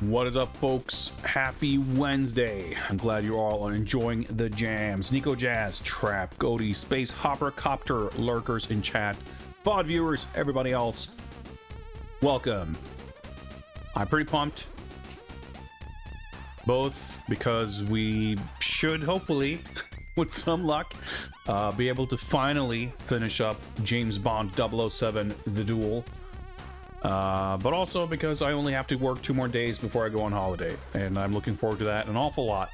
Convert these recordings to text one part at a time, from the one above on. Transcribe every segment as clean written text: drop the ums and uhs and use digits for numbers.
What is up, folks? Happy Wednesday. I'm glad you all are enjoying the jams. Nico Jazz, Trap, Goaty, Space Hopper, Copter, Lurkers in chat, VOD viewers, everybody else, welcome. I'm pretty pumped. Both because we should hopefully, with some luck, be able to finally finish up James Bond 007 The Duel. But also because I only have to work 2 more days before I go on holiday, and I'm looking forward to that an awful lot.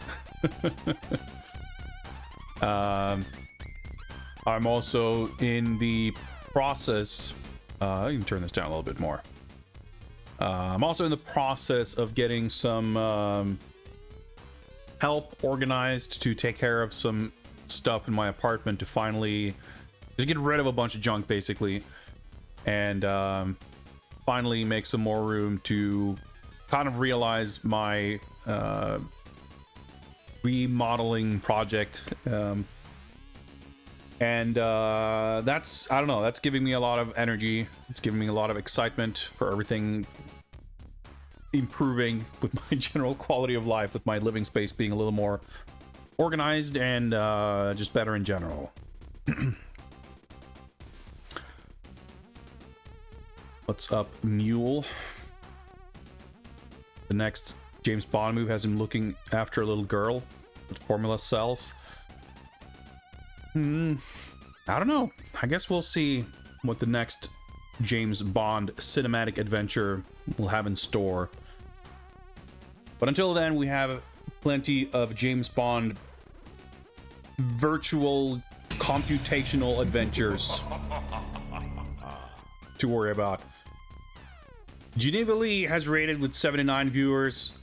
I'm also in the process, I can turn this down a little bit more. I'm also in the process of getting some help organized to take care of some stuff in my apartment to finally just get rid of a bunch of junk, basically, and finally make some more room to kind of realize my remodeling project. That's, I don't know, that's giving me a lot of energy. It's giving me a lot of excitement for everything improving with my general quality of life, with my living space being a little more organized and just better in general. What's up, Mule? The next James Bond move has him looking after a little girl with formula cells. I don't know. I guess we'll see what the next James Bond cinematic adventure will have in store. But until then, we have plenty of James Bond virtual computational adventures to worry about. Geneva Lee has rated with 79 viewers.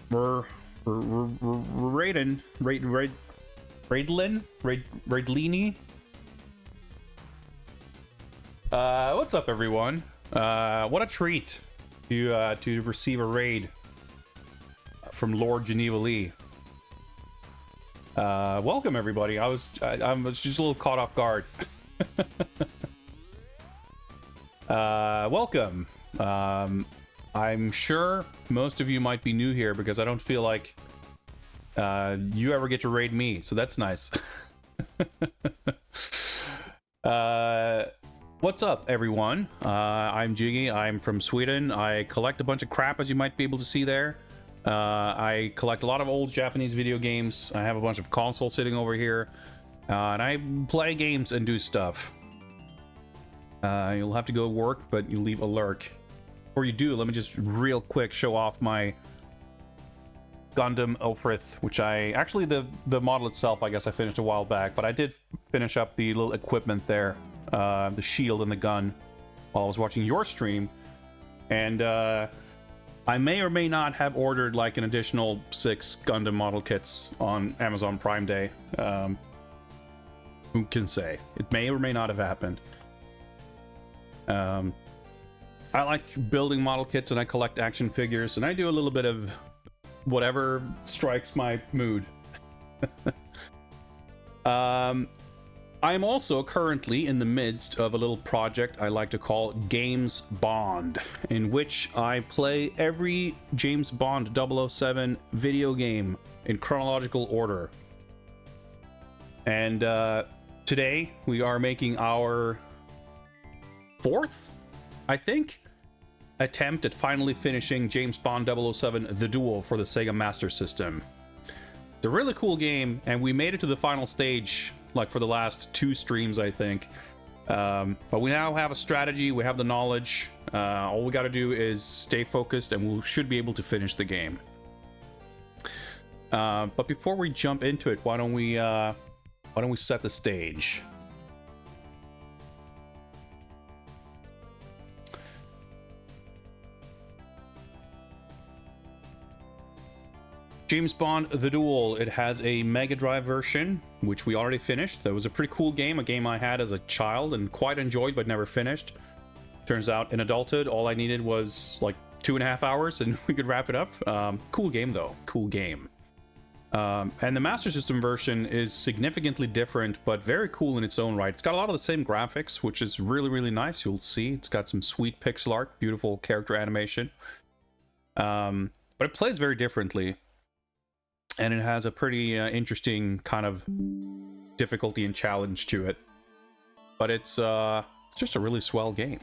We're rating Raidlini. What's up, everyone? What a treat to receive a raid from Lord Geneva Lee. Welcome, everybody. I was just a little caught off guard. Welcome. I'm sure most of you might be new here because I don't feel like you ever get to raid me, so that's nice. What's up, everyone? I'm Jiggy. I'm from Sweden. I collect a bunch of crap, as you might be able to see there. I collect a lot of old Japanese video games. I have a bunch of consoles sitting over here, and I play games and do stuff. You'll have to go work, but you leave a lurk. Before you do, let me just real quick show off my Gundam Ophrith, which I actually, the model itself, I guess I finished a while back, but I did finish up the little equipment there, the shield and the gun, while I was watching your stream. And I may or may not have ordered like an additional 6 Gundam model kits on Amazon Prime Day. Who can say? It may or may not have happened. I like building model kits, and I collect action figures, and I do a little bit of whatever strikes my mood. I'm also currently in the midst of a little project I like to call Games Bond, in which I play every James Bond 007 video game in chronological order. And today we are making our 4th, I think, attempt at finally finishing James Bond 007 The Duel for the Sega Master System. It's a really cool game, and we made it to the final stage like for the last 2 streams, I think. But we now have a strategy, we have the knowledge. All we got to do is stay focused, and we should be able to finish the game. But before we jump into it, why don't we set the stage? James Bond The Duel, it has a Mega Drive version, which we already finished. That was a pretty cool game, a game I had as a child and quite enjoyed but never finished. Turns out in adulthood, all I needed was like 2.5 hours and we could wrap it up. Cool game though, cool game. And the Master System version is significantly different, but very cool in its own right. It's got a lot of the same graphics, which is really, really nice. You'll see it's got some sweet pixel art, beautiful character animation. But it plays very differently, and it has a pretty interesting kind of difficulty and challenge to it. But it's just a really swell game.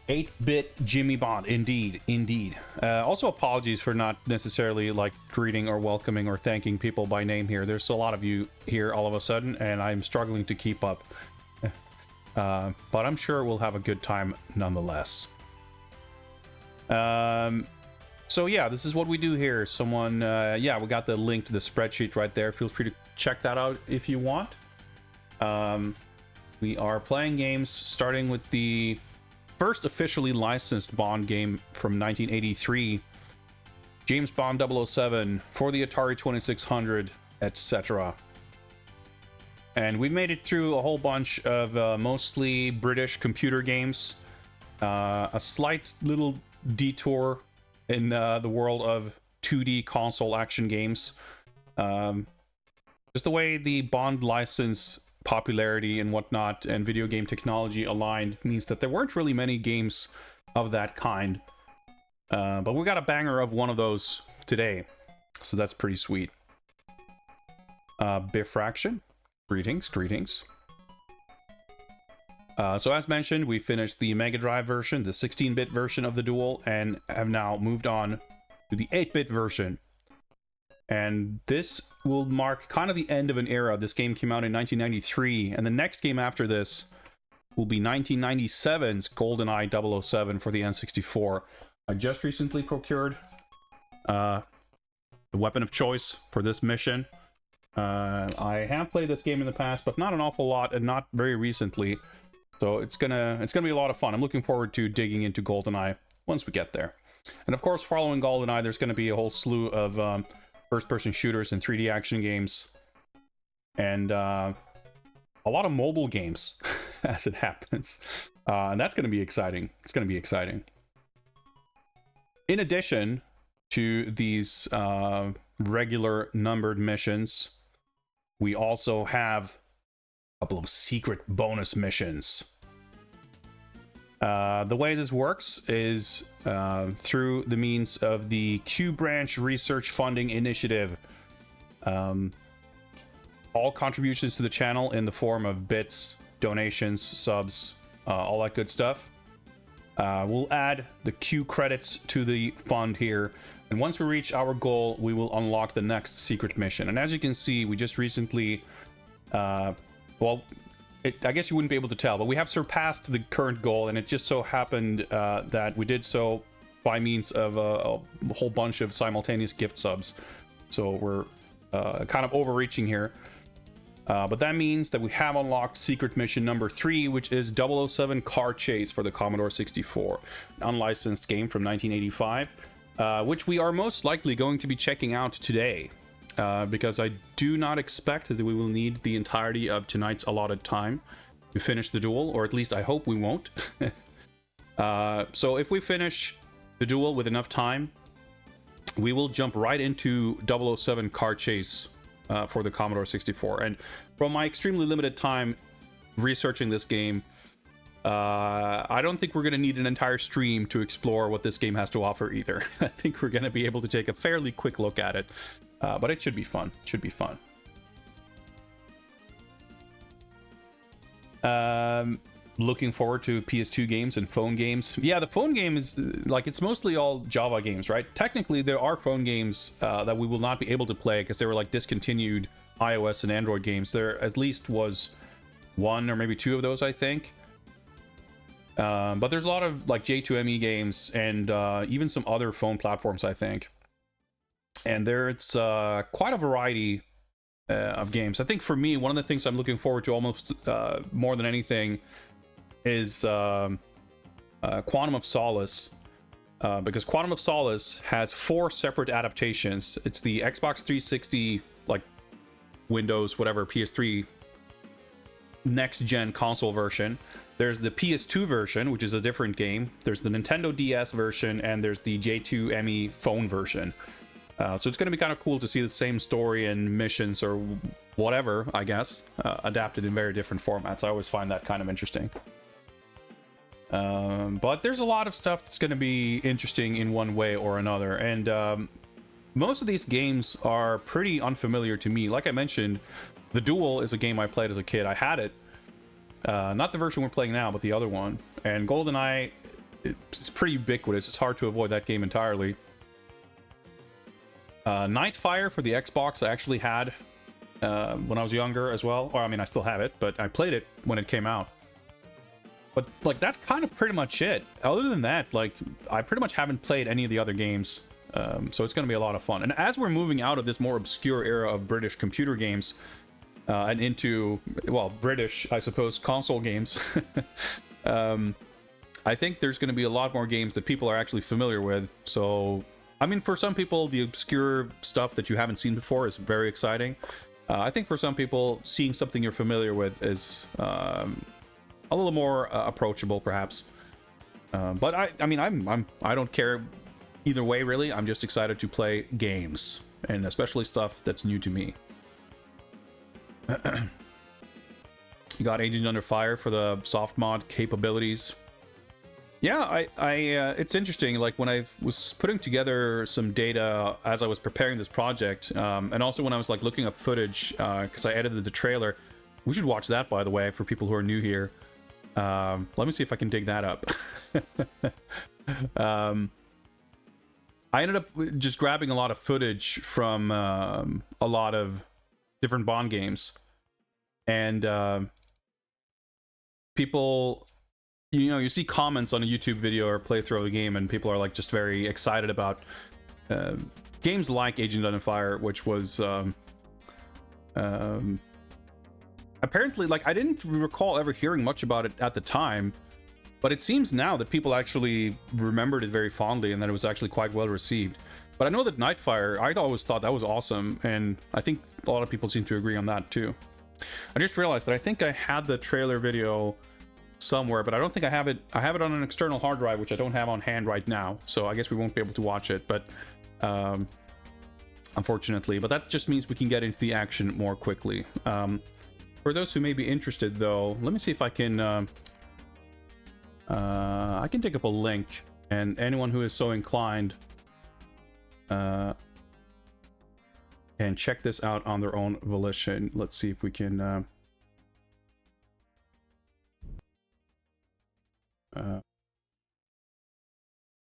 8-bit Jimmy Bond, indeed, indeed. Also, apologies for not necessarily like greeting or welcoming or thanking people by name here. There's a lot of you here all of a sudden, and I'm struggling to keep up. But I'm sure we'll have a good time nonetheless. So yeah, this is what we do here. Someone, yeah, we got the link to the spreadsheet right there. Feel free to check that out if you want. We are playing games starting with the first officially licensed Bond game from 1983, James Bond 007 for the Atari 2600, etc. And we made it through a whole bunch of mostly British computer games, a slight little detour in the world of 2D console action games. Just the way the Bond license popularity and whatnot and video game technology aligned means that there weren't really many games of that kind. But we got a banger of one of those today, so that's pretty sweet. Bifraction, greetings, greetings. So as mentioned, we finished the Mega Drive version, the 16-bit version of the Duel, and have now moved on to the 8-bit version. And this will mark kind of the end of an era. This game came out in 1993, and the next game after this will be 1997's GoldenEye 007 for the N64. I just recently procured the weapon of choice for this mission. I have played this game in the past, but not an awful lot, and not very recently. So it's gonna be a lot of fun. I'm looking forward to digging into GoldenEye once we get there. And of course, following GoldenEye, there's going to be a whole slew of first-person shooters and 3D action games, and a lot of mobile games as it happens. And that's going to be exciting. It's going to be exciting. In addition to these regular numbered missions, we also have a couple of secret bonus missions. The way this works is through the means of the Q Branch Research Funding Initiative. All contributions to the channel in the form of bits, donations, subs, all that good stuff. We'll add the Q credits to the fund here, and once we reach our goal, we will unlock the next secret mission. And as you can see, we just recently, I guess you wouldn't be able to tell, but we have surpassed the current goal, and it just so happened that we did so by means of a whole bunch of simultaneous gift subs. So we're kind of overreaching here. But that means that we have unlocked secret mission number 3, which is 007 Car Chase for the Commodore 64, an unlicensed game from 1985, which we are most likely going to be checking out today. Because I do not expect that we will need the entirety of tonight's allotted time to finish the Duel, or at least I hope we won't. So if we finish the Duel with enough time, we will jump right into 007 Car Chase for the Commodore 64. And from my extremely limited time researching this game, I don't think we're going to need an entire stream to explore what this game has to offer either. I think we're going to be able to take a fairly quick look at it. But it should be fun. It should be fun. Looking forward to PS2 games and phone games. Yeah, the phone game is like, it's mostly all Java games, right? Technically, there are phone games that we will not be able to play because they were like discontinued iOS and Android games. There at least was 1 or maybe 2 of those, I think. But there's a lot of like J2ME games and even some other phone platforms, I think. And there's quite a variety of games. I think for me, one of the things I'm looking forward to almost more than anything is Quantum of Solace. Because Quantum of Solace has 4 separate adaptations. It's the Xbox 360, like Windows, whatever, PS3 next-gen console version. There's the PS2 version, which is a different game. There's the Nintendo DS version, and there's the J2ME phone version. So it's going to be kind of cool to see the same story and missions or whatever, I guess, adapted in very different formats. I always find that kind of interesting. But there's a lot of stuff that's going to be interesting in one way or another, and most of these games are pretty unfamiliar to me. Like I mentioned, the Duel is a game I played as a kid. I had it, not the version we're playing now, but the other one. And GoldenEye, it's pretty ubiquitous. It's hard to avoid that game entirely. Nightfire for the Xbox I actually had when I was younger as well. Or I mean, I still have it, but I played it when it came out. But like, that's kind of pretty much it. Other than that, like, I pretty much haven't played any of the other games. So it's going to be a lot of fun. And as we're moving out of this more obscure era of British computer games and into, well, British, I suppose, console games, I think there's going to be a lot more games that people are actually familiar with. So, I mean, for some people, the obscure stuff that you haven't seen before is very exciting. I think for some people, seeing something you're familiar with is a little more approachable, perhaps. But I mean, I don't care either way, really. I'm just excited to play games, and especially stuff that's new to me. You got Agent Under Fire for the soft mod capabilities. Yeah, it's interesting. Like, when I was putting together some data as I was preparing this project, and also when I was like looking up footage, because I edited the trailer. We should watch that, by the way, for people who are new here. Let me see if I can dig that up. I ended up just grabbing a lot of footage from a lot of different Bond games, and people, you know, you see comments on a YouTube video or playthrough of the game, and people are like just very excited about games like Agent Under Fire, which was apparently, like, I didn't recall ever hearing much about it at the time, but it seems now that people actually remembered it very fondly and that it was actually quite well received. But I know that Nightfire, I always thought that was awesome, and I think a lot of people seem to agree on that too. I just realized that I think I had the trailer video somewhere, but I don't think I have it. I have it on an external hard drive, which I don't have on hand right now, so I guess we won't be able to watch it, but unfortunately. But that just means we can get into the action more quickly. For those who may be interested, though, let me see if I can dig up a link, and anyone who is so inclined can check this out on their own volition. Let's see if we can have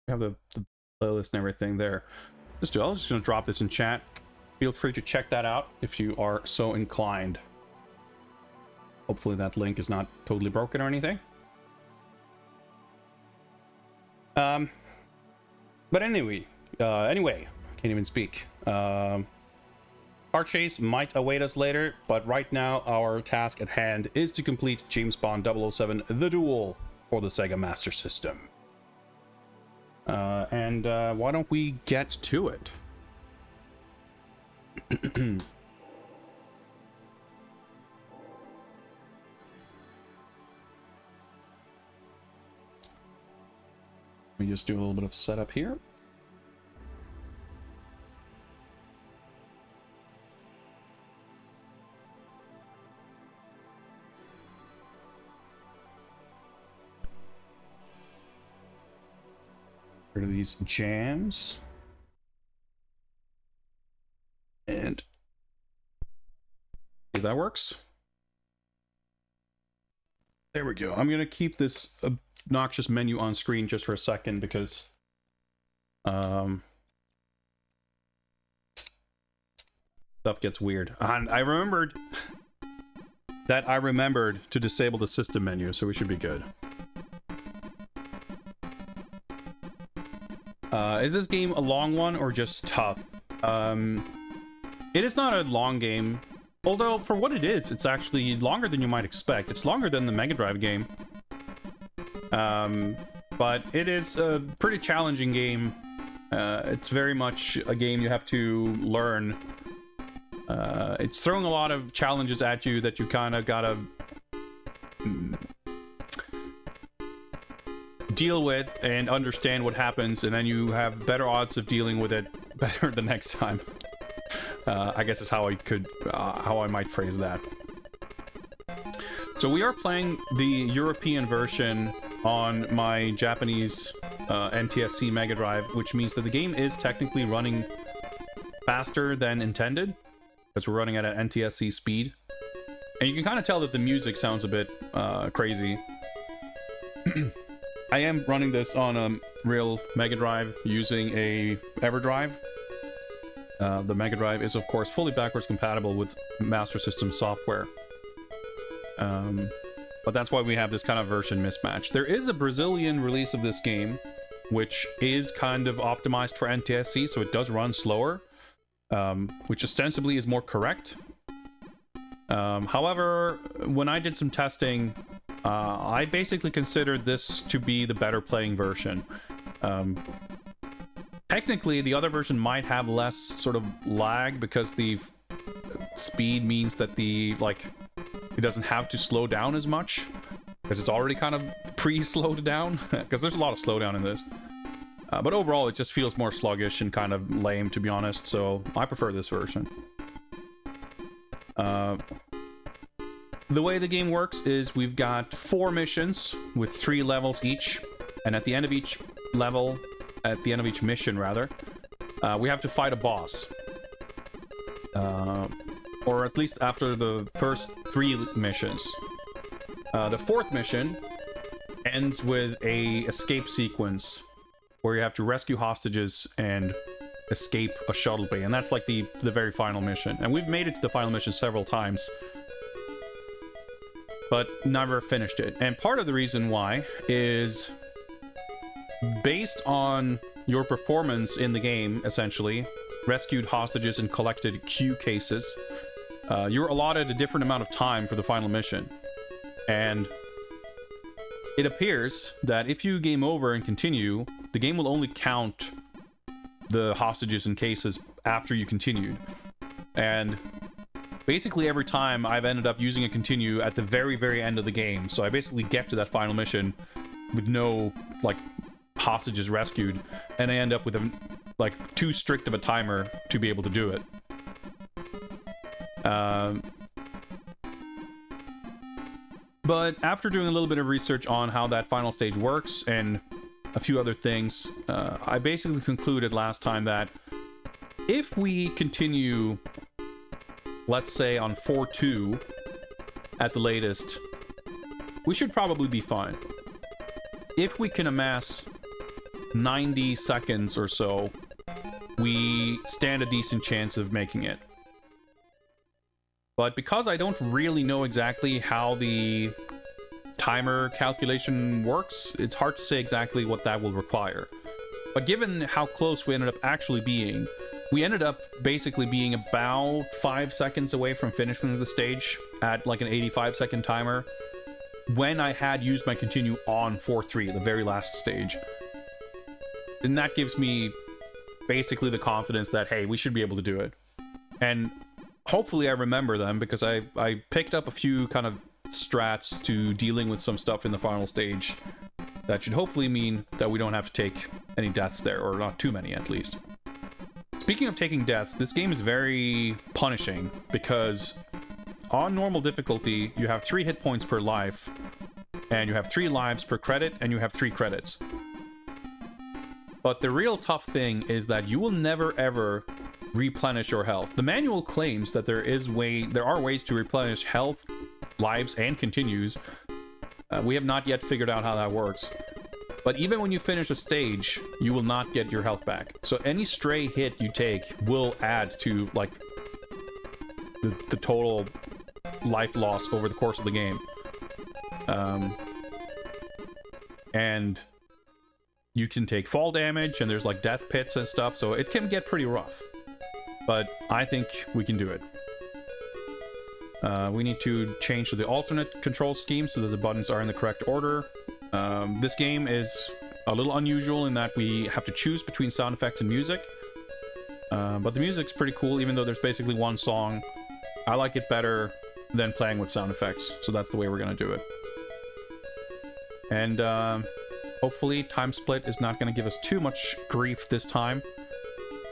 the playlist and everything there. I'm just gonna drop this in chat. Feel free to check that out if you are so inclined. Hopefully that link is not totally broken or anything. But anyway, I can't even speak. Car chase might await us later, but right now our task at hand is to complete James Bond 007 The Duel for the Sega Master System. And why don't we get to it? Let me just do a little bit of setup here. Rid of these jams. And if that works. There we go. I'm going to keep this obnoxious menu on screen just for a second because stuff gets weird. And I remembered to disable the system menu, so we should be good. Is this game a long one or just tough? It is not a long game, although for what it is, it's actually longer than you might expect. It's longer than the Mega Drive game. But it is a pretty challenging game. It's very much a game you have to learn. It's throwing a lot of challenges at you that you kind of gotta deal with and understand what happens, and then you have better odds of dealing with it better the next time. I guess is how I might phrase that. So we are playing the European version on my Japanese NTSC Mega Drive, which means that the game is technically running faster than intended, because we're running at an NTSC speed. And you can kind of tell that the music sounds a bit crazy. I am running this on a real Mega Drive using a EverDrive. The Mega Drive is, of course, fully backwards compatible with Master System software. But that's why we have this kind of version mismatch. There is a Brazilian release of this game, which is kind of optimized for NTSC, so it does run slower, which ostensibly is more correct. However, when I did some testing, I basically considered this to be the better playing version. Technically, the other version might have less sort of lag because the speed means that it doesn't have to slow down as much, because it's already kind of pre-slowed down, because there's a lot of slowdown in this. But overall, it just feels more sluggish and kind of lame, to be honest, so I prefer this version. The way the game works is we've got 4 missions with 3 levels each, and at the end of each level, at the end of each mission rather, we have to fight a boss. Or at least after the first 3 missions. The 4th mission ends with a escape sequence where you have to rescue hostages and escape a shuttle bay, and that's like the very final mission. And we've made it to the final mission several times, but never finished it. And part of the reason why is based on your performance in the game, essentially, rescued hostages and collected Q cases, you're allotted a different amount of time for the final mission. And it appears that if you game over and continue, the game will only count the hostages and cases after you continued. And basically every time I've ended up using a continue at the very, very end of the game. So I basically get to that final mission with no, hostages rescued, and I end up with too strict of a timer to be able to do it. But after doing a little bit of research on how that final stage works and a few other things, I basically concluded last time that if we continue, let's say on 4-2 at the latest, we should probably be fine. If we can amass 90 seconds or so, we stand a decent chance of making it. But because I don't really know exactly how the timer calculation works, it's hard to say exactly what that will require. But given how close we ended up actually being, we ended up basically being about 5 seconds away from finishing the stage at an 85-second timer when I had used my continue on 4-3, the very last stage. And that gives me basically the confidence that, hey, we should be able to do it. And hopefully I remember them, because I picked up a few kind of strats to dealing with some stuff in the final stage that should hopefully mean that we don't have to take any deaths there, or not too many at least. Speaking of taking deaths, this game is very punishing, because on normal difficulty you have 3 hit points per life, and you have 3 lives per credit, and you have 3 credits. But the real tough thing is that you will never ever replenish your health. The manual claims that there are ways to replenish health, lives, and continues. We have not yet figured out how that works. But even when you finish a stage, you will not get your health back. So any stray hit you take will add to the total life loss over the course of the game. And you can take fall damage, and there's death pits and stuff, so it can get pretty rough. But I think we can do it. We need to change to the alternate control scheme so that the buttons are in the correct order. This game is a little unusual in that we have to choose between sound effects and music. But the music's pretty cool, even though there's basically one song. I like it better than playing with sound effects, so that's the way we're going to do it. And hopefully Time Split is not going to give us too much grief this time.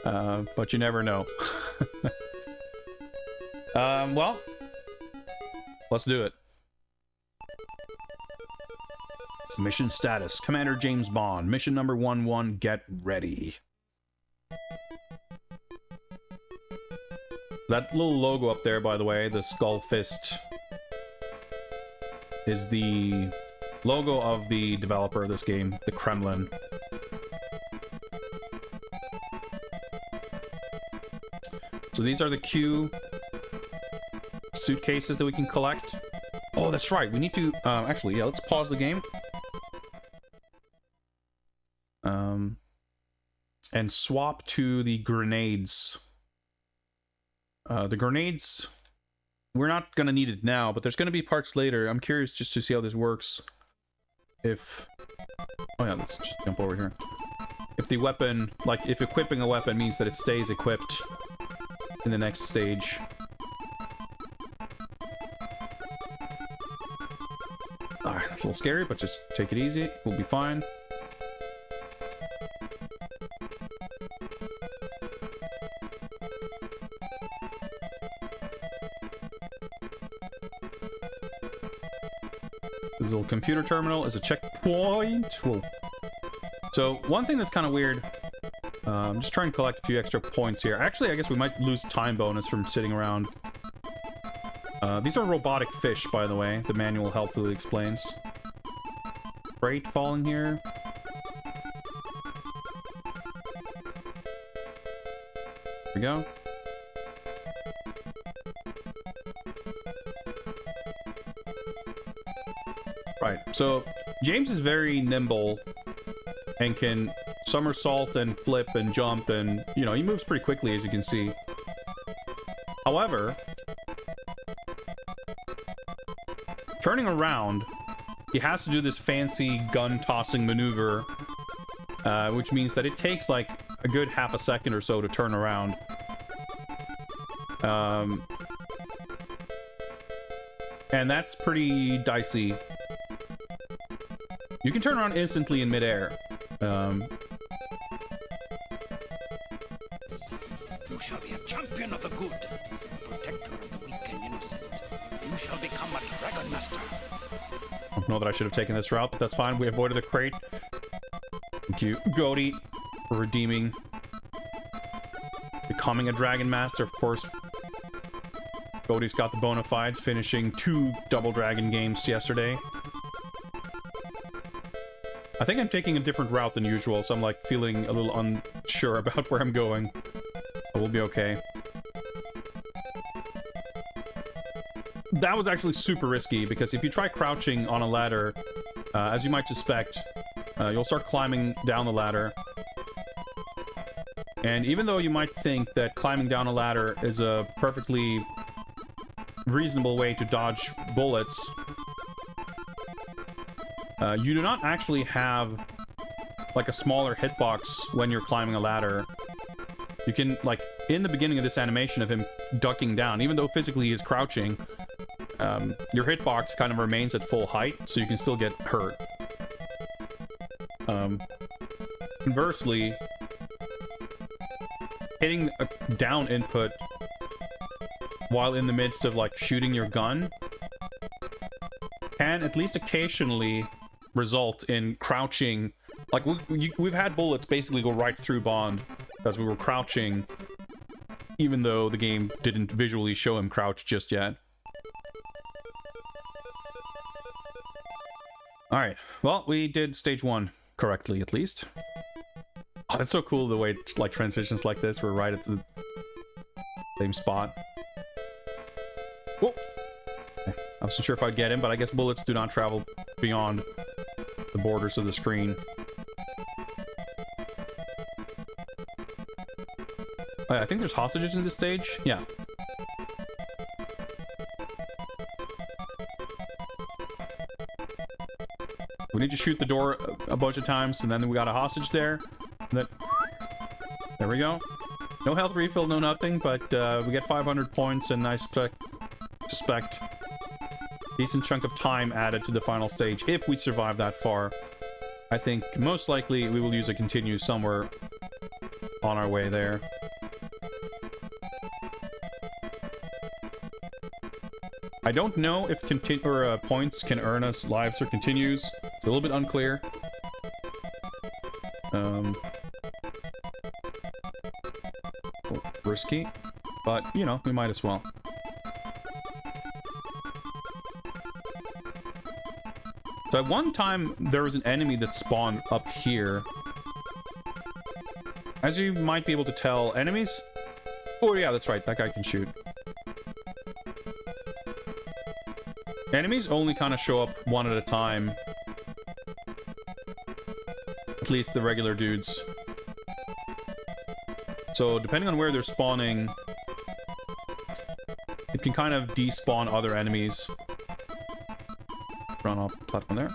But you never know. Well, let's do it. Mission status. Commander James Bond. Mission number 11. Get ready. That little logo up there, by the way, the skull fist, is the logo of the developer of this game, the Kremlin. So these are the Q suitcases that we can collect. Oh, that's right. We need to... actually, yeah, let's pause the game. And swap to the grenades. The grenades... We're not going to need it now, but there's going to be parts later. I'm curious just to see how this works. If... Oh yeah, let's just jump over here. If the weapon... Like, if equipping a weapon means that it stays equipped in the next stage. Alright, that's a little scary, but just take it easy. We'll be fine. This little computer terminal is a checkpoint. Whoa. So, one thing that's kind of weird... I'm just trying to collect a few extra points here. Actually, I guess we might lose time bonus from sitting around. These are robotic fish, by the way. The manual helpfully explains. Crate falling here. There we go. Right, so James is very nimble and can somersault and flip and jump, and, you know, he moves pretty quickly, as you can see. However, turning around, he has to do this fancy gun-tossing maneuver, which means that it takes, like, a good half a second or so to turn around. And that's pretty dicey. You can turn around instantly in midair. You shall be a champion of the good, a protector of the weak and innocent. You shall become a dragon master. I don't know that I should have taken this route, but that's fine. We avoided the crate. Thank you, Goaty, for redeeming. Becoming a dragon master, of course. Goaty's got the bona fides, finishing 2 double dragon games yesterday. I think I'm taking a different route than usual, so I'm like feeling a little unsure about where I'm going. But we'll be okay. That was actually super risky, because if you try crouching on a ladder, as you might suspect, you'll start climbing down the ladder. And even though you might think that climbing down a ladder is a perfectly reasonable way to dodge bullets, you do not actually have, like, a smaller hitbox when you're climbing a ladder. You can, like, in the beginning of this animation of him ducking down, even though physically he's crouching, your hitbox kind of remains at full height, so you can still get hurt. Conversely, hitting a down input while in the midst of, like, shooting your gun can, at least occasionally, result in crouching. Like, we've had bullets basically go right through Bond as we were crouching, even though the game didn't visually show him crouch just yet. Alright, well, we did stage 1 correctly, at least. Oh, that's so cool, the way it, like, transitions like this. We're right at the same spot. Whoa! Okay. I wasn't sure if I'd get him, but I guess bullets do not travel beyond the borders of the screen. I think there's hostages in this stage. Yeah. We need to shoot the door a bunch of times, and then we got a hostage there. Then, there we go. No health refill, no nothing, but we get 500 points, and I suspect decent chunk of time added to the final stage if we survive that far. I think most likely we will use a continue somewhere on our way there. I don't know if points can earn us lives or continues. It's a little bit unclear. Risky, but, you know, we might as well. So at one time, there was an enemy that spawned up here. As you might be able to tell, enemies... Oh yeah, that's right, that guy can shoot. Enemies only kind of show up one at a time. At least the regular dudes. So depending on where they're spawning, it can kind of despawn other enemies. Run off the platform there.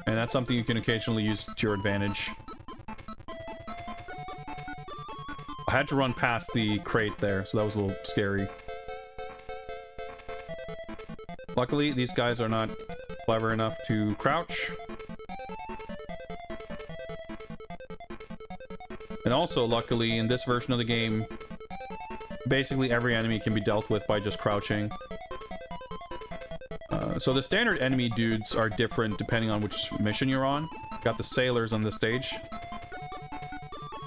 And that's something you can occasionally use to your advantage. I had to run past the crate there, so that was a little scary. Luckily, these guys are not clever enough to crouch. And also, luckily, in this version of the game, basically every enemy can be dealt with by just crouching. So the standard enemy dudes are different depending on which mission you're on. Got the sailors on the stage.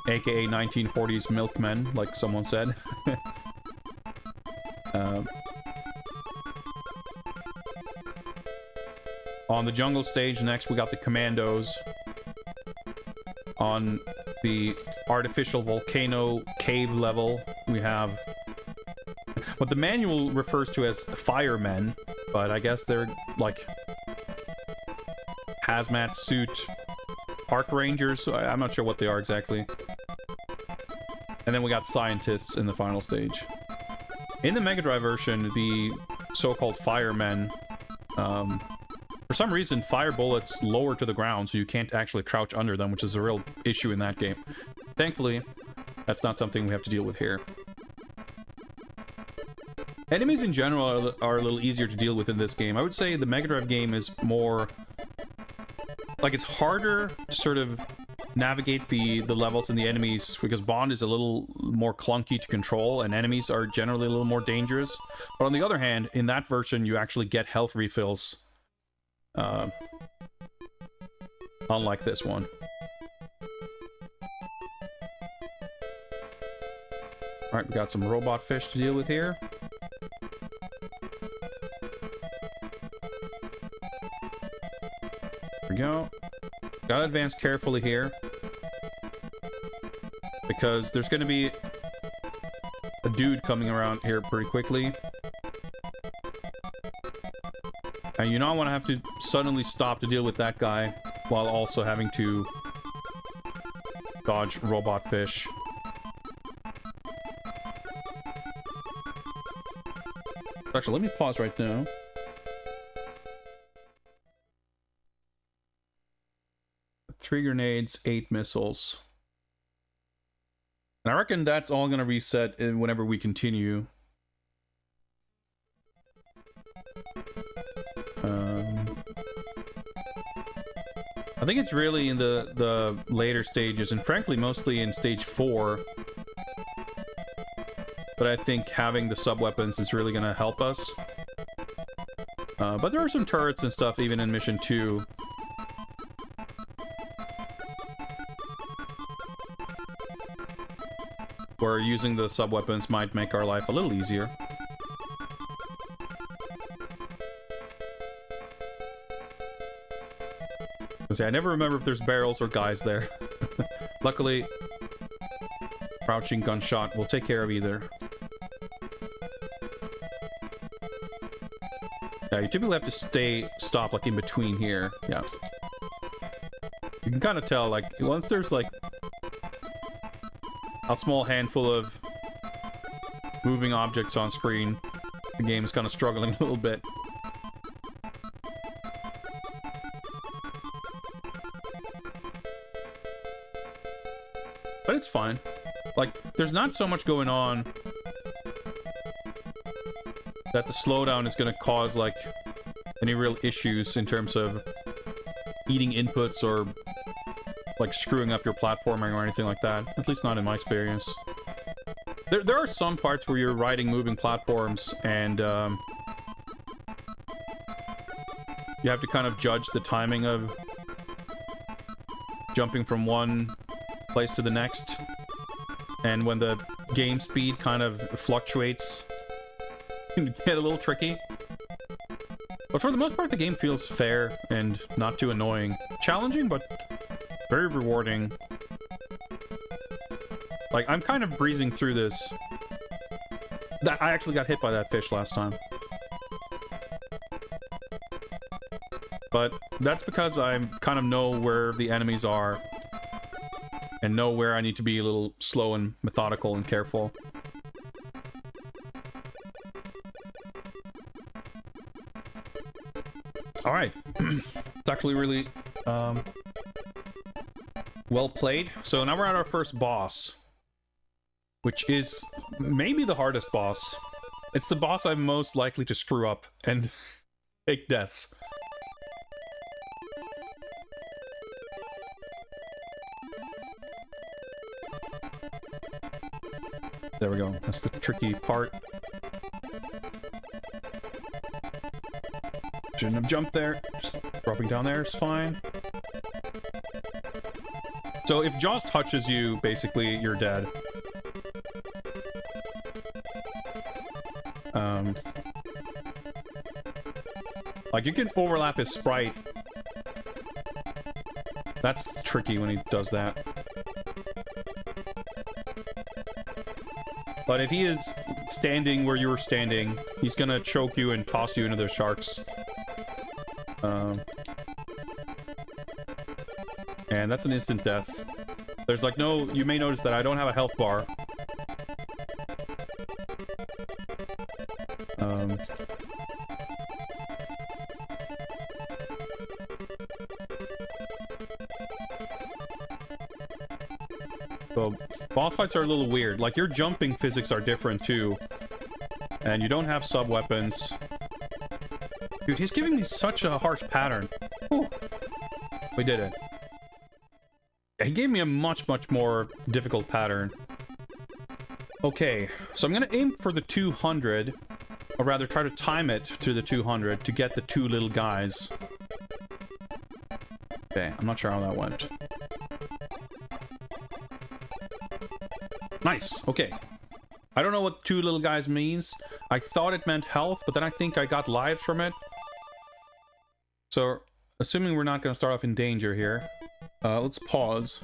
AKA 1940s milkmen, like someone said. On the jungle stage next, we got the commandos. On the artificial volcano cave level, we have what the manual refers to as firemen, but I guess they're like hazmat suit park rangers, so I'm not sure what they are exactly. And then we got scientists in the final stage. In the Mega Drive version, the so-called firemen, for some reason, fire bullets lower to the ground, so you can't actually crouch under them, which is a real issue in that game. Thankfully, that's not something we have to deal with here. Enemies in general are a little easier to deal with in this game. I would say the Mega Drive game is more... like, it's harder to sort of navigate the levels and the enemies, because Bond is a little more clunky to control, and enemies are generally a little more dangerous. But on the other hand, in that version, you actually get health refills. Unlike this one. Alright, we got some robot fish to deal with here. There we go. Gotta advance carefully here, because there's gonna be a dude coming around here pretty quickly. And you don't want to have to suddenly stop to deal with that guy while also having to dodge robot fish. Actually, let me pause right now. Three grenades, 8 missiles. And I reckon that's all going to reset whenever we continue. I think it's really in the later stages, and frankly mostly in stage 4, but I think having the sub-weapons is really going to help us. But there are some turrets and stuff even in mission 2. Where using the sub-weapons might make our life a little easier. I never remember if there's barrels or guys there. Luckily, crouching gunshot will take care of either. Yeah, you typically have to stop like in between here. Yeah. You can kind of tell, like, once there's like a small handful of moving objects on screen, the game is kind of struggling a little bit. But it's fine. Like, there's not so much going on that the slowdown is going to cause, like, any real issues in terms of eating inputs or, like, screwing up your platforming or anything like that. At least not in my experience. There are some parts where you're riding moving platforms and, you have to kind of judge the timing of jumping from one place to the next. And when the game speed kind of fluctuates, it can get a little tricky. But for the most part, the game feels fair and not too annoying. Challenging, but very rewarding. Like, I'm kind of breezing through this. I actually got hit by that fish last time. But that's because I kind of know where the enemies are. And know where I need to be a little slow and methodical and careful. Alright. It's actually really well played. So now we're at our first boss, which is maybe the hardest boss. It's the boss I'm most likely to screw up and take deaths. There we go. That's the tricky part. Shouldn't have jumped there. Just dropping down there is fine. So if Jaws touches you, basically, you're dead. Like, you can overlap his sprite. That's tricky when he does that. But if he is standing where you're standing, he's gonna choke you and toss you into the sharks. And that's an instant death. There's like no... You may notice that I don't have a health bar. So, boss fights are a little weird. Like, your jumping physics are different, too. And you don't have sub-weapons. Dude, he's giving me such a harsh pattern. Whew. We did it. He gave me a much, much more difficult pattern. Okay, so I'm gonna aim for the 200. Or rather, try to time it to the 200 to get the two little guys. Okay, I'm not sure how that went. Nice, okay. I don't know what two little guys means. I thought it meant health, but then I think I got lives from it. So, assuming we're not going to start off in danger here, let's pause.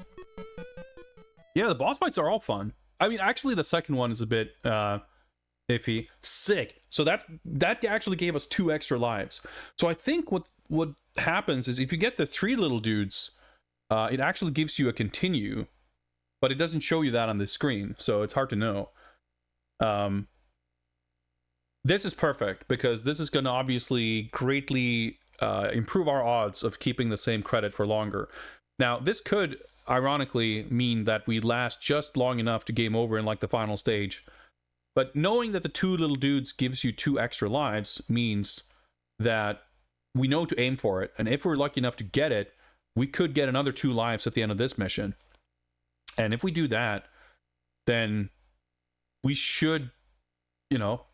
Yeah, the boss fights are all fun. I mean, actually, the second one is a bit iffy. Sick. So that actually gave us 2 extra lives. So I think what happens is if you get the 3 little dudes, it actually gives you a continue. But it doesn't show you that on the screen, so it's hard to know. This is perfect, because this is going to obviously greatly improve our odds of keeping the same credit for longer. Now, this could, ironically, mean that we last just long enough to game over in, like, the final stage. But knowing that the 2 little dudes gives you 2 extra lives means that we know to aim for it. And if we're lucky enough to get it, we could get another 2 lives at the end of this mission. And if we do that, then we should, you know...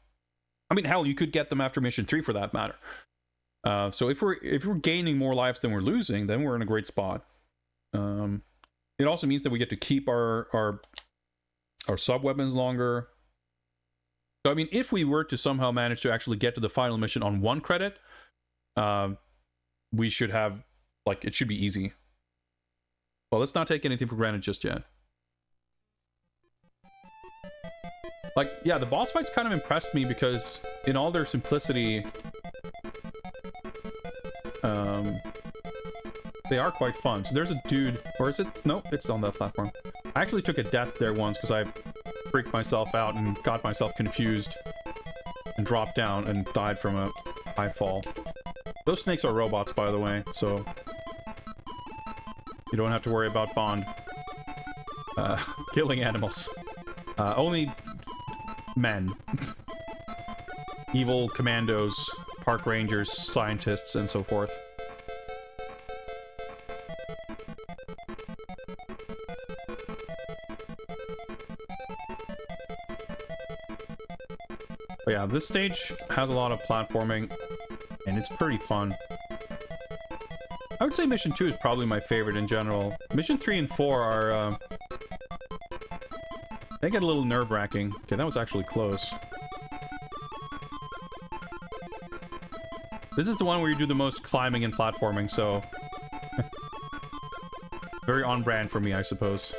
I mean, hell, you could get them after mission 3 for that matter. So if we're gaining more lives than we're losing, then we're in a great spot. It also means that we get to keep our sub-weapons longer. So, I mean, if we were to somehow manage to actually get to the final mission on 1 credit, we should have, like, it should be easy. Well, let's not take anything for granted just yet. Like, yeah, the boss fights kind of impressed me because in all their simplicity, they are quite fun. So there's a dude, or is it? No, it's on that platform. I actually took a death there once because I freaked myself out and got myself confused and dropped down and died from a high fall. Those snakes are robots, by the way, so you don't have to worry about Bond killing animals. Only men. Evil commandos, park rangers, scientists, and so forth. But yeah, this stage has a lot of platforming, and it's pretty fun. I would say Mission 2 is probably my favorite in general. Mission 3 and 4 are, they get a little nerve-wracking. Okay, that was actually close. This is the one where you do the most climbing and platforming, so... very on-brand for me, I suppose.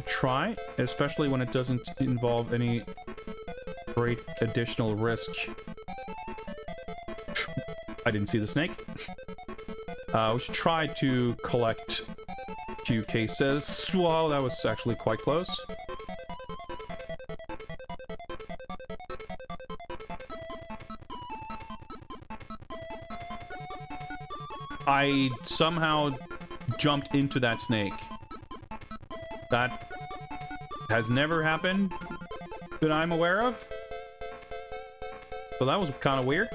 Try, especially when it doesn't involve any great additional risk. I didn't see the snake. We should try to collect Q cases. Whoa, that was actually quite close. I somehow jumped into that snake. That has never happened that I'm aware of. So that was kind of weird.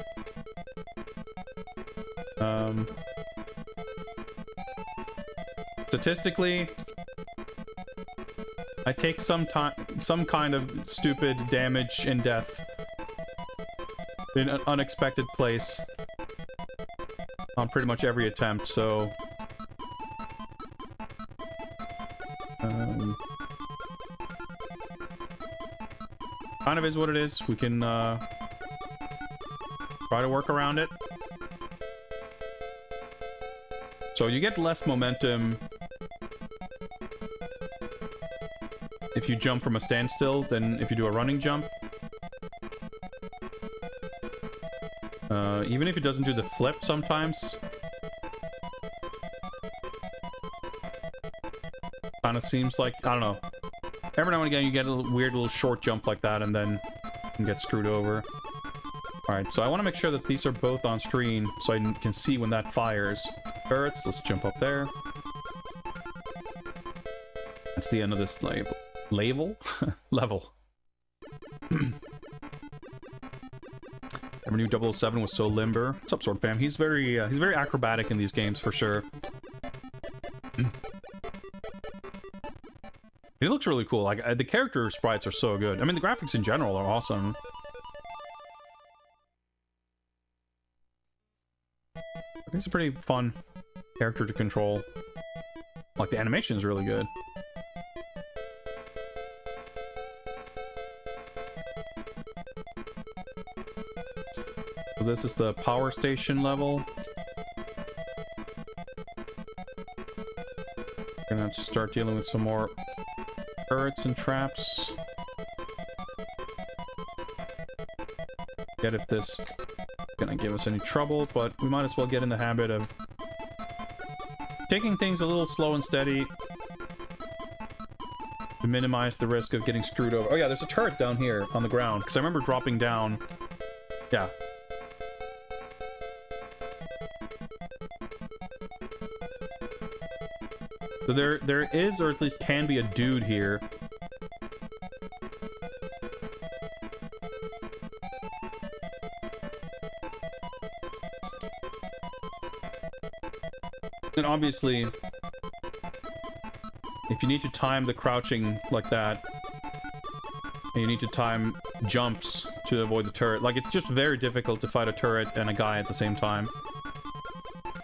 Statistically, I take some kind of stupid damage and death in an unexpected place on pretty much every attempt, so... kind of is what it is. We can try to work around it. So you get less momentum if you jump from a standstill than if you do a running jump. Even if it doesn't do the flip sometimes. Kind of seems like, I don't know. Every now and again you get a weird little short jump like that and then you can get screwed over. Alright, so I want to make sure that these are both on screen so I can see when that fires. Turrets, let's jump up there. That's the end of this level. Remember new 007 was so limber. What's up, Sword Fam? He's very acrobatic in these games for sure. He looks really cool. Like the character sprites are so good. I mean, the graphics in general are awesome. He's a pretty fun character to control. Like the animation is really good. So this is the power station level. We're gonna have to start dealing with some more turrets and traps. Get if this is gonna give us any trouble, but we might as well get in the habit of taking things a little slow and steady to minimize the risk of getting screwed over. Oh yeah, there's a turret down here on the ground, because I remember dropping down. Yeah. So there is, or at least can be, a dude here. And obviously, if you need to time the crouching like that, and you need to time jumps to avoid the turret, like, it's just very difficult to fight a turret and a guy at the same time.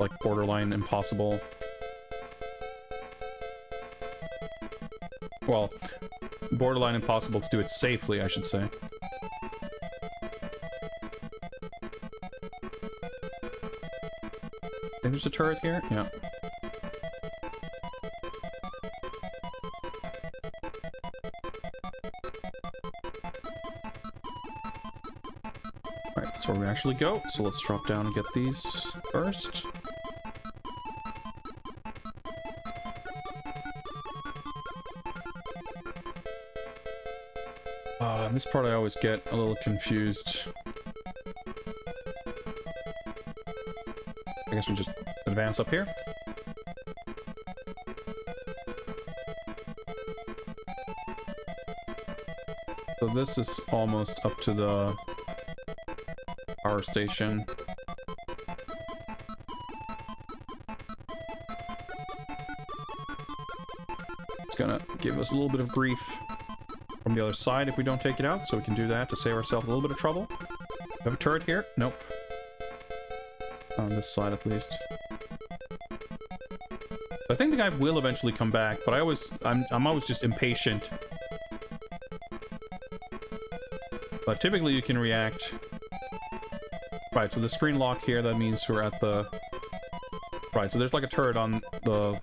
Like, borderline impossible. Well, borderline impossible to do it safely, I should say. I think there's a turret here? Yeah. Alright, that's where we actually go. So let's drop down and get these first. In this part I always get a little confused. I guess we just advance up here. So this is almost up to the power station. It's gonna give us a little bit of grief from the other side if we don't take it out, so we can do that to save ourselves a little bit of trouble. We have a turret here? Nope. On this side, at least. I think the guy will eventually come back, but I'm always just impatient. But typically you can react. Right, so the screen lock here, that means we're at the... Right, so there's like a turret on the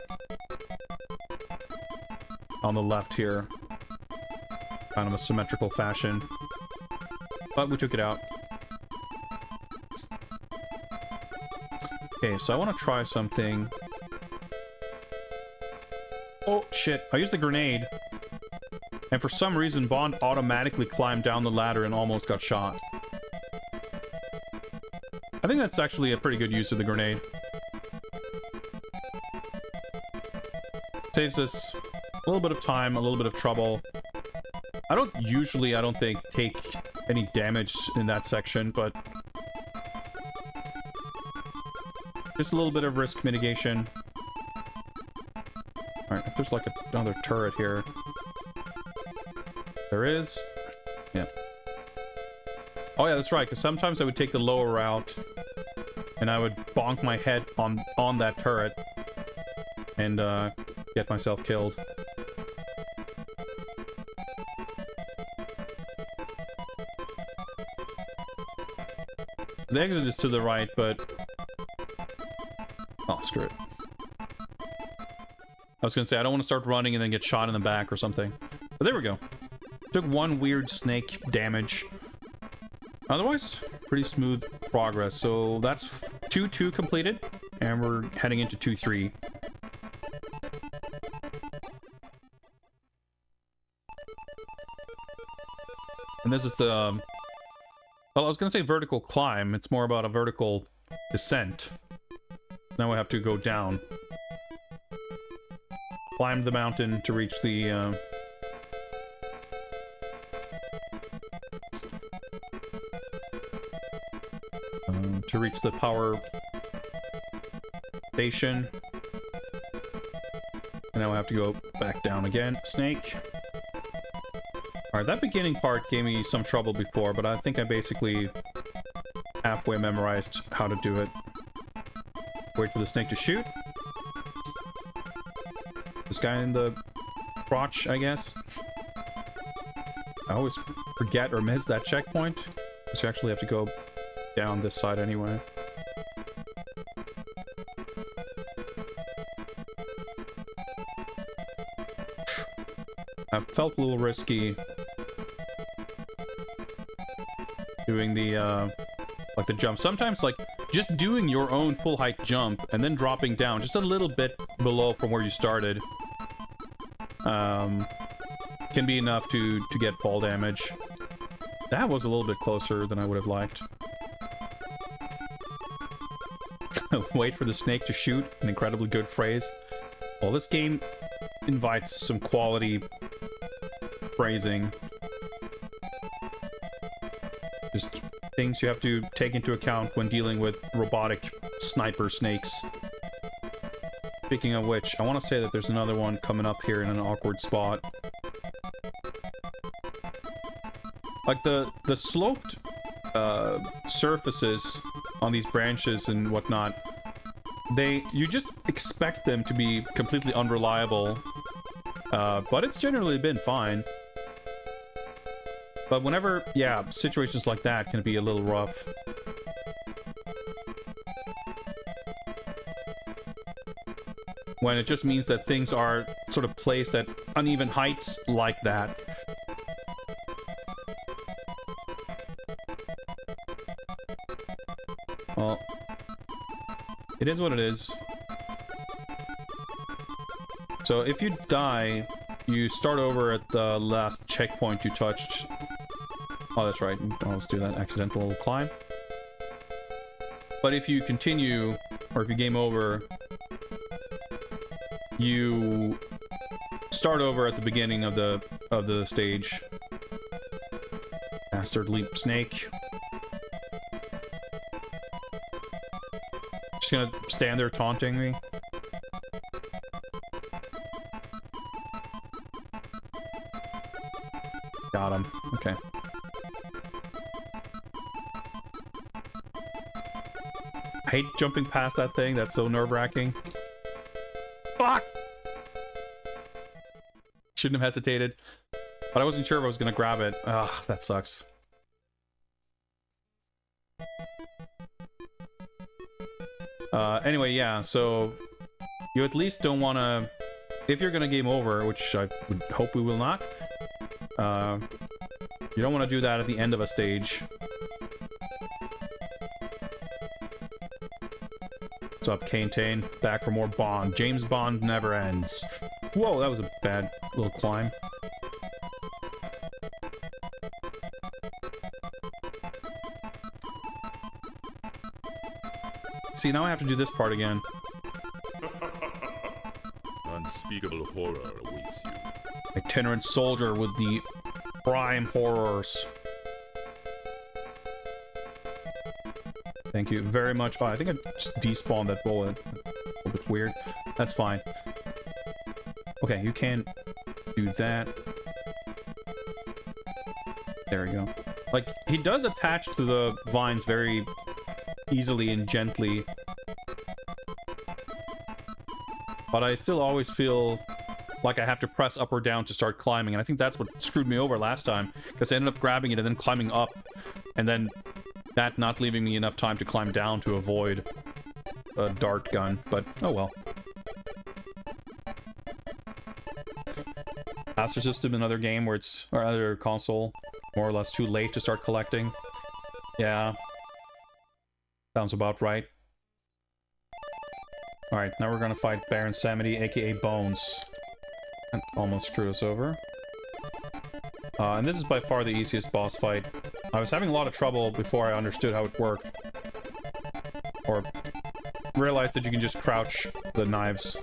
left here. Kind of a symmetrical fashion. But we took it out. Okay, so I want to try something. Oh, shit. I used the grenade. And for some reason, Bond automatically climbed down the ladder and almost got shot. I think that's actually a pretty good use of the grenade. Saves us a little bit of time, a little bit of trouble. I don't usually, I don't think, take any damage in that section, but... just a little bit of risk mitigation. Alright, if there's like another turret here... There is. Yeah. Oh yeah, that's right, because sometimes I would take the lower route, and I would bonk my head on that turret, and get myself killed. The exit is to the right, but... oh, screw it. I was gonna say, I don't want to start running and then get shot in the back or something. But there we go. Took one weird snake damage. Otherwise, pretty smooth progress. So that's 2-2 completed, and we're heading into 2-3. And this is the... well, I was gonna say vertical climb. It's more about a vertical descent. Now we have to go down. Climb the mountain to reach the... to reach the power station. And now we have to go back down again. Snake. Alright, that beginning part gave me some trouble before, but I think I basically halfway memorized how to do it. Wait for the snake to shoot. This guy in the crotch, I guess. I always forget or miss that checkpoint. So you actually have to go down this side anyway. I felt a little risky doing the like the jump. Sometimes like just doing your own full height jump and then dropping down just a little bit below from where you started can be enough to get fall damage. That was a little bit closer than I would have liked. Wait for the snake to shoot, an incredibly good phrase. Well, this game invites some quality phrasing. Just things you have to take into account when dealing with robotic sniper snakes. Speaking of which, I want to say that there's another one coming up here in an awkward spot. Like the sloped surfaces on these branches and whatnot, you just expect them to be completely unreliable, but it's generally been fine. But whenever, yeah, situations like that can be a little rough. When it just means that things are sort of placed at uneven heights like that. Well, it is what it is. So if you die, you start over at the last checkpoint you touched. Oh, that's right. I'll just do that accidental little climb. But if you continue, or if you game over, you start over at the beginning of the stage. Bastard leap snake. Just gonna stand there taunting me. Got him. Okay. I hate jumping past that thing. That's so nerve-wracking. Fuck! Shouldn't have hesitated. But I wasn't sure if I was going to grab it. Ugh, that sucks. Anyway, yeah, so you at least don't want to... If you're going to game over, which I would hope we will not, you don't want to do that at the end of a stage. What's up, Kane Tane? Back for more Bond. James Bond never ends. Whoa, that was a bad little climb. See, now I have to do this part again. Unspeakable horror awaits you. Itinerant soldier with the prime horrors. Thank you very much. Oh, I think I just despawned that bullet. A little bit weird. That's fine. Okay, you can do that. There we go. Like, he does attach to the vines very easily and gently. But I still always feel like I have to press up or down to start climbing. And I think that's what screwed me over last time. Because I ended up grabbing it and then climbing up. And then that not leaving me enough time to climb down to avoid a dart gun. But, oh well. Master System, another game where it's... Or other console, more or less too late to start collecting. Yeah. Sounds about right. Alright, now we're gonna fight Baron Samedi, aka Bones. And almost screwed us over. And this is by far the easiest boss fight. I was having a lot of trouble before I understood how it worked. Or realized that you can just crouch the knives.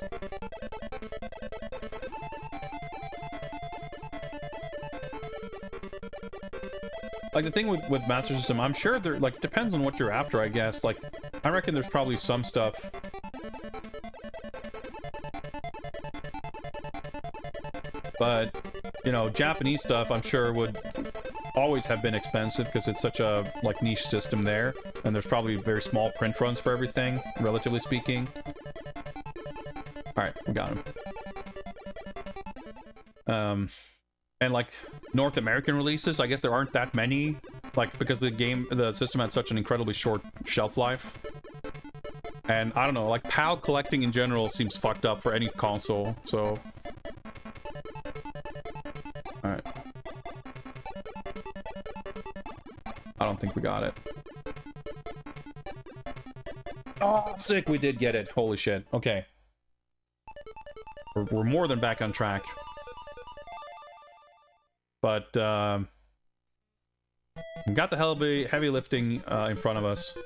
Like, the thing with Master System, I'm sure there, like, depends on what you're after, I guess. Like, I reckon there's probably some stuff... But, you know, Japanese stuff, I'm sure, would always have been expensive because it's such a, like, niche system there. And there's probably very small print runs for everything, relatively speaking. Alright, we got him. And, like, North American releases, I guess there aren't that many. Like, because the system had such an incredibly short shelf life. And, I don't know, like, PAL collecting in general seems fucked up for any console, so... Alright. I don't think we got it. Oh, sick, we did get it. Holy shit. Okay. We're more than back on track. But, we got the heavy lifting in front of us.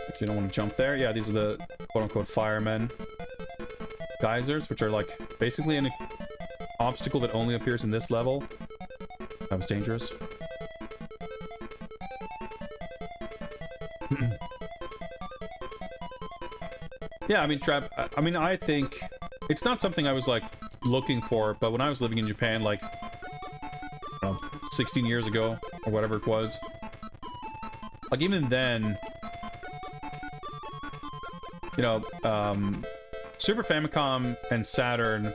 If you don't want to jump there. Yeah, these are the quote-unquote firemen. Geysers, which are like basically an obstacle that only appears in this level. That was dangerous. Yeah, I mean, I think it's not something I was like looking for, but when I was living in Japan, like, I don't know, 16 years ago or whatever it was, like, even then, you know, Super Famicom and Saturn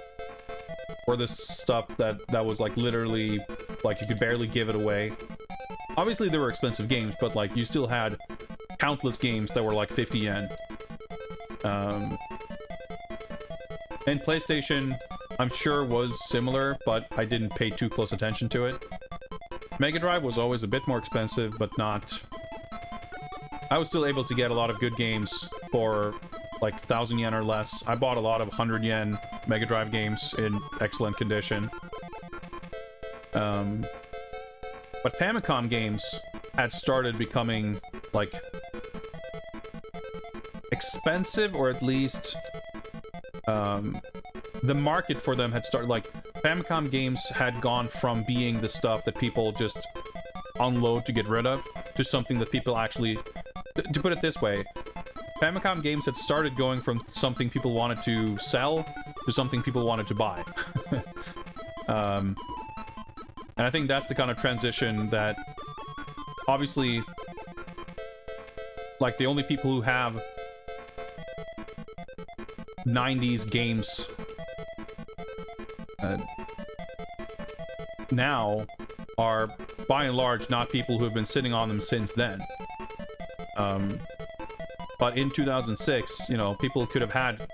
were the stuff that was like literally, like, you could barely give it away. Obviously they were expensive games, but like you still had countless games that were like 50 yen. And PlayStation, I'm sure, was similar, but I didn't pay too close attention to it. Mega Drive was always a bit more expensive, but not... I was still able to get a lot of good games for like 1,000 yen or less. I bought a lot of 100 yen Mega Drive games in excellent condition. But Famicom games had started becoming, like, expensive, or at least the market for them had started. Like, Famicom games had gone from being the stuff that people just unload to get rid of to something that people actually... To put it this way, Famicom games had started going from something people wanted to sell to something people wanted to buy. And I think that's the kind of transition that, obviously, like, the only people who have 90s games now are, by and large, not people who have been sitting on them since then. But in 2006, you know, people could have had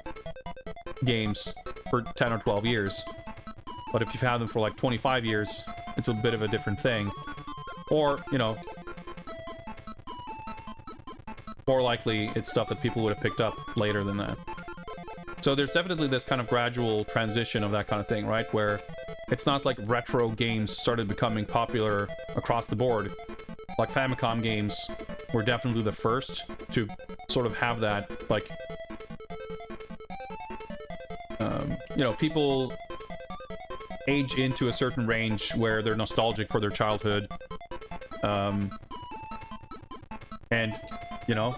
games for 10 or 12 years. But if you've had them for like 25 years, it's a bit of a different thing. Or, you know, more likely it's stuff that people would have picked up later than that. So there's definitely this kind of gradual transition of that kind of thing, right? Where it's not like retro games started becoming popular across the board. Like Famicom games were definitely the first to sort of have that, like, you know, people age into a certain range where they're nostalgic for their childhood. And, you know,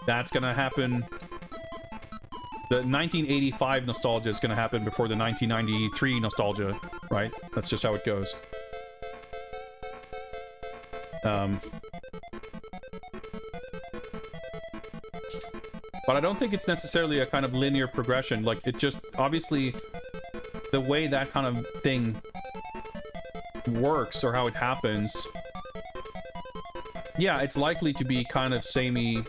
that's gonna happen. The 1985 nostalgia is gonna happen before the 1993 nostalgia, right? That's just how it goes. But I don't think it's necessarily a kind of linear progression. Like, it just, obviously, the way that kind of thing works, or how it happens, yeah, it's likely to be kind of samey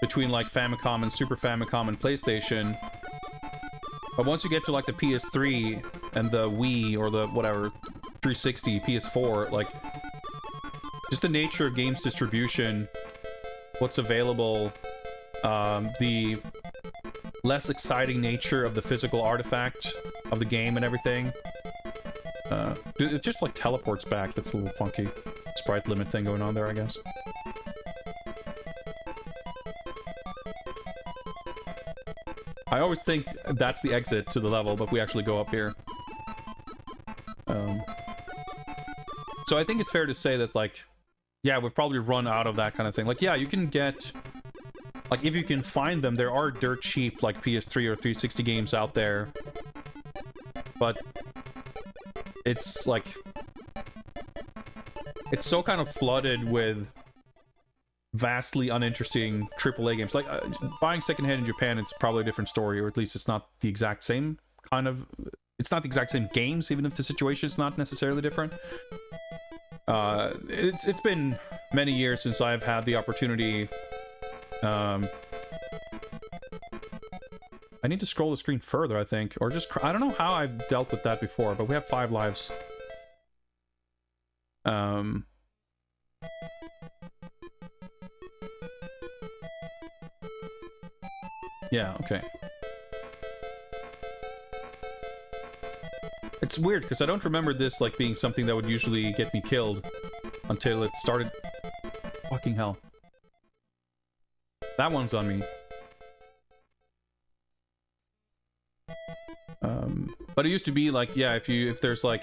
between, like, Famicom and Super Famicom and PlayStation. But once you get to, like, the PS3 and the Wii, or the, whatever, 360, PS4, like, just the nature of games distribution, what's available, the less exciting nature of the physical artifact of the game and everything. It just, like, teleports back. That's a little funky sprite limit thing going on there, I guess. I always think that's the exit to the level, but we actually go up here. So I think it's fair to say that, like, yeah, we've probably run out of that kind of thing. Like, yeah, you can get... Like, if you can find them, there are dirt cheap, like, PS3 or 360 games out there. But... it's, like... it's so kind of flooded with vastly uninteresting AAA games. Like, buying secondhand in Japan, it's probably a different story, or at least it's not the exact same kind of... It's not the exact same games, even if the situation is not necessarily different. It's been many years since I've had the opportunity... I need to scroll the screen further, I think. Or just... I don't know how I've dealt with that before, but we have 5 lives. Yeah, okay. It's weird, because I don't remember this, like, being something that would usually get me killed until it started... Fucking hell. That one's on me. But it used to be, like, yeah, if there's, like...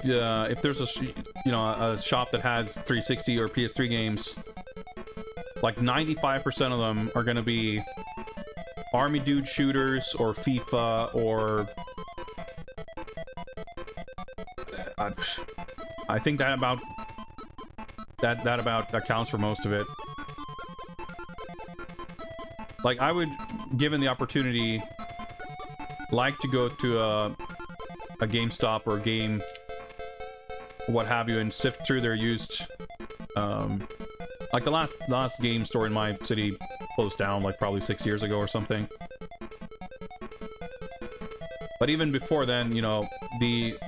If there's a shop that has 360 or PS3 games, like 95% of them are gonna be Army Dude shooters or FIFA or I think that about accounts for most of it. Like, I would, given the opportunity, like to go to a GameStop or game, what have you, and sift through their used, like the last game store in my city closed down like probably 6 years ago or something. But even before then, you know, the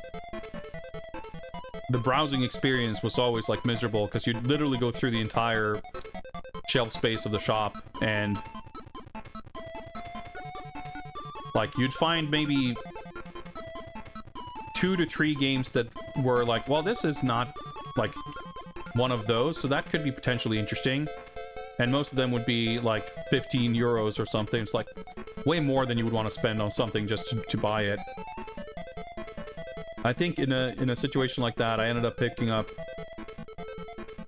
browsing experience was always like miserable, because you'd literally go through the entire shelf space of the shop and like you'd find maybe 2 to 3 games that were like, well, this is not like one of those, so that could be potentially interesting. And most of them would be like 15 euros or something. It's like way more than you would want to spend on something just to buy it. I think in a situation like that, I ended up picking up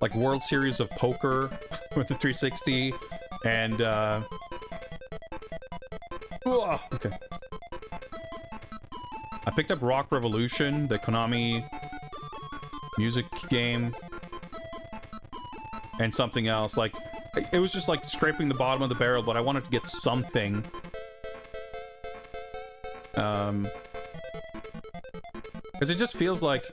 like World Series of Poker with the 360 and okay. I picked up Rock Revolution, the Konami music game, and something else. Like, it was just like scraping the bottom of the barrel, but I wanted to get something. Because it just feels like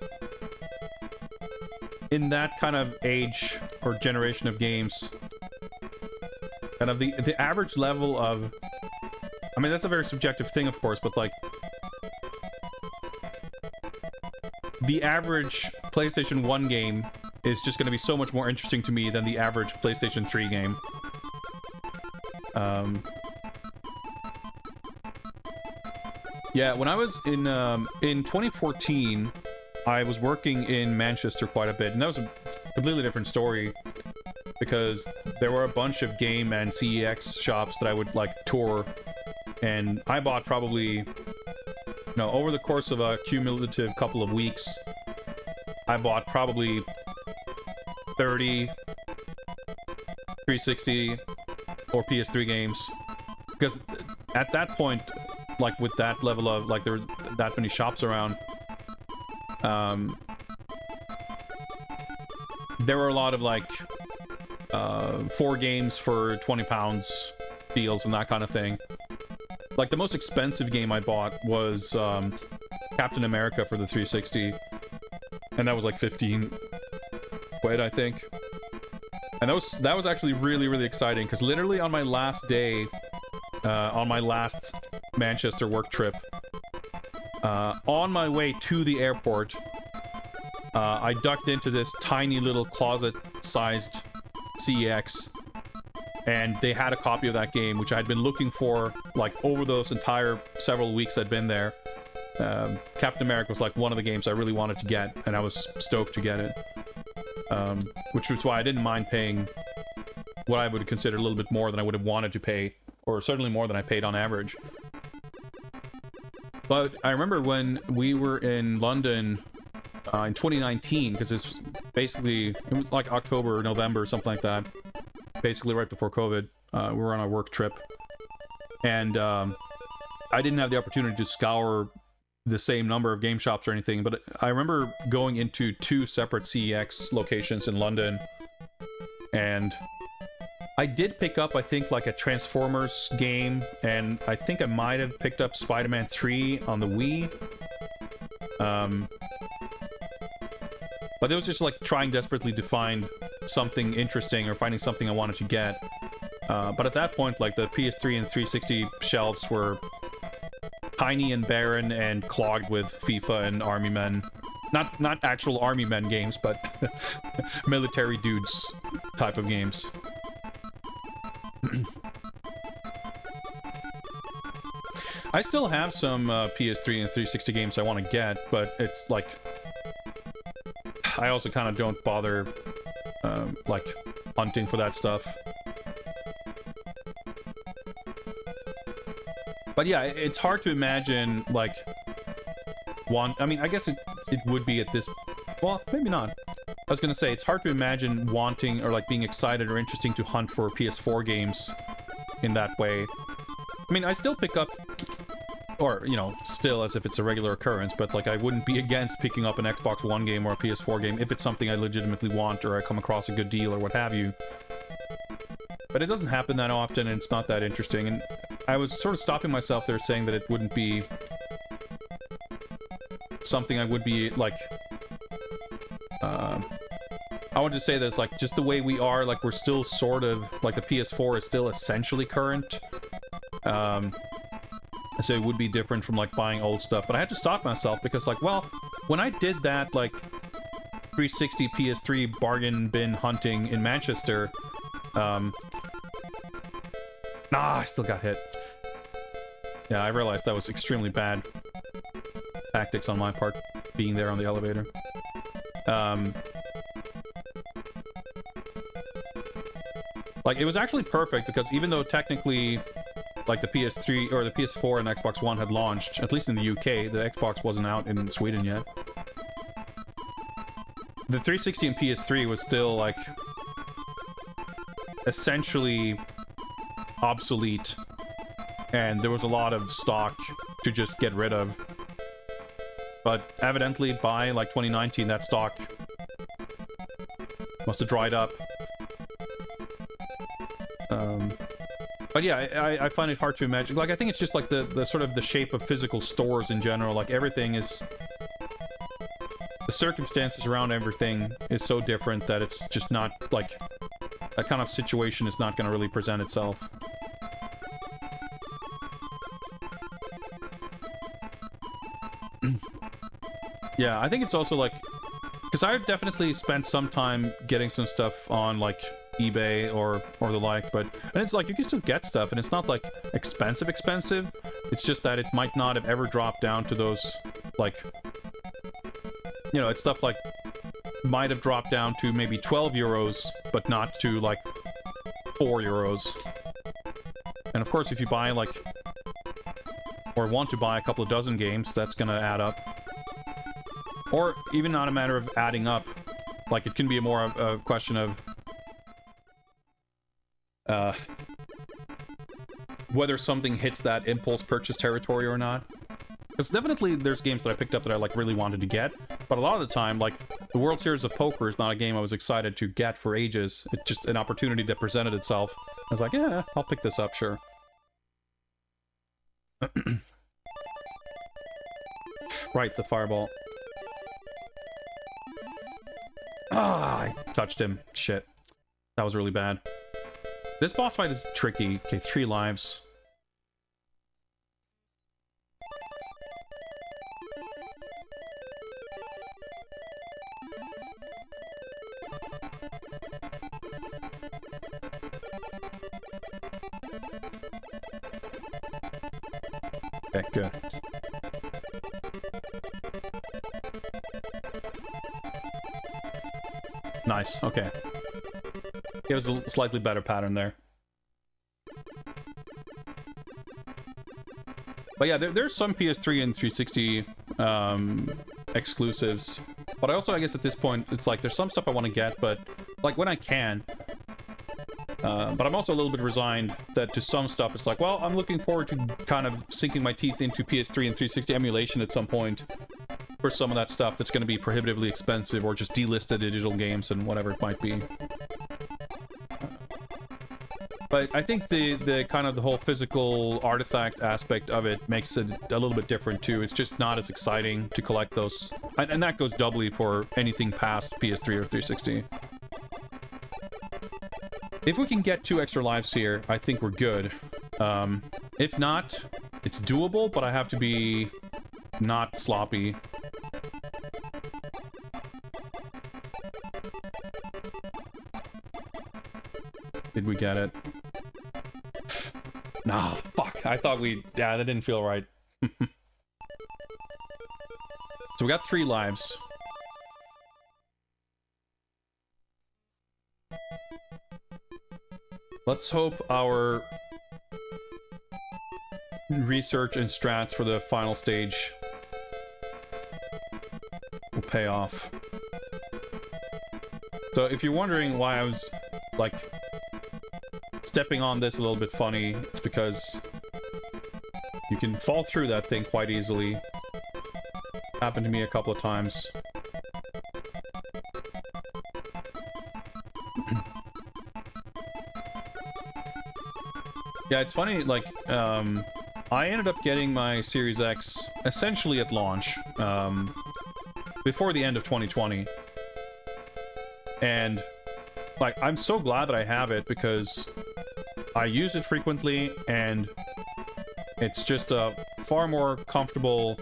in that kind of age or generation of games, kind of the average level of, I mean, that's a very subjective thing, of course, but like the average PlayStation 1 game is just going to be so much more interesting to me than the average PlayStation 3 game. Yeah, when I was in 2014, I was working in Manchester quite a bit, and that was a completely different story because there were a bunch of game and CEX shops that I would like tour, and I bought probably, over the course of a cumulative couple of weeks, I bought probably 30 360 or PS3 games, because at that point, like with that level of, like, there were that many shops around, there were a lot of like 4 games for £20 deals and that kind of thing. Like, the most expensive game I bought was Captain America for the 360, and that was like 15 quid, I think. And that was actually really, really exciting, because literally on my last day, on my last Manchester work trip, on my way to the airport, I ducked into this tiny little closet-sized CEX, and they had a copy of that game, which I had been looking for, like, over those entire several weeks I'd been there. Captain America was, like, one of the games I really wanted to get, and I was stoked to get it. Which was why I didn't mind paying what I would consider a little bit more than I would have wanted to pay, or certainly more than I paid on average. But I remember when we were in London in 2019, because it was like October or November or something like that, basically right before COVID. We were on a work trip, and I didn't have the opportunity to scour the same number of game shops or anything, but I remember going into 2 separate CEX locations in London, and I did pick up, I think, like a Transformers game, and I think I might have picked up Spider-Man 3 on the Wii. But it was just like trying desperately to find something interesting or finding something I wanted to get. But at that point, like, the PS3 and 360 shelves were tiny and barren and clogged with FIFA and Army Men. Not actual Army Men games, but military dudes type of games. I still have some PS3 and 360 games I want to get, but it's like, I also kind of don't bother like hunting for that stuff. But yeah, it's hard to imagine, like, I mean, I guess it would be at this, well, maybe not. I was gonna say, it's hard to imagine wanting or like being excited or interesting to hunt for PS4 games in that way. I mean, I still pick up, or, still as if it's a regular occurrence, but like, I wouldn't be against picking up an Xbox One game or a PS4 game if it's something I legitimately want or I come across a good deal or what have you. But it doesn't happen that often, and it's not that interesting, and I was sort of stopping myself there saying that it wouldn't be something I would be, like, I wanted to say that it's, like, just the way we are, like, we're still sort of, like, the PS4 is still essentially current, so it would be different from, like, buying old stuff, but I had to stop myself because, like, well, when I did that, like, 360 PS3 bargain bin hunting in Manchester, I still got hit. Yeah, I realized that was extremely bad tactics on my part, being there on the elevator. Like, it was actually perfect, because even though technically, like, the PS3, or the PS4 and Xbox One had launched, at least in the UK, the Xbox wasn't out in Sweden yet. The 360 and PS3 was still, like, essentially obsolete, and there was a lot of stock to just get rid of. But evidently by like 2019 that stock must have dried up. But yeah, I find it hard to imagine. Like, I think it's just like the sort of the shape of physical stores in general. Like, everything is... The circumstances around everything is so different that it's just not, like... That kind of situation is not going to really present itself. Yeah, I think it's also like... Because I've definitely spent some time getting some stuff on, like, eBay or the like, but... And it's like, you can still get stuff, and it's not, like, expensive. It's just that it might not have ever dropped down to those, like... You know, it's stuff like... Might have dropped down to maybe 12 euros, but not to, like, 4 euros. And of course, if you buy, like... Or want to buy a couple of dozen games, that's gonna add up. Or even not a matter of adding up. Like, it can be more of a question of... whether something hits that impulse purchase territory or not. Because definitely there's games that I picked up that I, like, really wanted to get. But a lot of the time, like, the World Series of Poker is not a game I was excited to get for ages. It's just an opportunity that presented itself. I was like, yeah, I'll pick this up, sure. Right, the fireball. Ah, I touched him. Shit. That was really bad. This boss fight is tricky. Okay, 3 lives. Okay, good. Nice, okay. It was a slightly better pattern there. But yeah, there's some PS3 and 360 exclusives. But I also, I guess at this point, it's like, there's some stuff I want to get, but like when I can. But I'm also a little bit resigned that to some stuff, it's like, well, I'm looking forward to kind of sinking my teeth into PS3 and 360 emulation at some point. For some of that stuff that's going to be prohibitively expensive, or just delisted digital games and whatever it might be. But I think the kind of the whole physical artifact aspect of it makes it a little bit different too. It's just not as exciting to collect those, and that goes doubly for anything past PS3 or 360. If we can get 2 extra lives here, I think we're good. If not, it's doable, but I have to be not sloppy. Did we get it? Nah, fuck. I thought we... Yeah, that didn't feel right. So we got 3 lives. Let's hope our research and strats for the final stage will pay off. So if you're wondering why I was, like, stepping on this a little bit funny, it's because you can fall through that thing quite easily. Happened to me a couple of times. Yeah, it's funny, like, I ended up getting my Series X essentially at launch, before the end of 2020. And, like, I'm so glad that I have it because I use it frequently, and it's just a far more comfortable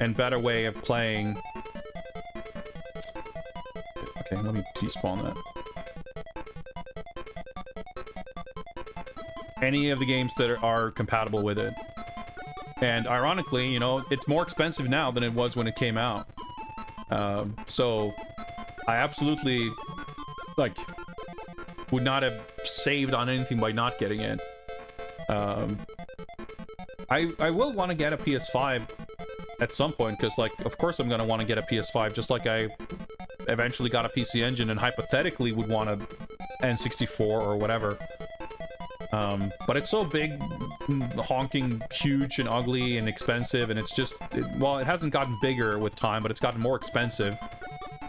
and better way of playing. Okay, let me despawn that. Any of the games that are compatible with it. And ironically, you know, it's more expensive now than it was when it came out. So I absolutely, like, would not have saved on anything by not getting it. I will want to get a PS5 at some point, because, like, of course I'm going to want to get a PS5, just like I eventually got a PC Engine and hypothetically would want a N64 or whatever. But it's so big, honking, huge, and ugly, and expensive, and it's just... well, it hasn't gotten bigger with time, but it's gotten more expensive.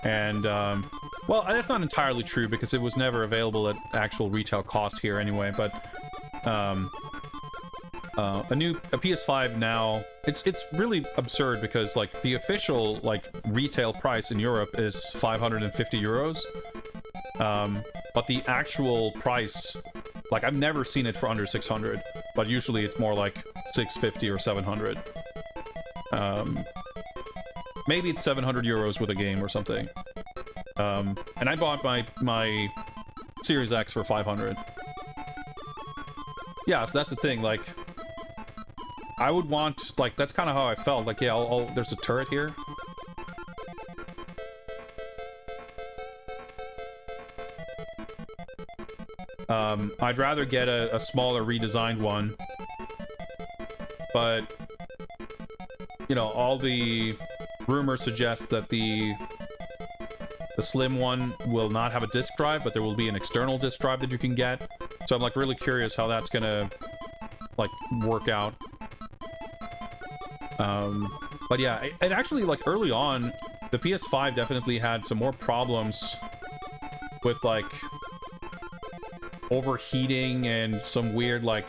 And, well, that's not entirely true, because it was never available at actual retail cost here anyway, but... a PS5 now, it's really absurd, because, like, the official, like, retail price in Europe is 550 euros. But the actual price... like, I've never seen it for under 600, but usually it's more like 650 or 700. Maybe it's 700 euros with a game or something. And I bought my Series X for 500. Yeah, so that's the thing, like... I would want, like, that's kind of how I felt. Like, yeah, there's a turret here. I'd rather get a smaller redesigned one, but you know, all the rumors suggest that the slim one will not have a disk drive, but there will be an external disk drive that you can get. So I'm like really curious how that's gonna like work out. But yeah, it actually, like, early on, the PS5 definitely had some more problems with, like, overheating and some weird, like,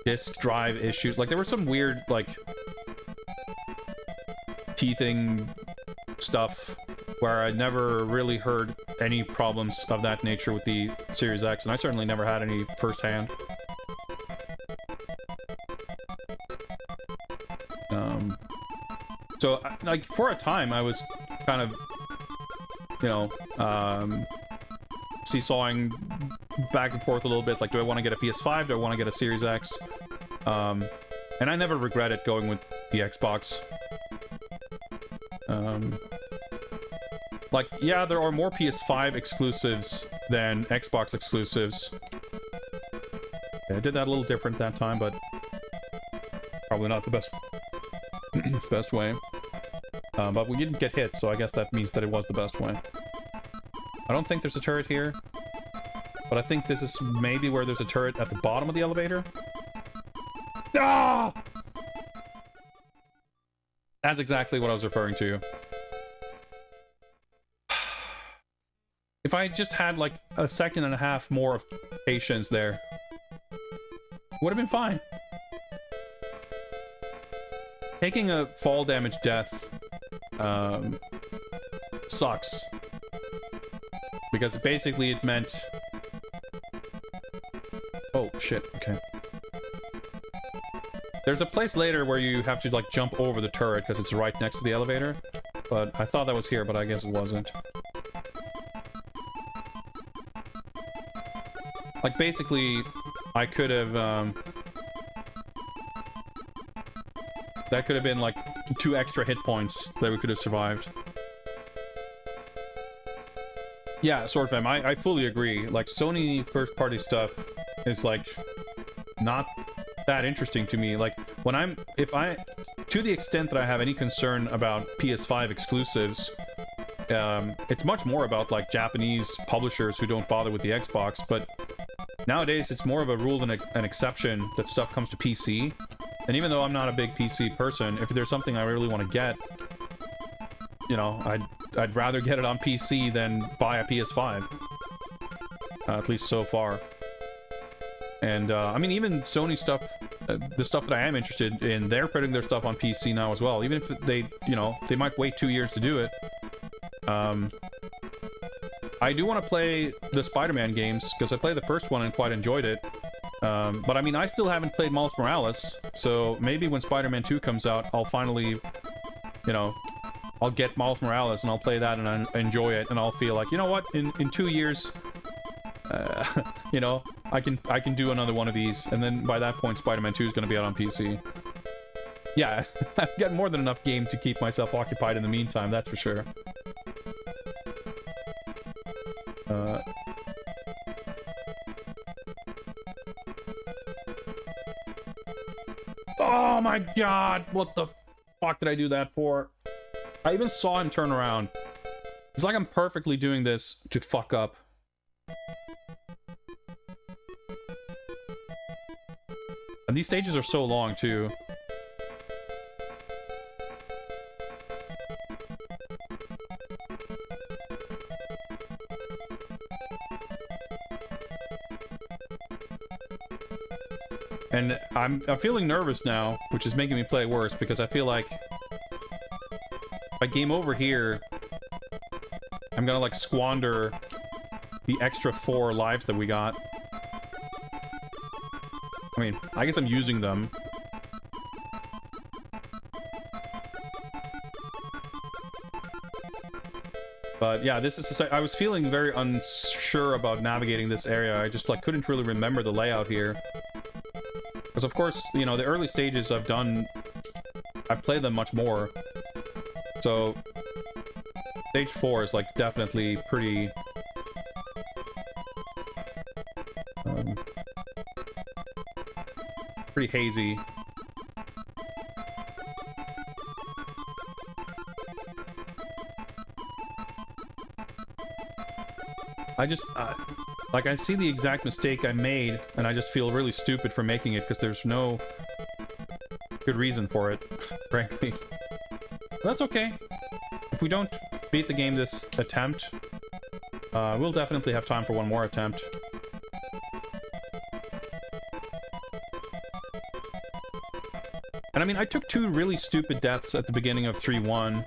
disk drive issues. Like, there were some weird, like, teething stuff where I never really heard any problems of that nature with the Series X, and I certainly never had any firsthand. So, like, for a time, I was kind of, you know, seesawing back and forth a little bit. Like, do I want to get a PS5? Do I want to get a Series X? And I never regretted going with the Xbox. Like, yeah, there are more PS5 exclusives than Xbox exclusives. Yeah, I did that a little different that time, but probably not the best best way. But we didn't get hit, so I guess that means that it was the best way. I don't think there's a turret here, but I think this is maybe where there's a turret at the bottom of the elevator. Ah! That's exactly what I was referring to. If I just had like a second and a half more of patience there, would have been fine. Taking a fall damage death sucks, because basically it meant... oh shit, okay. There's a place later where you have to like jump over the turret because it's right next to the elevator, but I thought that was here, but I guess it wasn't. Like, basically, I could have, that could have been, like, 2 extra hit points that we could have survived. Yeah, SwordFam, I fully agree. Like, Sony first-party stuff is, like, not that interesting to me. Like, when to the extent that I have any concern about PS5 exclusives, it's much more about, like, Japanese publishers who don't bother with the Xbox, but nowadays it's more of a rule than an exception that stuff comes to PC. And even though I'm not a big PC person, if there's something I really want to get, you know, I'd rather get it on PC than buy a PS5. At least so far. And, I mean, even Sony stuff, the stuff that I am interested in, they're putting their stuff on PC now as well. Even if they, you know, they might wait 2 years to do it. I do want to play the Spider-Man games, because I played the first one and quite enjoyed it. But I mean, I still haven't played Miles Morales, so maybe when Spider-Man 2 comes out, I'll finally, you know, I'll get Miles Morales and I'll play that and I enjoy it, and I'll feel like, you know what, in 2 years, you know, I can do another one of these, and then by that point, Spider-Man 2 is going to be out on PC. Yeah, I've got more than enough game to keep myself occupied in the meantime, that's for sure. Oh my god, what the fuck did I do that for? I even saw him turn around. It's like I'm perfectly doing this to fuck up. And these stages are so long, too. And I'm feeling nervous now, which is making me play worse, because I feel like if I game over here, I'm gonna, like, squander the extra 4 lives that we got. I mean, I guess I'm using them. But yeah, this is I was feeling very unsure about navigating this area. I just, like, couldn't really remember the layout here. Because, of course, you know, the early stages I've played them much more. So, stage 4 is, like, definitely pretty... pretty hazy. I just, like, I see the exact mistake I made, and I just feel really stupid for making it, because there's no good reason for it, frankly. But that's okay. If we don't beat the game this attempt, we'll definitely have time for one more attempt. And I mean, I took 2 really stupid deaths at the beginning of 3-1.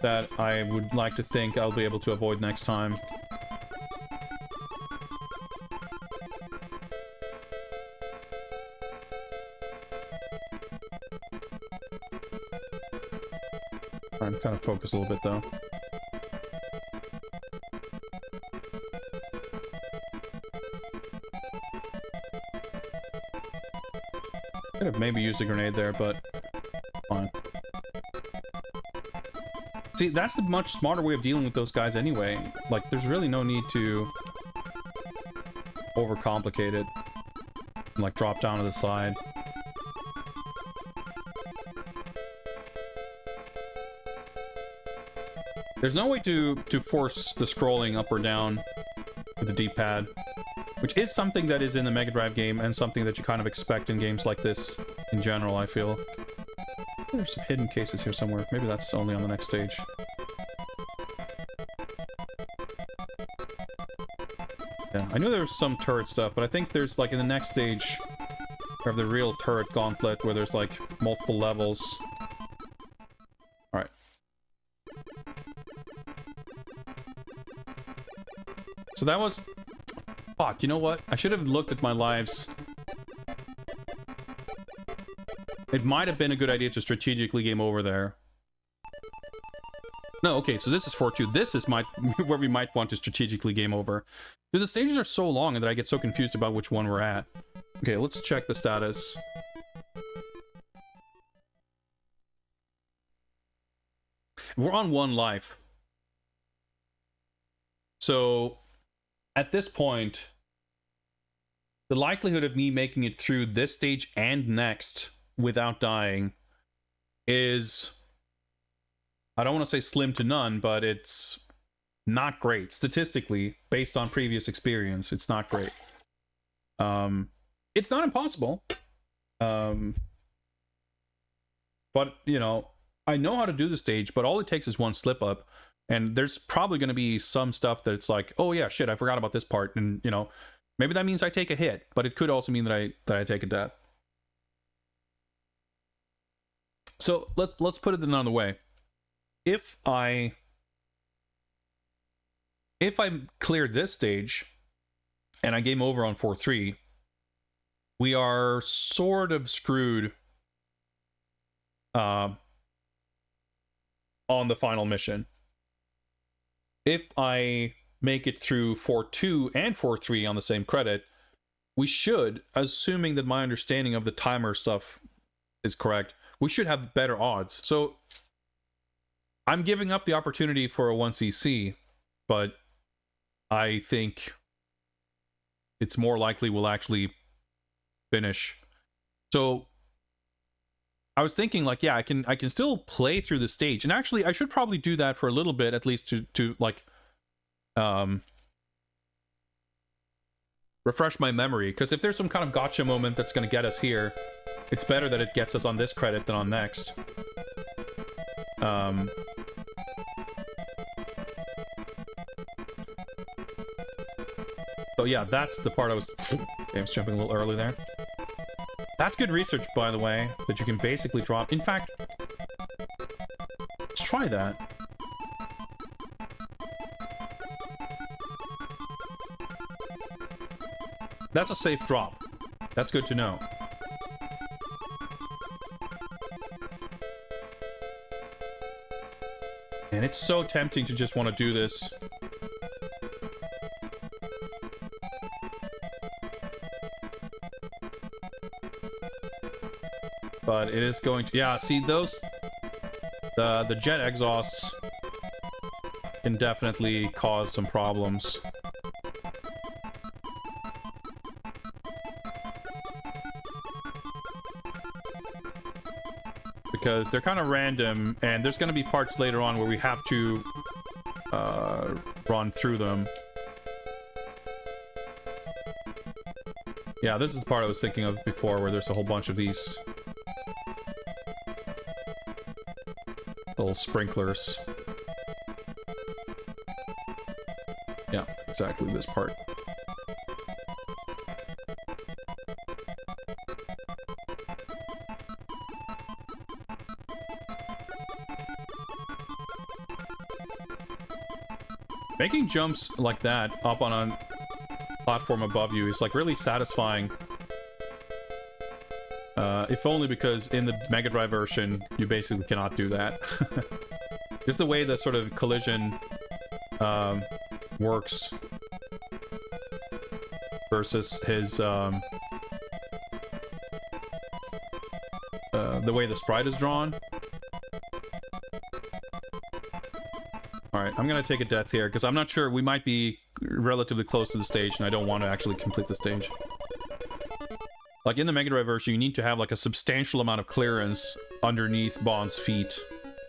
That I would like to think I'll be able to avoid next time. I'm kind of focused a little bit, though. Could have maybe used a grenade there, but fine. See, that's the much smarter way of dealing with those guys anyway. Like, there's really no need to overcomplicate it and, like, drop down to the side. There's no way to force the scrolling up or down with the D-pad, which is something that is in the Mega Drive game and something that you kind of expect in games like this in general, I feel. There's some hidden cases here somewhere. Maybe that's only on the next stage. Yeah, I knew there was some turret stuff, but I think there's, like, in the next stage, we have the real turret gauntlet where there's, like, multiple levels. Alright. So that was... Fuck, you know what? I should have looked at my lives. It might have been a good idea to strategically game over there. No, okay, so this is 4-2. This is where we might want to strategically game over. Dude, the stages are so long that I get so confused about which one we're at. Okay, let's check the status. We're on 1 life. So, at this point, the likelihood of me making it through this stage and next without dying is, I don't want to say slim to none, but it's not great. Statistically, based on previous experience, it's not great. It's not impossible. But, you know, I know how to do the stage, but all it takes is one slip up. And there's probably going to be some stuff that it's like, oh yeah, shit, I forgot about this part. And, you know, maybe that means I take a hit, but it could also mean that I take a death. So let's put it another way. If I clear this stage and I game over on 4-3, we are sort of screwed on the final mission. If I make it through 4-2 and 4-3 on the same credit, we should, assuming that my understanding of the timer stuff is correct, we should have better odds. So I'm giving up the opportunity for a 1cc, but I think it's more likely we'll actually finish. So I was thinking, like, yeah, I can still play through the stage, and actually I should probably do that for a little bit, at least to like refresh my memory, because if there's some kind of gotcha moment that's going to get us here, it's better that it gets us on this credit than on next. So yeah, that's the part I was... Okay, I was jumping a little early there. That's good research, by the way, that you can basically drop... In fact, let's try that. That's a safe drop. That's good to know. And it's so tempting to just want to do this. But it is going to... Yeah, see, those... The jet exhausts can definitely cause some problems. Because they're kind of random, and there's going to be parts later on where we have to run through them. Yeah, this is the part I was thinking of before, where there's a whole bunch of these little sprinklers. Yeah, exactly this part. Making jumps like that up on a platform above you is like really satisfying. If only because in the Mega Drive version, you basically cannot do that. Just the way the sort of collision works versus his the way the sprite is drawn. Alright, I'm gonna take a death here, because I'm not sure, we might be relatively close to the stage, and I don't want to actually complete the stage. Like, in the Mega Drive version, you need to have, like, a substantial amount of clearance underneath Bond's feet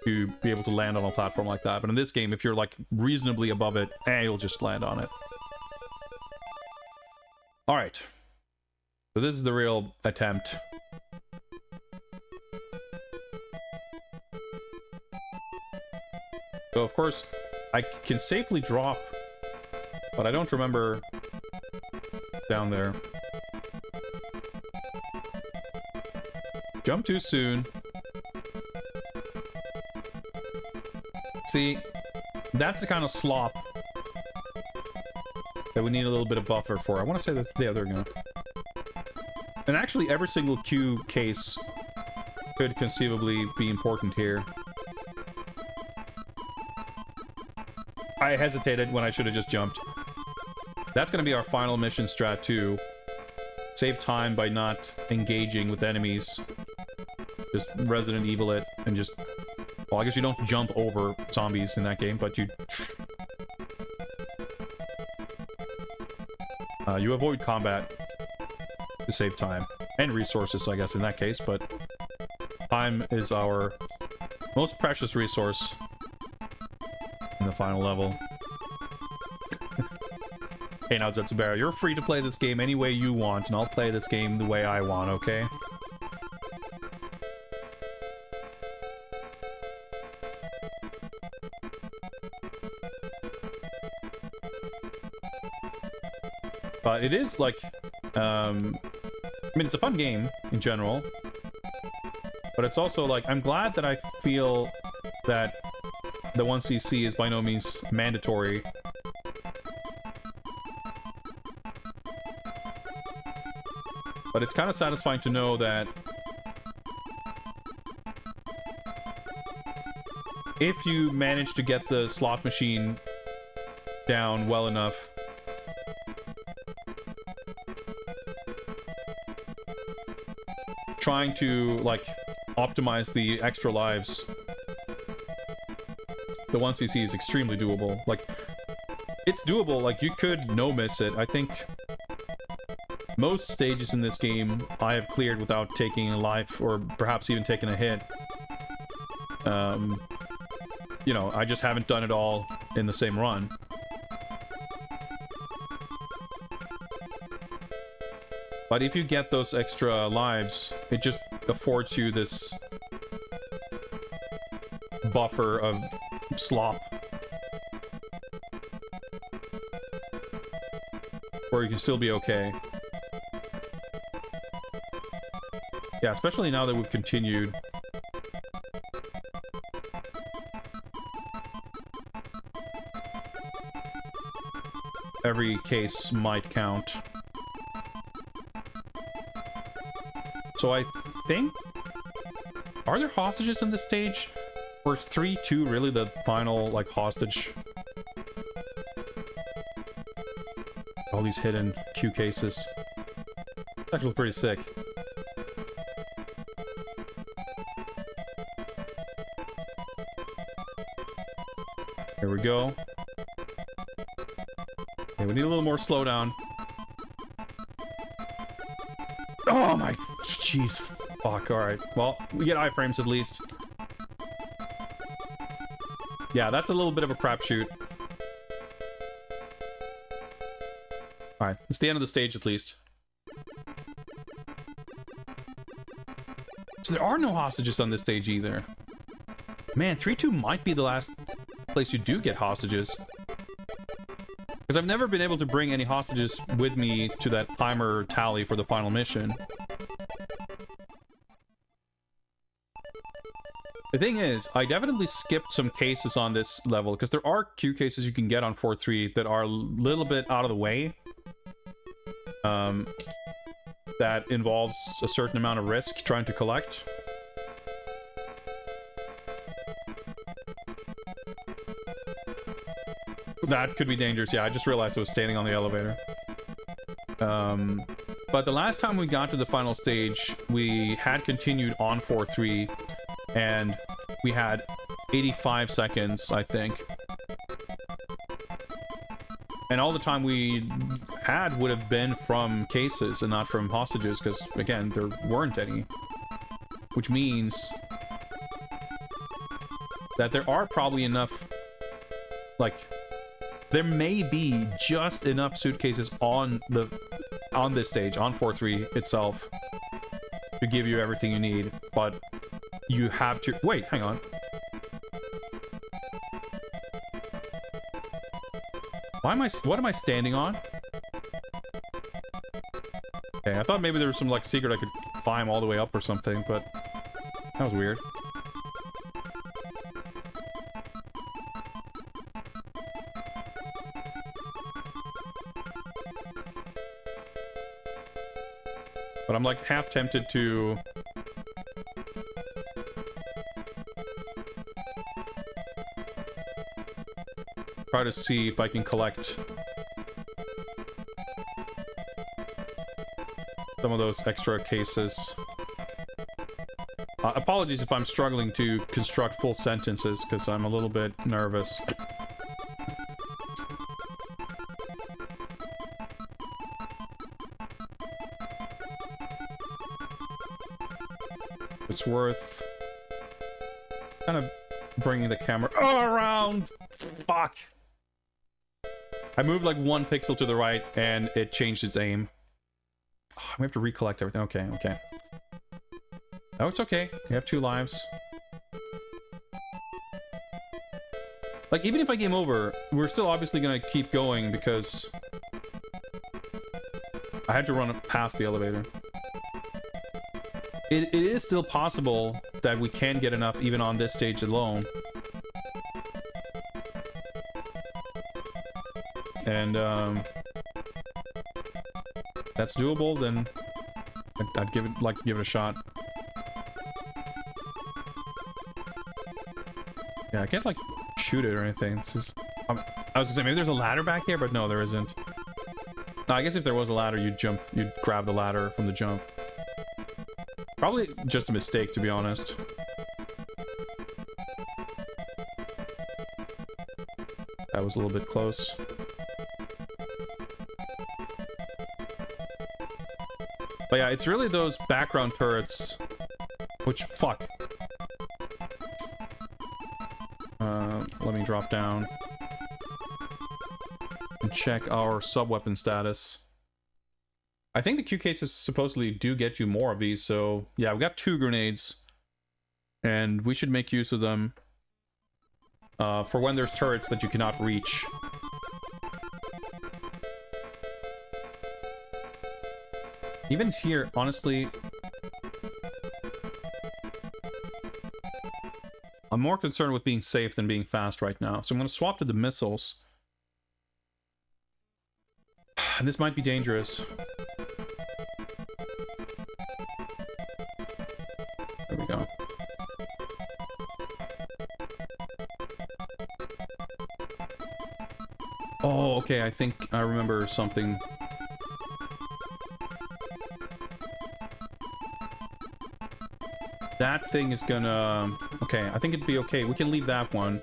to be able to land on a platform like that. But in this game, if you're, like, reasonably above it, you'll just land on it. Alright. So this is the real attempt. So, of course, I can safely drop, but I don't remember down there. Jump too soon. See, that's the kind of slop that we need a little bit of buffer for. I want to say that... Yeah, there we go. And actually, every single Q case could conceivably be important here. I hesitated when I should have just jumped. That's going to be our final mission strat, too. Save time by not engaging with enemies. Just Resident Evil it, and just... Well, I guess you don't jump over zombies in that game, but you... you avoid combat to save time. And resources, I guess, in that case, but... Time is our most precious resource in the final level. Hey, now, Zetsubara, you're free to play this game any way you want, and I'll play this game the way I want, okay? But it is, like, I mean, it's a fun game, in general. But it's also, like, I'm glad that I feel that the 1cc is by no means mandatory. But it's kind of satisfying to know that if you manage to get the slot machine down well enough, trying to, like, optimize the extra lives, the 1cc is extremely doable. Like, it's doable. Like, you could no-miss it. I think most stages in this game I have cleared without taking a life, or perhaps even taking a hit. You know, I just haven't done it all in the same run. But if you get those extra lives, it just affords you this buffer of slop. Where you can still be okay. Yeah, especially now that we've continued. Every case might count. So I think... Are there hostages in this stage? Or is 3-2 really the final, like, hostage? All these hidden Q cases. It's actually pretty sick. Here we go. Okay, we need a little more slowdown. Oh my... Jeez. Fuck, alright. Well, we get iframes at least. Yeah, that's a little bit of a crapshoot. Alright, it's the end of the stage at least. So there are no hostages on this stage either. Man, 3-2 might be the last place you do get hostages. Because I've never been able to bring any hostages with me to that timer tally for the final mission. The thing is, I definitely skipped some cases on this level, because there are Q cases you can get on 4-3 that are a little bit out of the way. That involves a certain amount of risk trying to collect. That could be dangerous. Yeah, I just realized I was standing on the elevator. But the last time we got to the final stage, we had continued on 4-3, and we had 85 seconds, I think. And all the time we had would have been from cases and not from hostages, because, again, there weren't any. Which means that there are probably enough, like... There may be just enough suitcases on this stage, on 4-3 itself, to give you everything you need, but you have to... Wait, hang on. What am I standing on? Okay, I thought maybe there was some, like, secret I could climb all the way up or something, but that was weird. But I'm, like, half tempted to... try to see if I can collect some of those extra cases. Apologies if I'm struggling to construct full sentences, because I'm a little bit nervous. It's worth kind of bringing the camera around. Fuck. I moved like 1 pixel to the right and it changed its aim. Oh, we have to recollect everything. Okay, okay. Oh, it's okay. We have 2 lives. Like, even if I game over, we're still obviously gonna keep going because I had to run past the elevator. It is still possible that we can get enough even on this stage alone. And, that's doable, then I'd give it a shot. Yeah, I can't, like, shoot it or anything. This is... I was gonna say, maybe there's a ladder back here, but no, there isn't. No, I guess if there was a ladder, you'd grab the ladder from the jump. Probably just a mistake, to be honest. That was a little bit close. But yeah, it's really those background turrets, which, fuck. Let me drop down and check our sub-weapon status. I think the Q cases supposedly do get you more of these, so yeah, we got 2 grenades. And we should make use of them for when there's turrets that you cannot reach. Even here, honestly, I'm more concerned with being safe than being fast right now. So I'm going to swap to the missiles. And this might be dangerous. There we go. Oh, okay, I think I remember something. That thing is gonna... Okay, I think it'd be okay. We can leave that one.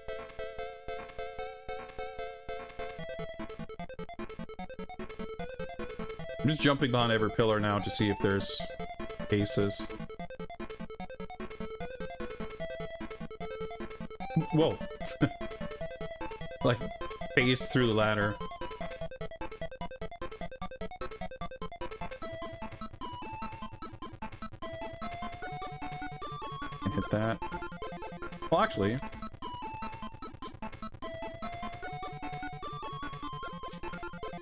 I'm just jumping behind every pillar now to see if there's aces. Whoa. Like, phased through the ladder. And hit that. Well, actually...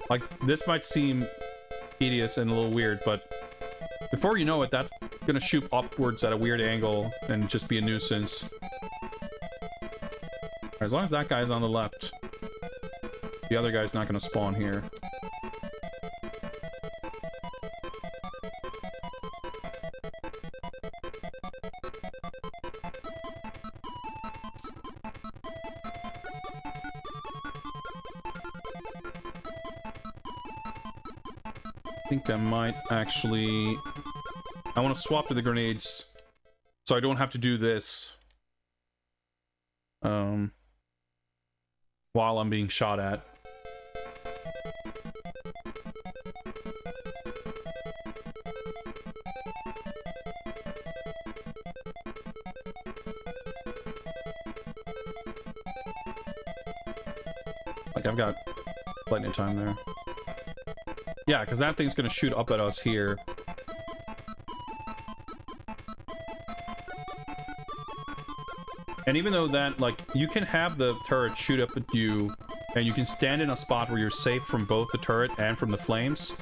Like, this might seem tedious and a little weird, but before you know it, that's gonna shoot upwards at a weird angle and just be a nuisance. As long as that guy's on the left, the other guy's not gonna spawn here. I think I might actually... I want to swap to the grenades so I don't have to do this while I'm being shot at. Like, I've got plenty of time there. Yeah, because that thing's gonna shoot up at us here. And even though that, like, you can have the turret shoot up at you, and you can stand in a spot where you're safe from both the turret and from the flames.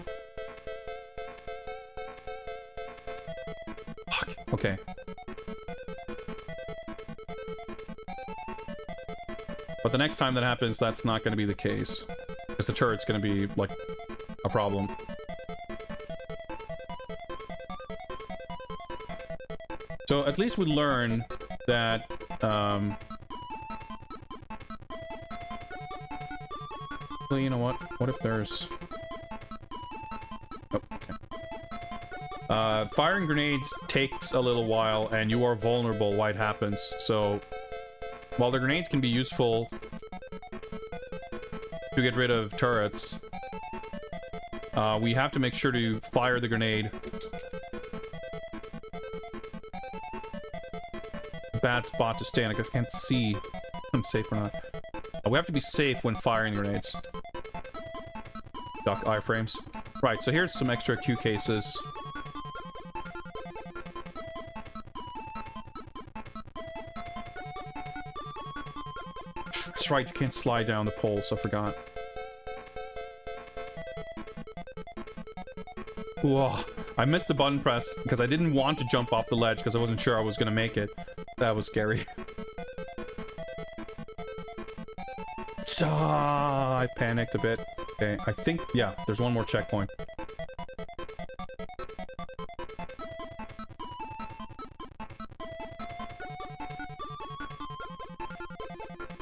Fuck. Okay. But the next time that happens, that's not gonna be the case. Because the turret's gonna be, like, a problem. So at least we learn that well, you know what? What if there's... Oh, okay. Firing grenades takes a little while, and you are vulnerable while it happens. So while the grenades can be useful to get rid of turrets, we have to make sure to fire the grenade. Bad spot to stand. I can't see if I'm safe or not. We have to be safe when firing grenades. Duck iframes. Right, so here's some extra Q cases. That's right, you can't slide down the pole, so I forgot. Whoa, I missed the button press because I didn't want to jump off the ledge because I wasn't sure I was going to make it. That was scary. I panicked a bit. Okay, I think, yeah, there's one more checkpoint.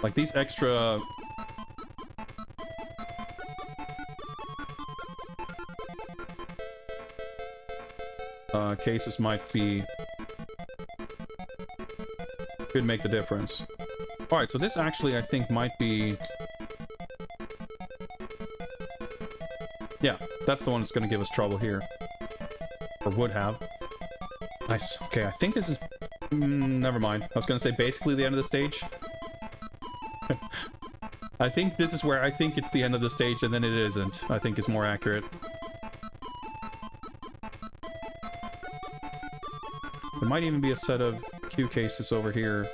Like, these extra... cases might be... could make the difference. Alright, so this actually, I think, might be... Yeah, that's the one that's going to give us trouble here. Or would have. Nice. Okay, I think this is... never mind. I was going to say basically the end of the stage. I think this is where I think it's the end of the stage, and then it isn't. I think it's more accurate. There might even be a set of Q cases over here.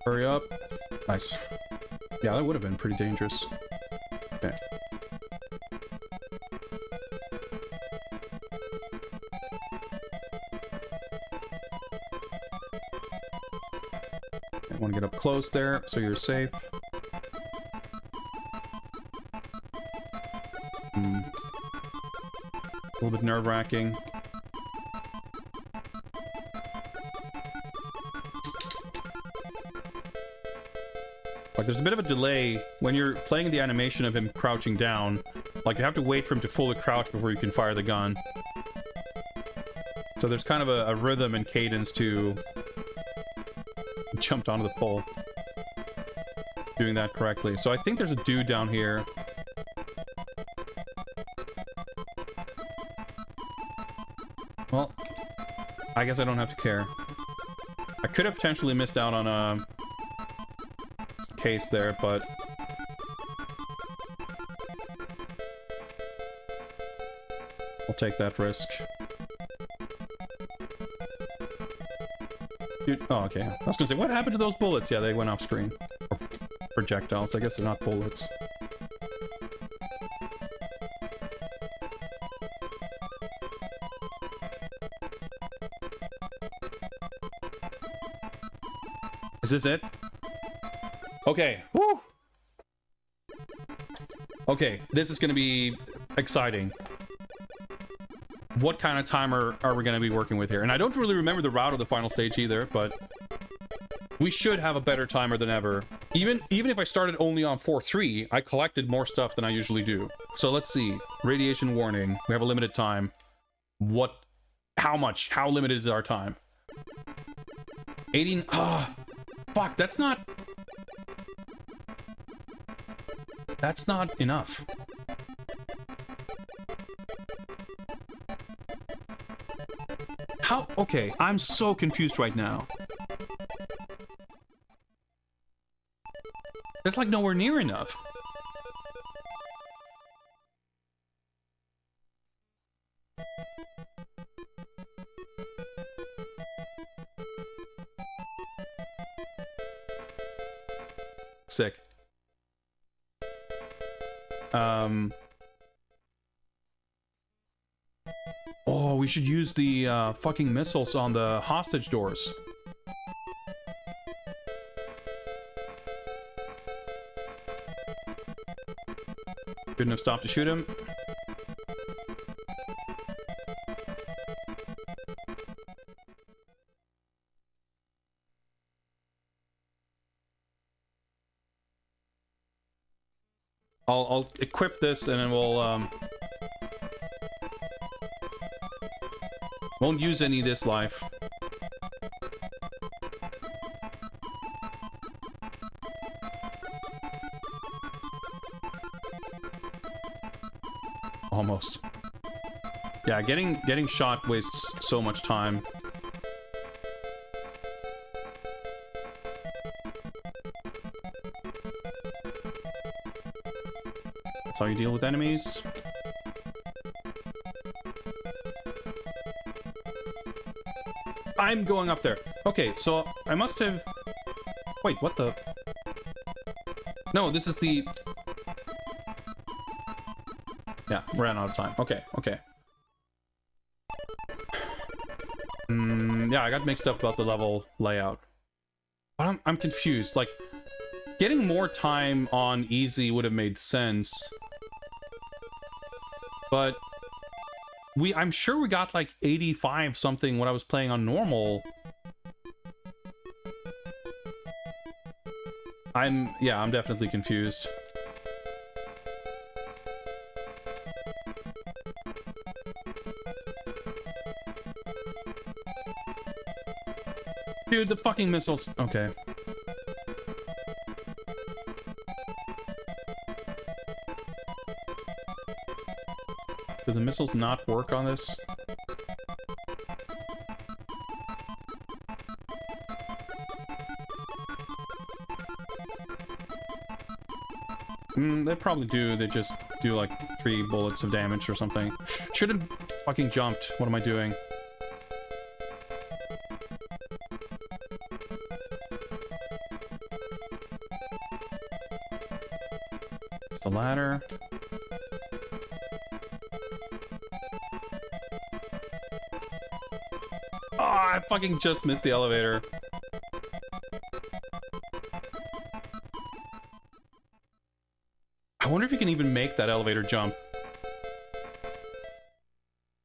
Hurry up. Nice. Yeah, that would have been pretty dangerous. Okay. I want to get up close there, so you're safe. A little bit nerve-wracking. Like, there's a bit of a delay when you're playing the animation of him crouching down. Like, you have to wait for him to fully crouch before you can fire the gun. So there's kind of a rhythm and cadence to... Jumped onto the pole. Doing that correctly. So I think there's a dude down here. Well, I guess I don't have to care. I could have potentially missed out on a case there, but I'll take that risk. Dude, oh, okay. I was gonna say, what happened to those bullets? Yeah, they went off screen. Or projectiles. I guess they're not bullets. Is this it? Okay. Woo! Okay, this is gonna be exciting. What kind of timer are we gonna be working with here? And I don't really remember the route of the final stage either, but we should have a better timer than ever. Even if I started only on 4-3, I collected more stuff than I usually do. So let's see. Radiation warning. We have a limited time. What? How much? How limited is our time? 18. Ah, fuck. That's not enough. How? Okay, I'm so confused right now. That's like nowhere near enough. Sick. Oh, we should use the fucking missiles on the hostage doors. Couldn't have stopped to shoot him. I'll equip this and then we'll won't use any of this life. Almost. Yeah, getting shot wastes so much time. That's how you deal with enemies. I'm going up there. Okay, so I must have... Wait, what the... No, this is the... Yeah, ran out of time. Okay, okay. Yeah, I got mixed up about the level layout. But I'm confused. Like, getting more time on easy would have made sense. But... I'm sure we got like 85 something when I was playing on normal. I'm definitely confused. Dude, the fucking missiles. Okay. Do the missiles not work on this? They probably do. They just do like 3 bullets of damage or something. Fucking jumped. What am I doing? It's the ladder. Oh, I fucking just missed the elevator. I wonder if you can even make that elevator jump.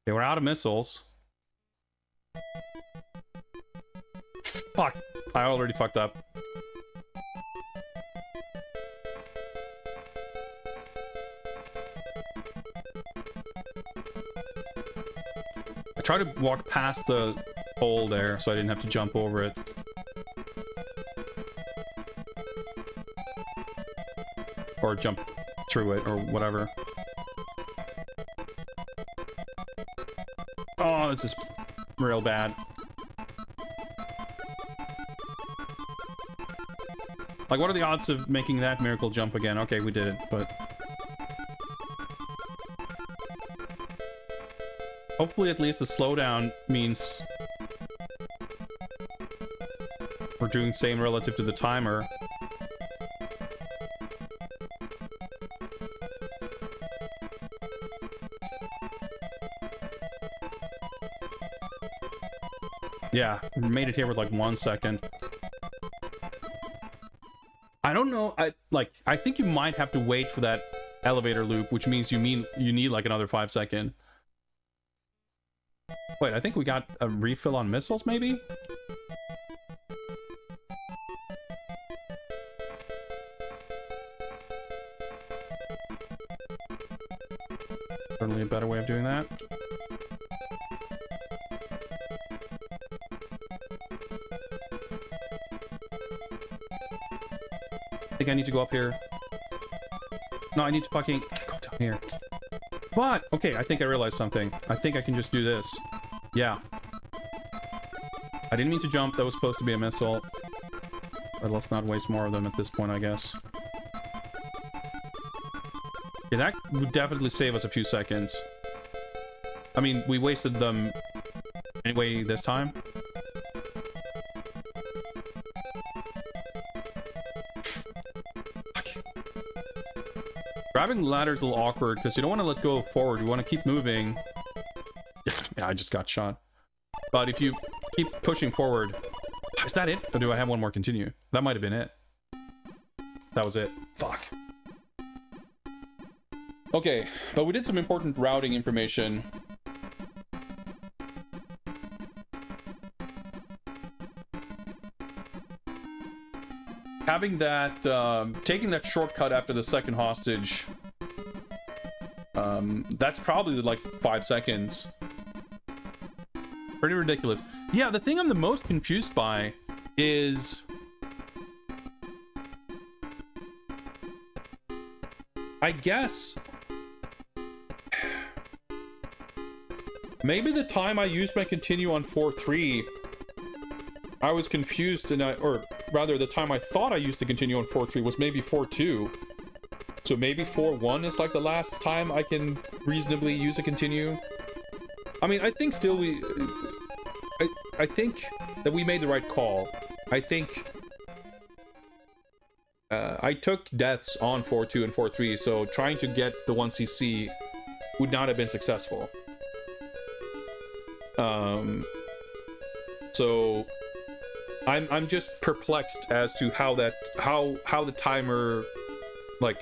Okay, we're out of missiles. Fuck. I already fucked up. I tried to walk past the hole there so I didn't have to jump over it. Or jump through it, or whatever. Oh, this is real bad. Like, what are the odds of making that miracle jump again? Okay, we did it, but... hopefully at least the slowdown means... we're doing the same relative to the timer. Yeah, we made it here with like 1 second. I don't know. I think you might have to wait for that elevator loop, which means you need like another 5 seconds. Wait, I think we got a refill on missiles, maybe? Certainly a better way of doing that. I think I need to go up here. No, I need to fucking go down here. But, okay, I think I realized something. I think I can just do this. Yeah. I didn't mean to jump. That was supposed to be a missile. But let's not waste more of them at this point, I guess. Yeah, that would definitely save us a few seconds. I mean, we wasted them anyway this time. Grabbing the ladder is a little awkward because you don't want to let go forward. You want to keep moving. Yeah, I just got shot. But if you keep pushing forward... is that it? Or do I have one more continue? That might have been it. That was it. Fuck. Okay, but we did some important routing information. Having that, taking that shortcut after the second hostage, that's probably like 5 seconds. Pretty ridiculous. Yeah, the thing I'm the most confused by is... I guess... maybe the time I used my continue on 4.3, I was confused and or rather the time I thought I used to continue on 4.3 was maybe 4.2. So maybe 4.1 is like the last time I can reasonably use a continue. I mean, I think still I think that we made the right call. I think I took deaths on 4.2 and 4.3, so trying to get the 1cc would not have been successful. So I'm just perplexed as to how the timer, like,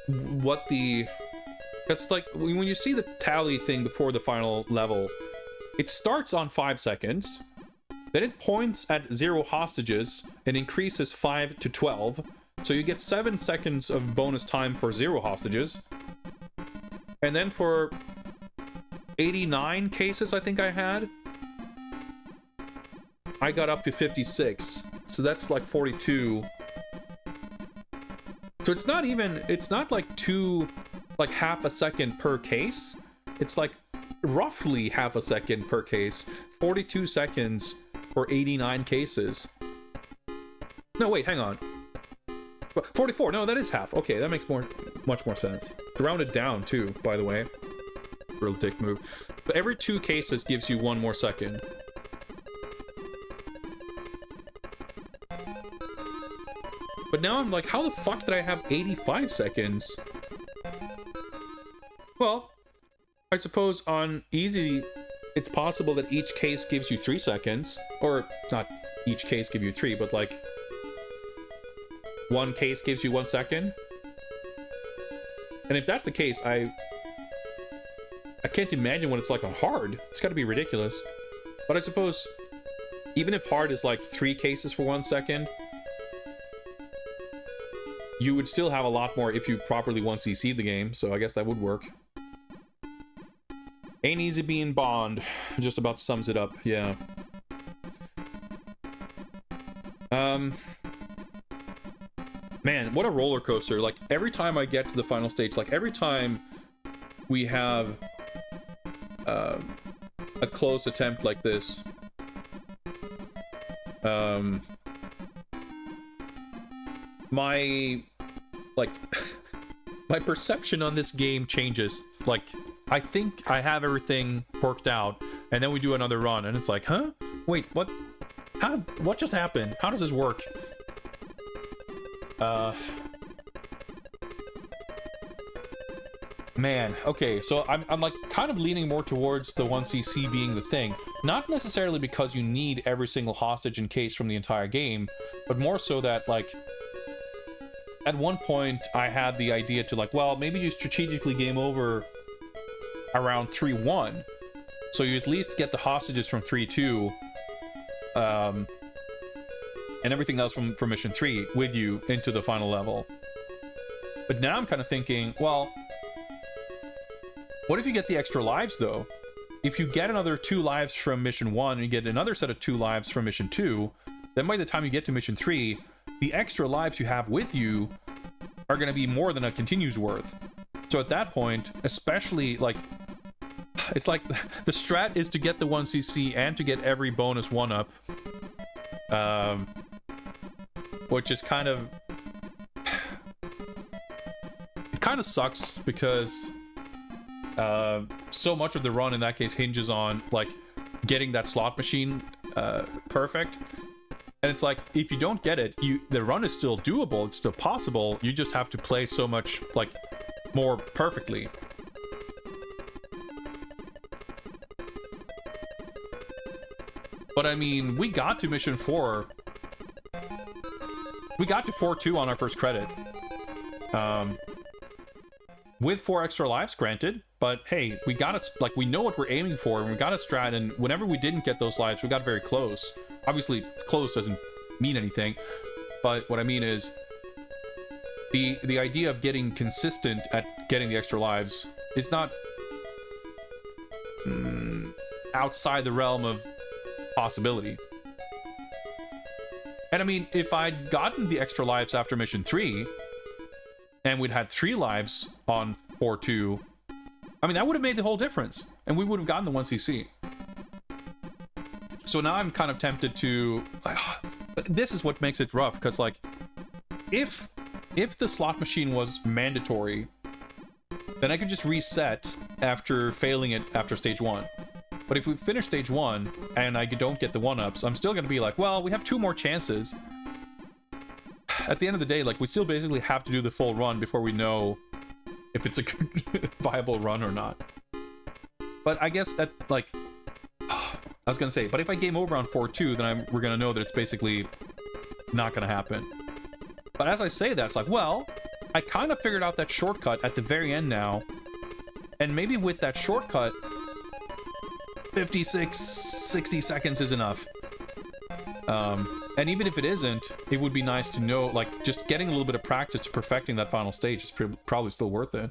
what the... It's like, when you see the tally thing before the final level, it starts on 5 seconds, then it points at 0 hostages and increases 5 to 12, so you get 7 seconds of bonus time for 0 hostages, and then for 89 cases I think I had, I got up to 56, so that's like 42. So it's not like half a second per case. It's like roughly half a second per case. 42 seconds for 89 cases. No, wait, hang on. 44, no, that is half. Okay, that makes much more sense. rounded down too, by the way. Real dick move. But every 2 cases gives you 1 more second. But now I'm like, how the fuck did I have 85 seconds? Well, I suppose on easy, it's possible that each case gives you 3 seconds. Or, not each case give you 3, but like... 1 case gives you 1 second. And if that's the case, I can't imagine what it's like on hard. It's gotta be ridiculous. But I suppose, even if hard is like 3 cases for 1 second, you would still have a lot more if you properly 1cc the game, so I guess that would work. Ain't easy being Bond. Just about sums it up, yeah. Man, what a roller coaster. Like, every time I get to the final stage, like, every time we have a close attempt like this, my, like, my perception on this game changes. Like, I think I have everything worked out, and then we do another run, and it's like, huh? Wait, what? What just happened? How does this work? Man, okay, so I'm like kind of leaning more towards the 1cc being the thing. Not necessarily because you need every single hostage and case from the entire game, but more so that, like, at one point I had the idea to, like, well, maybe you strategically game over around 3-1, so you at least get the hostages from 3-2, and everything else from mission 3 with you into the final level. But now I'm kind of thinking, well, what if you get the extra lives, though? If you get another 2 lives from mission 1 and you get another set of 2 lives from mission 2, then by the time you get to mission 3, the extra lives you have with you are going to be more than a continues worth. So at that point, especially, like, it's like the strat is to get the 1cc and to get every bonus 1-up. Which is kind of... It kind of sucks because so much of the run in that case hinges on, like, getting that slot machine perfect. And it's like, if you don't get it, the run is still doable, it's still possible, you just have to play so much, like, more perfectly. But I mean, we got to mission 4. We got to 4-2 on our first credit. With 4 extra lives, granted. But hey, we got it. Like, we know what we're aiming for, and we got a strat, and whenever we didn't get those lives, we got very close. Obviously, close doesn't mean anything. But what I mean is, the idea of getting consistent at getting the extra lives is not outside the realm of possibility. And I mean, if I'd gotten the extra lives after mission 3, and we'd had 3 lives on 4-2, I mean, that would have made the whole difference, and we would have gotten the 1cc. So now I'm kind of tempted to... This is what makes it rough, because, like, if the slot machine was mandatory, then I could just reset after failing it after stage 1. But if we finish stage 1 and I don't get the 1-ups, I'm still going to be like, well, we have 2 more chances. At the end of the day, like, we still basically have to do the full run before we know if it's a good, viable run or not. But I guess at, like, I was going to say, but if I game over on 4-2, then we're going to know that it's basically not going to happen. But as I say that, it's like, well, I kind of figured out that shortcut at the very end now. And maybe with that shortcut, 56, 60 seconds is enough. And even if it isn't, it would be nice to know, like, just getting a little bit of practice to perfecting that final stage is probably still worth it.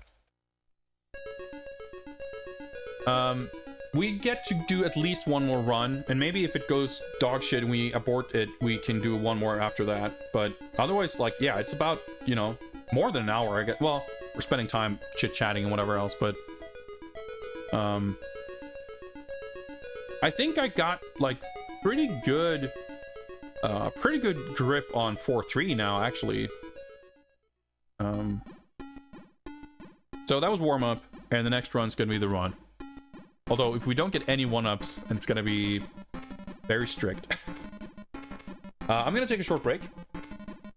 We get to do at least 1 more run, and maybe if it goes dog shit and we abort it, we can do 1 more after that. But otherwise, like, yeah, it's about, you know, more than an hour, I guess. Well, we're spending time chit-chatting and whatever else, but... I think I got, like, pretty good grip on 4-3 now, actually. So that was warm-up, and the next run's going to be the run. Although, if we don't get any 1-ups, it's going to be very strict. I'm going to take a short break.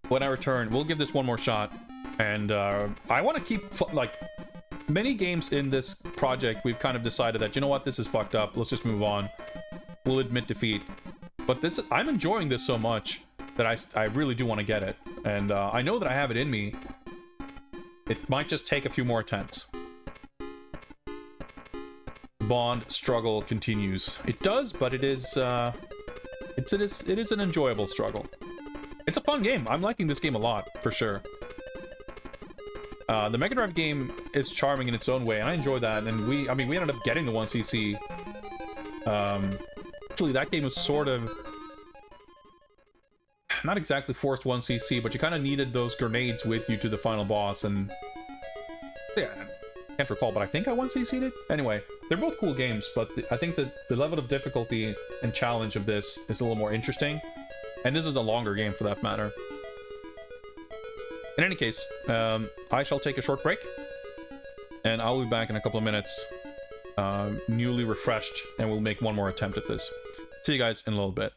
When I return, we'll give this one more shot. And I want to keep, like, many games in this project, we've kind of decided that, you know what, this is fucked up. Let's just move on. We'll admit defeat. But this, I'm enjoying this so much that I really do want to get it. And I know that I have it in me. It might just take a few more attempts. Bond struggle continues. It does, but it is it is an enjoyable struggle. It's a fun game. I'm liking this game a lot, for sure. The Mega Drive game is charming in its own way, and I enjoy that. And we ended up getting the 1cc. Actually, that game was sort of not exactly forced 1cc, but you kind of needed those grenades with you to the final boss, and yeah, I can't recall, but I think I 1cc'd it. Anyway, they're both cool games, but I think that the level of difficulty and challenge of this is a little more interesting, and this is a longer game for that matter. In any case, I shall take a short break, and I'll be back in a couple of minutes, newly refreshed, and we'll make one more attempt at this. See you guys in a little bit.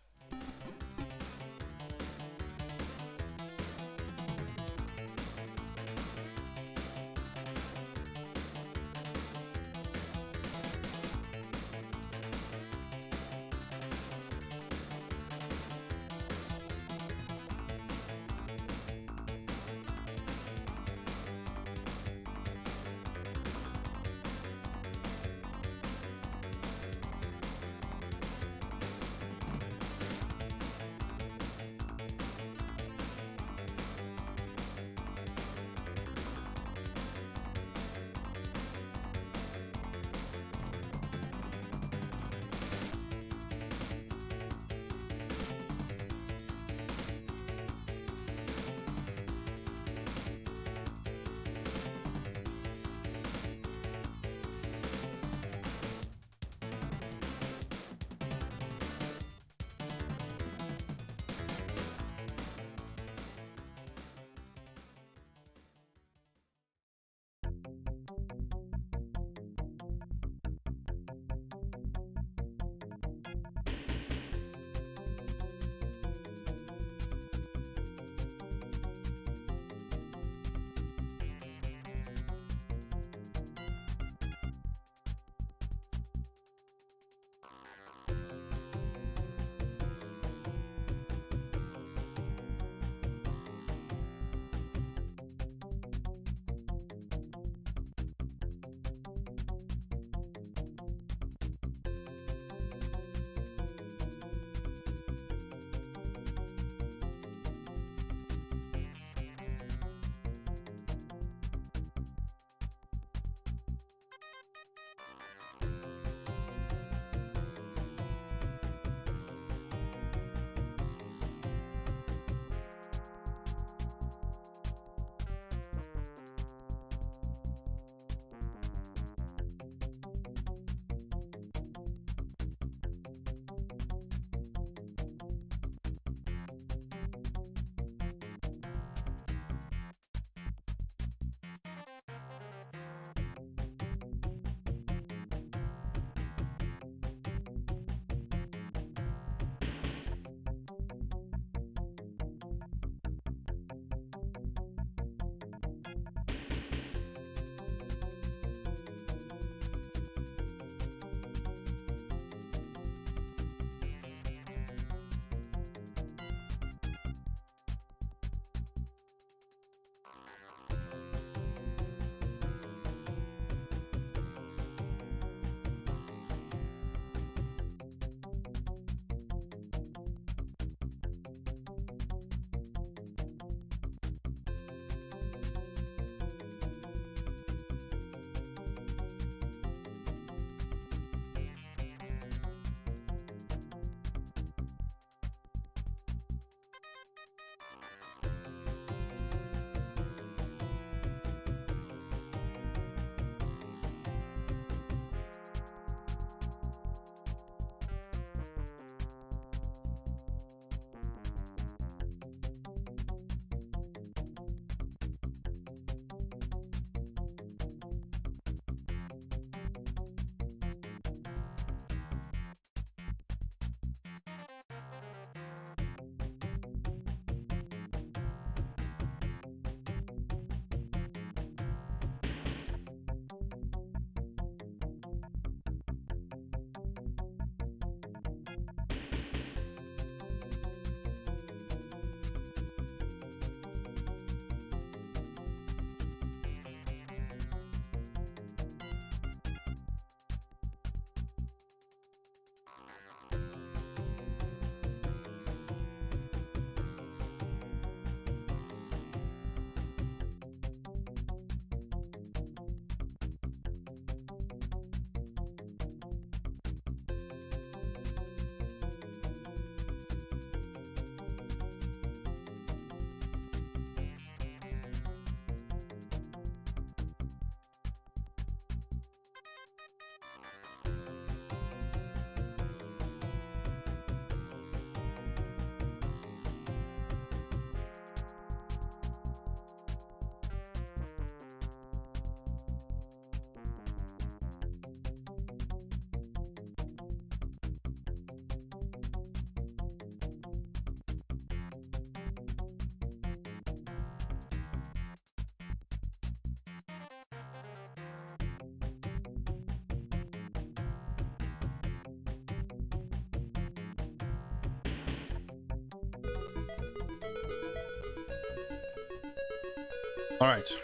All right.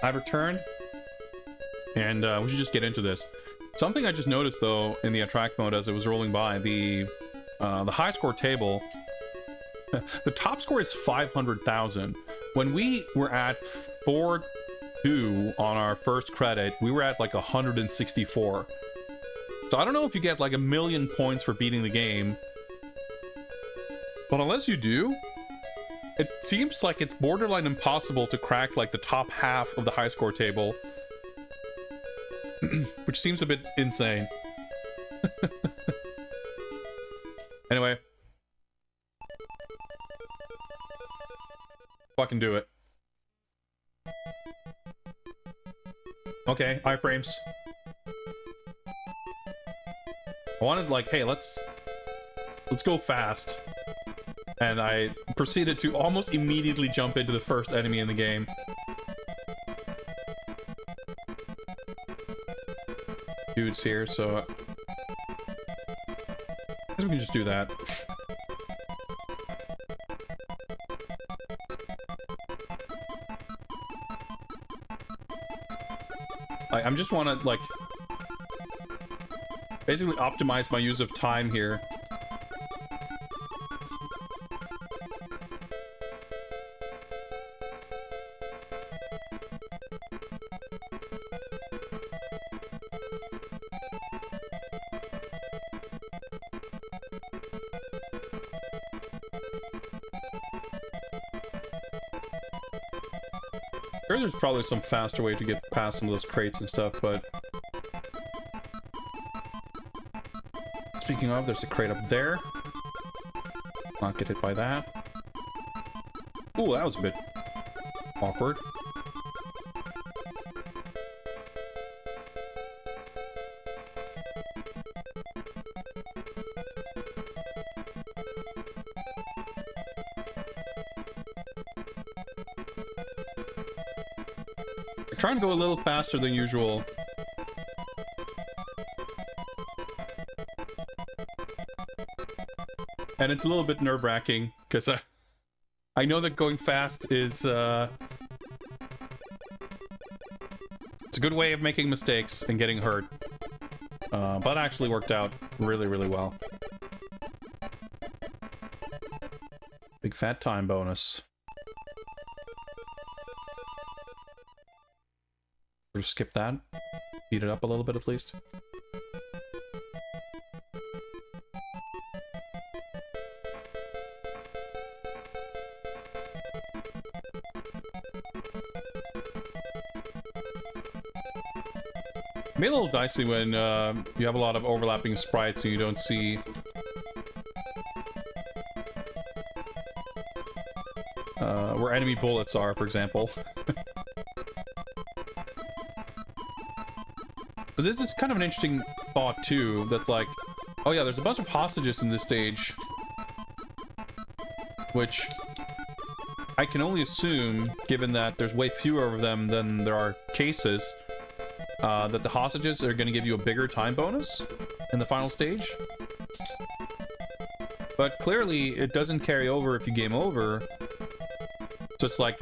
I've returned, and we should just get into this. Something I just noticed, though, in the attract mode as it was rolling by, the high score table, the top score is 500,000. When we were at 4-2 on our first credit, we were at like 164. So I don't know if you get like 1,000,000 points for beating the game, but unless you do, it seems like it's borderline impossible to crack like the top half of the high score table, which seems a bit insane. Anyway, fucking do it. Okay, iframes. I wanted like, hey, let's go fast. And I proceeded to almost immediately jump into the first enemy in the game. Dude's here, so I guess we can just do that. I'm just want to like basically optimize my use of time here. Sure, there's probably some faster way to get past some of those crates and stuff, but speaking of, there's a crate up there. Not get hit by that. Ooh, that was a bit awkward. I try and go a little faster than usual. And it's a little bit nerve-wracking, because I know that going fast is, it's a good way of making mistakes and getting hurt. But it actually worked out really, really well. Big fat time bonus. Just skip that. Speed it up a little bit at least. It made it a little dicey when you have a lot of overlapping sprites and you don't see where enemy bullets are, for example. But this is kind of an interesting thought too, that's like, oh yeah, there's a bunch of hostages in this stage, which I can only assume, given that there's way fewer of them than there are cases, that the hostages are going to give you a bigger time bonus in the final stage. But clearly, it doesn't carry over if you game over. So it's like,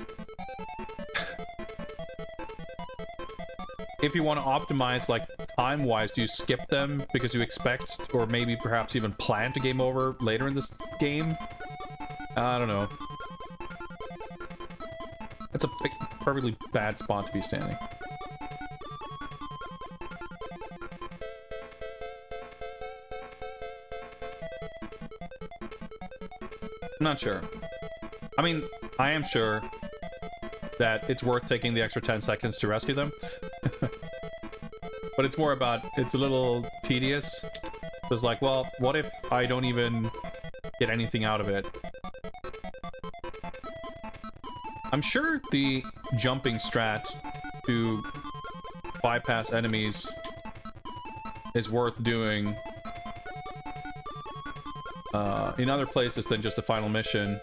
if you want to optimize, like, time-wise, do you skip them because you expect, or maybe perhaps even plan to game over later in this game? I don't know. It's a perfectly bad spot to be standing. I'm not sure. I mean, I am sure that it's worth taking the extra 10 seconds to rescue them. But it's more about, it's a little tedious. It's like, well, what if I don't even get anything out of it? I'm sure the jumping strat to bypass enemies is worth doing in other places than just the final mission.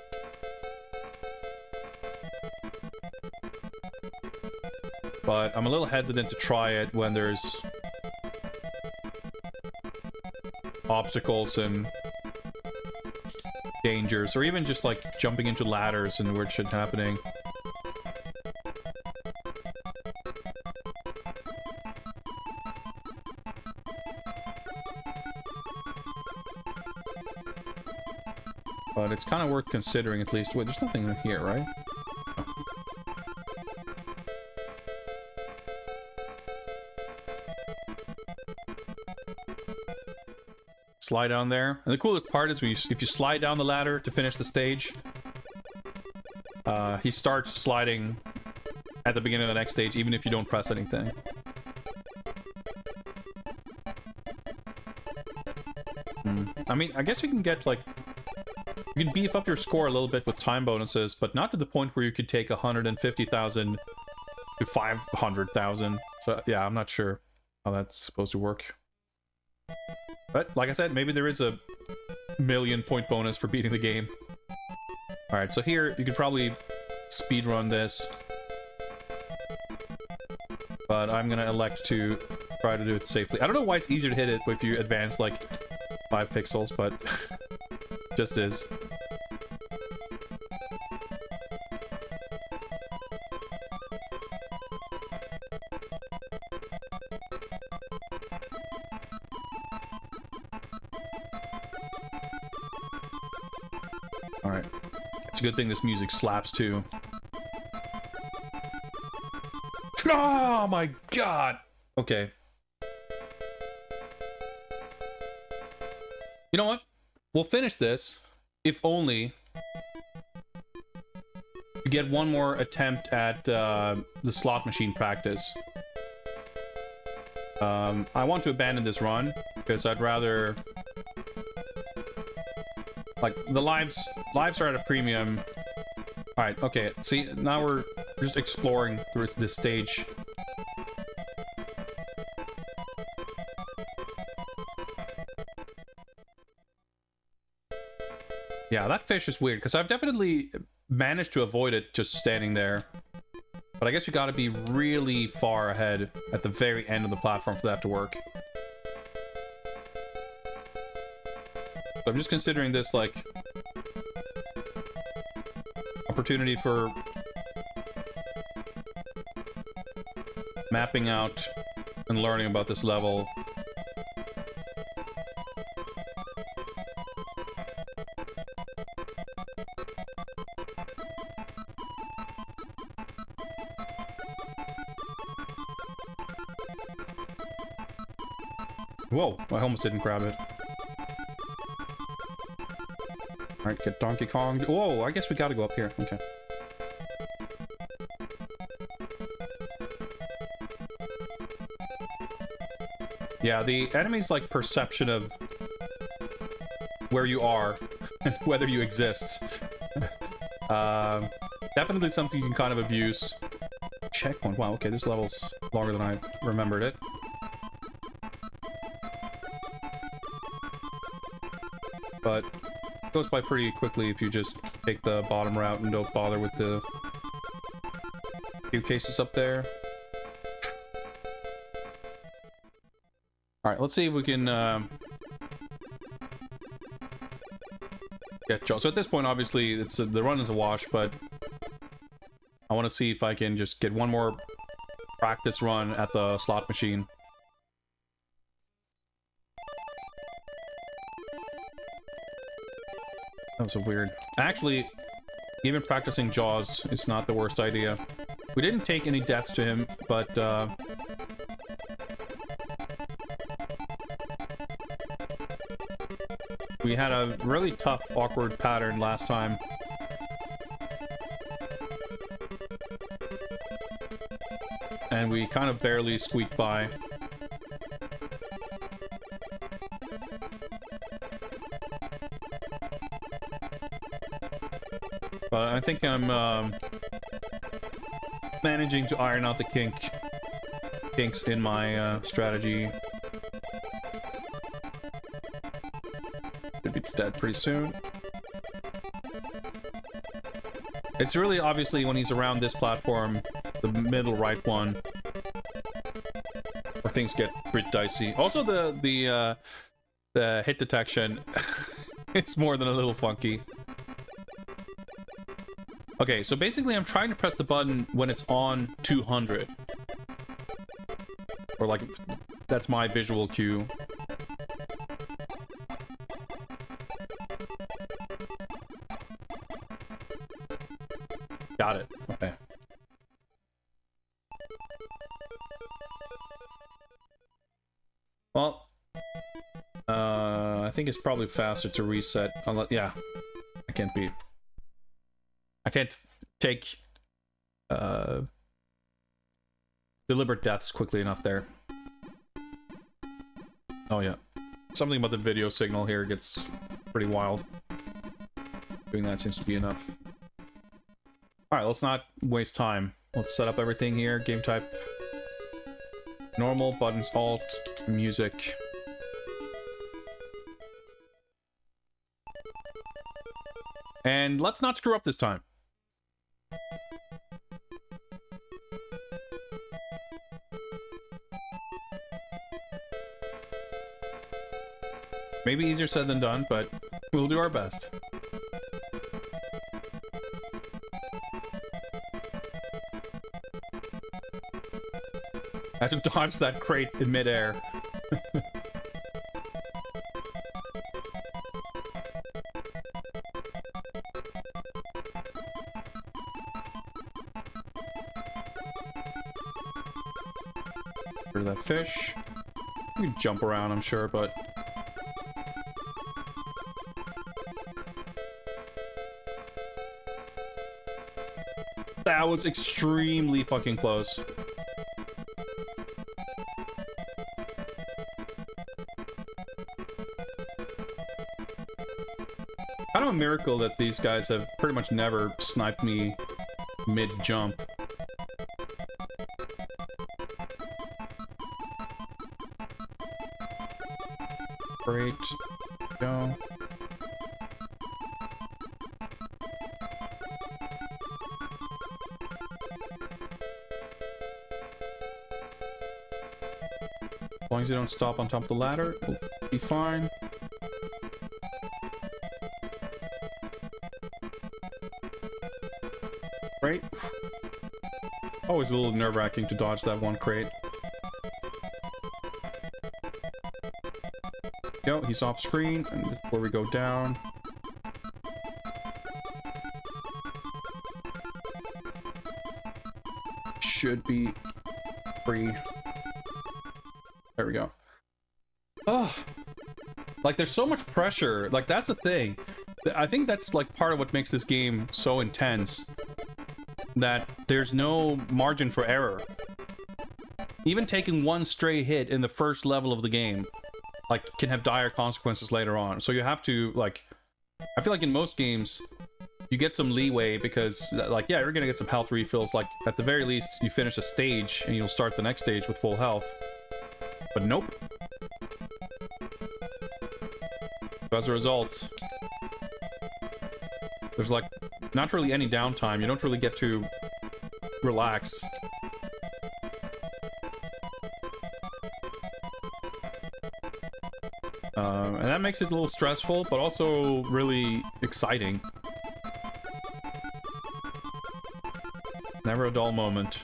But I'm a little hesitant to try it when there's obstacles and dangers, or even just like jumping into ladders and weird shit happening. But it's kind of worth considering at least. Wait, there's nothing in here, right? Slide down there. And the coolest part is when if you slide down the ladder to finish the stage, he starts sliding at the beginning of the next stage, even if you don't press anything. I mean, I guess you can get, like... You can beef up your score a little bit with time bonuses, but not to the point where you could take 150,000 to 500,000. So, yeah, I'm not sure how that's supposed to work. But, like I said, maybe there is a 1,000,000 point bonus for beating the game. Alright, so here, you could probably speedrun this. But I'm gonna elect to try to do it safely. I don't know why it's easier to hit it if you advance, like, 5 pixels, but... just is. Alright. It's a good thing this music slaps too. Oh my god! Okay. You know what? We'll finish this, if only to get one more attempt at the slot machine practice. I want to abandon this run, because I'd rather... Like, the lives are at a premium. Alright, okay, see, now we're just exploring through this stage. Yeah, that fish is weird, because I've definitely managed to avoid it just standing there. But I guess you gotta be really far ahead at the very end of the platform for that to work. So I'm just considering this, like, opportunity for mapping out and learning about this level. Whoa, I almost didn't grab it. Alright, get Donkey Kong. Whoa, I guess we gotta go up here. Okay. Yeah, the enemy's, like, perception of where you are and whether you exist. Definitely something you can kind of abuse. Checkpoint. Wow, okay, this level's longer than I remembered it. But it goes by pretty quickly if you just take the bottom route and don't bother with the few cases up there. Alright, let's see if we can get Joe. So at this point, obviously, the run is a wash, but I want to see if I can just get one more practice run at the slot machine. That was so weird. Actually, even practicing Jaws is not the worst idea. We didn't take any deaths to him, but we had a really tough, awkward pattern last time. And we kind of barely squeaked by. But I think I'm managing to iron out the kinks in my strategy. Should be dead pretty soon. It's really obviously when he's around this platform, the middle right one, where things get pretty dicey. Also, the hit detection, it's more than a little funky. Okay, so basically I'm trying to press the button when it's on 200. Or like, that's my visual cue. Well, I think it's probably faster to reset. Unless, yeah, I can't take deliberate deaths quickly enough there. Oh yeah, something about the video signal here gets pretty wild. Doing that seems to be enough. All right, let's not waste time. Let's set up everything here. Game type. Normal, buttons, alt, music. And let's not screw up this time. Maybe easier said than done, but we'll do our best. I had to dodge that crate in midair. For that fish. You can jump around, I'm sure, but... That was extremely fucking close. Kind of a miracle that these guys have pretty much never sniped me mid-jump. Great. Go. As long as you don't stop on top of the ladder, we'll be fine. Right? Always a little nerve-wracking to dodge that one crate. Go, he's off screen, and this is where we go down. Should be free. There we go. Oh, like there's so much pressure. Like that's the thing. I think that's like part of what makes this game so intense. That there's no margin for error. Even taking one stray hit in the first level of the game, like, can have dire consequences later on. So you have to, like, I feel like in most games, you get some leeway because, like, yeah, you're gonna get some health refills. Like, at the very least, you finish a stage and you'll start the next stage with full health. But nope. So as a result, there's, like, not really any downtime. You don't really get to relax. And that makes it a little stressful, but also really exciting. Never a dull moment.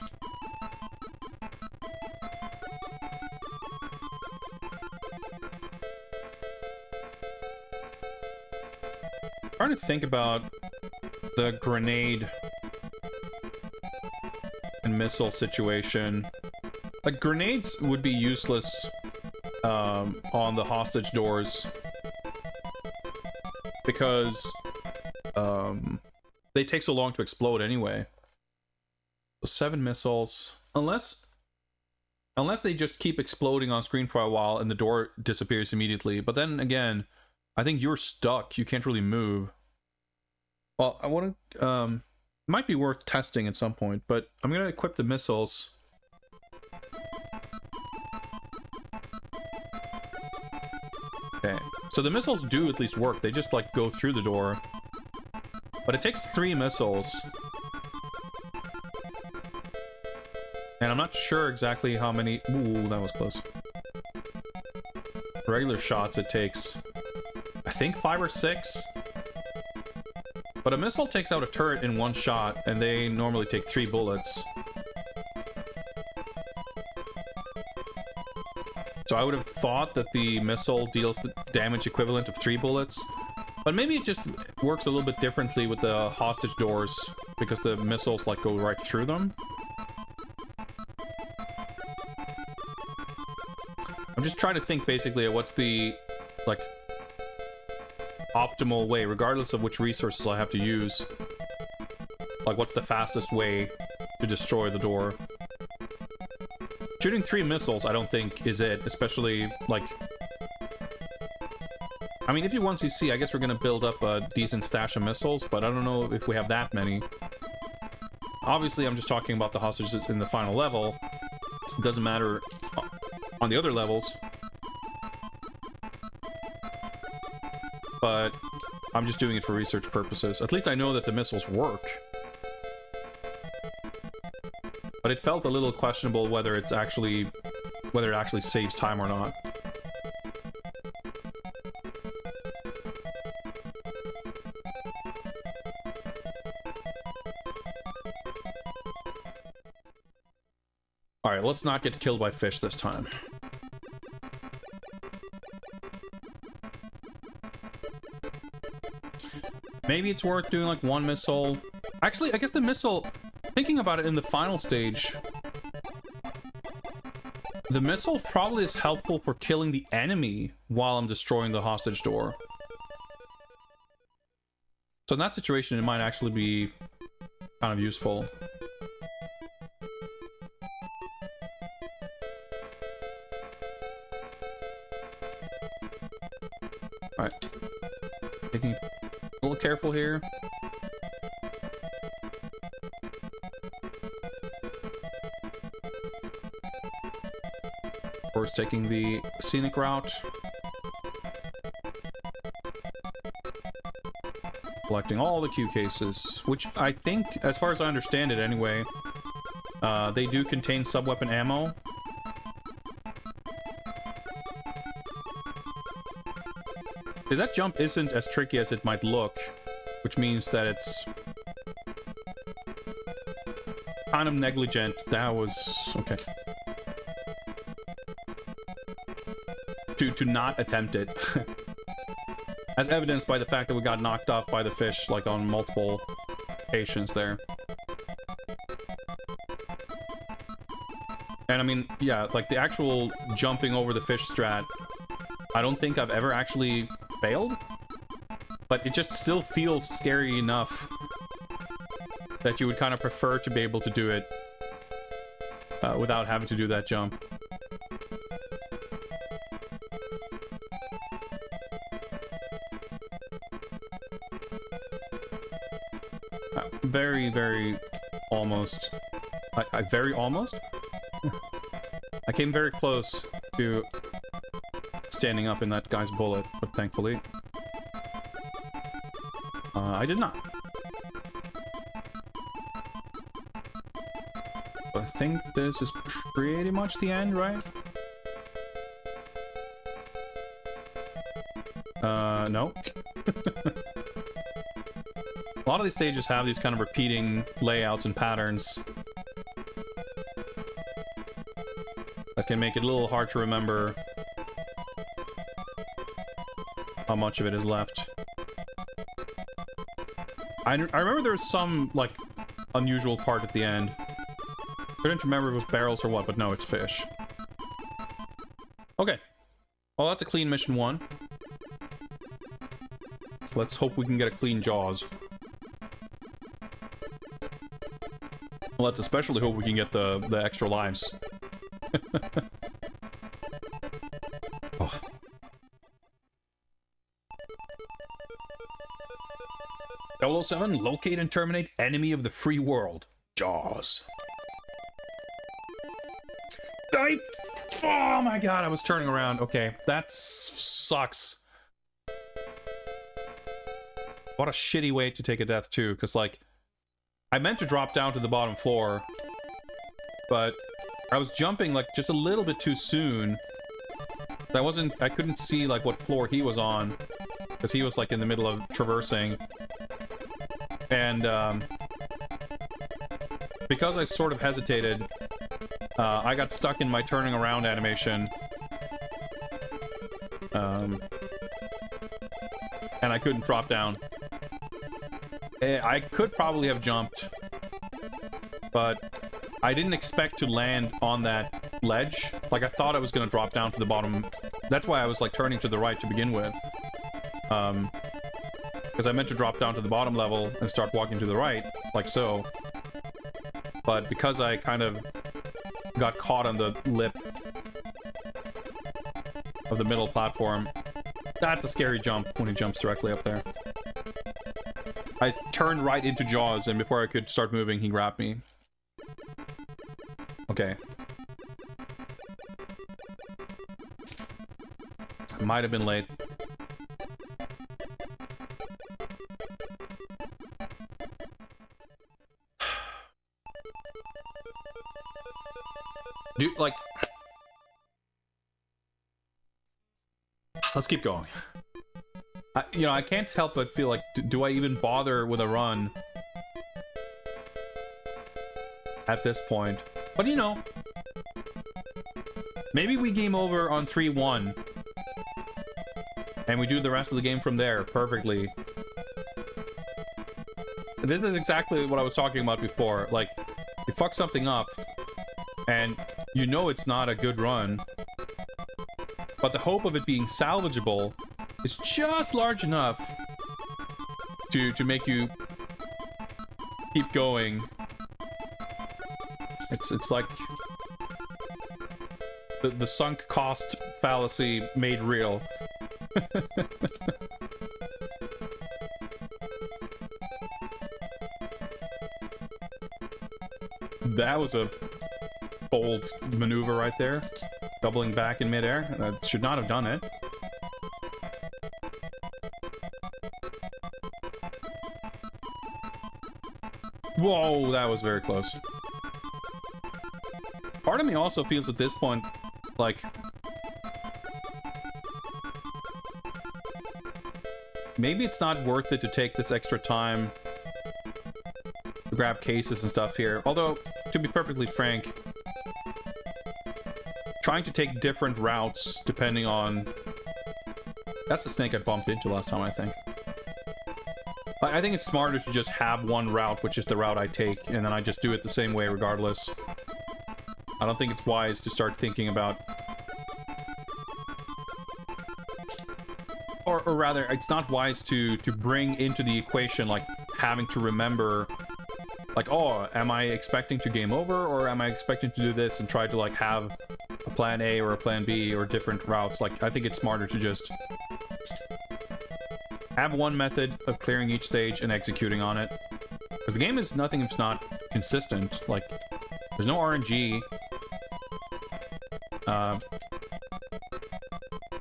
Trying to think about the grenade and missile situation. Like, grenades would be useless on the hostage doors because they take so long to explode anyway. So 7 missiles, unless they just keep exploding on screen for a while and the door disappears immediately. But then again, I think you're stuck. You can't really move. Well, I want to might be worth testing at some point, but I'm gonna equip the missiles. Okay, so the missiles do at least work. They just, like, go through the door. But it takes 3 missiles. And I'm not sure exactly how many... Ooh, that was close. Regular shots it takes, I think, 5 or 6. But a missile takes out a turret in 1 shot, and they normally take 3 bullets. So I would have thought that the missile deals the damage equivalent of 3 bullets. But maybe it just works a little bit differently with the hostage doors, because the missiles, like, go right through them. I'm just trying to think basically of what's the, like, optimal way, regardless of which resources I have to use. Like, what's the fastest way to destroy the door? Shooting 3 missiles, I don't think, is it, especially, like... I mean, if you 1cc, I guess we're gonna build up a decent stash of missiles, but I don't know if we have that many. Obviously, I'm just talking about the hostages in the final level. It doesn't matter on the other levels. But I'm just doing it for research purposes. At least I know that the missiles work. But it felt a little questionable whether it actually saves time or not. Alright, let's not get killed by fish this time. Maybe it's worth doing like 1 missile. Actually, I guess the missile, thinking about it in the final stage, the missile probably is helpful for killing the enemy while I'm destroying the hostage door. So in that situation, it might actually be kind of useful. Alright. Taking a little careful here. Of course, taking the scenic route. Collecting all the Q cases, which I think, as far as I understand it anyway, they do contain sub-weapon ammo. That jump isn't as tricky as it might look, which means that it's kind of negligent. That was okay. To not attempt it. As evidenced by the fact that we got knocked off by the fish, like, on multiple occasions there. And I mean, yeah, like, the actual jumping over the fish strat, I don't think I've ever actually failed, but it just still feels scary enough that you would kind of prefer to be able to do it without having to do that jump. Very almost. I very almost? I came very close to standing up in that guy's bullet, but thankfully I did not. I think this is pretty much the end, right? No. A lot of these stages have these kind of repeating layouts and patterns that can make it a little hard to remember how much of it is left. I remember there was some, like, unusual part at the end. Couldn't remember if it was barrels or what, but no, it's fish. Okay. Well, that's a clean mission 1. Let's hope we can get a clean Jaws. Let's especially hope we can get the extra lives. Oh. 007, locate and terminate enemy of the free world. Jaws. Oh my god, I was turning around. Okay, that sucks. What a shitty way to take a death too, because like, I meant to drop down to the bottom floor, but I was jumping like just a little bit too soon. I couldn't see like what floor he was on, because he was like in the middle of traversing. And because I sort of hesitated, I got stuck in my turning around animation. And I couldn't drop down. I could probably have jumped, but I didn't expect to land on that ledge. Like, I thought I was gonna drop down to the bottom. That's why I was like turning to the right to begin with. Because I meant to drop down to the bottom level and start walking to the right, like so. But because I kind of got caught on the lip of the middle platform, that's a scary jump when he jumps directly up there. I turned right into Jaws, and before I could start moving, he grabbed me. Okay. I might have been late. Dude, like... Let's keep going. You know, I can't help but feel like, do I even bother with a run at this point? But you know, maybe we game over on 3-1 and we do the rest of the game from there perfectly. This is exactly what I was talking about before. Like, you fuck something up and you know it's not a good run, but the hope of it being salvageable is just large enough to make you keep going. It's like the sunk cost fallacy made real. That was a bold maneuver right there. Doubling back in midair. That should not have done it. Whoa, that was very close. Part of me also feels at this point, like... maybe it's not worth it to take this extra time to grab cases and stuff here. Although, to be perfectly frank, trying to take different routes depending on... That's the snake I bumped into last time, I think. I think it's smarter to just have one route, which is the route I take, and then I just do it the same way regardless. I don't think it's wise to start thinking about... Or rather, it's not wise to bring into the equation, like, having to remember... Like, oh, am I expecting to game over, or am I expecting to do this and try to, like, have a plan A or a plan B or different routes? Like, I think it's smarter to just... have one method of clearing each stage and executing on it. Because the game is nothing if it's not consistent. Like, there's no RNG.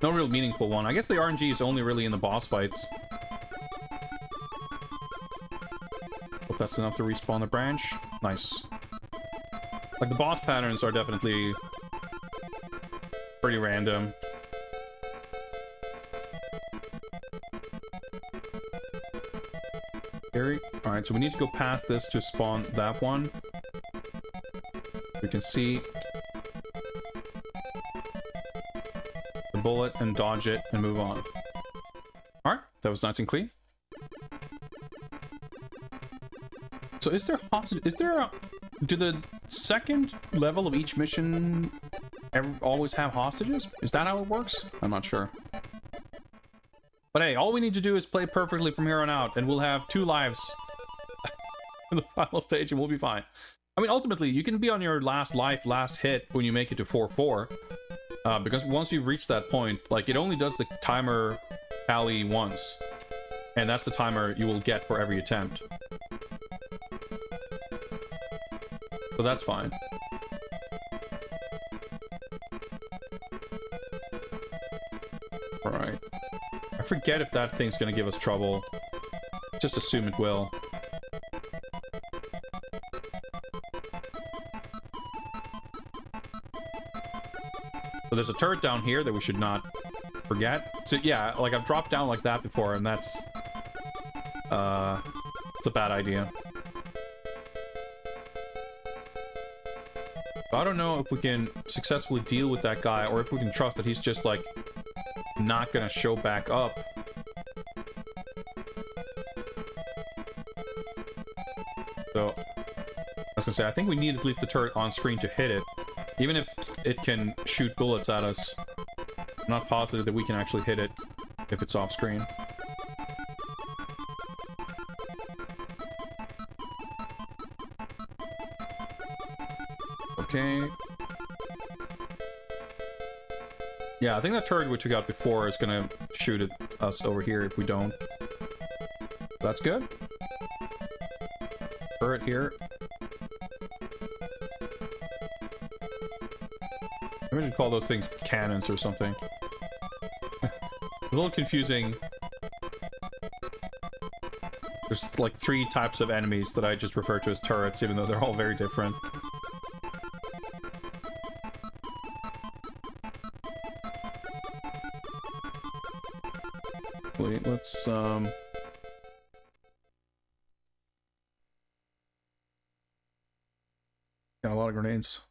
No real meaningful one. I guess the RNG is only really in the boss fights. Hope that's enough to respawn the branch. Nice. Like, the boss patterns are definitely pretty random. Alright, so we need to go past this to spawn that one. We can see the bullet and dodge it and move on. Alright, that was nice and clean. So is there hostage? Is there a... Do the second level of each mission always have hostages? Is that how it works? I'm not sure. But hey, all we need to do is play perfectly from here on out, and we'll have 2 lives in the final stage, and we'll be fine. I mean, ultimately, you can be on your last life, last hit, when you make it to 4-4. Because once you've reached that point, like, it only does the timer tally once. And that's the timer you will get for every attempt. So that's fine. Alright. I forget if that thing's gonna give us trouble. Just assume it will. So there's a turret down here that we should not forget. So yeah, like, I've dropped down like that before, and that's... it's a bad idea. I don't know if we can successfully deal with that guy, or if we can trust that he's just, like, not gonna show back up. So, I was gonna say, I think we need at least the turret on screen to hit it. Even if it can shoot bullets at us. I'm not positive that we can actually hit it if it's off screen. Okay. Yeah, I think that turret we took out before is gonna shoot at us over here if we don't. That's good. Turret here. Maybe we should call those things cannons or something. It's a little confusing. There's like 3 types of enemies that I just refer to as turrets, even though they're all very different. Wait, let's got a lot of grenades.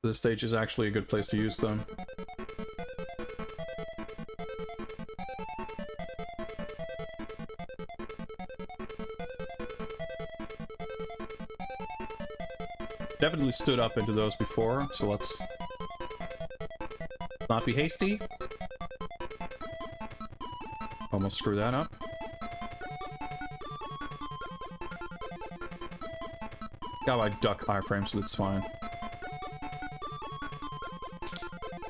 This stage is actually a good place to use them. Definitely stood up into those before, so let's not be hasty. Almost screw that up. Got my duck iframe, so that's fine.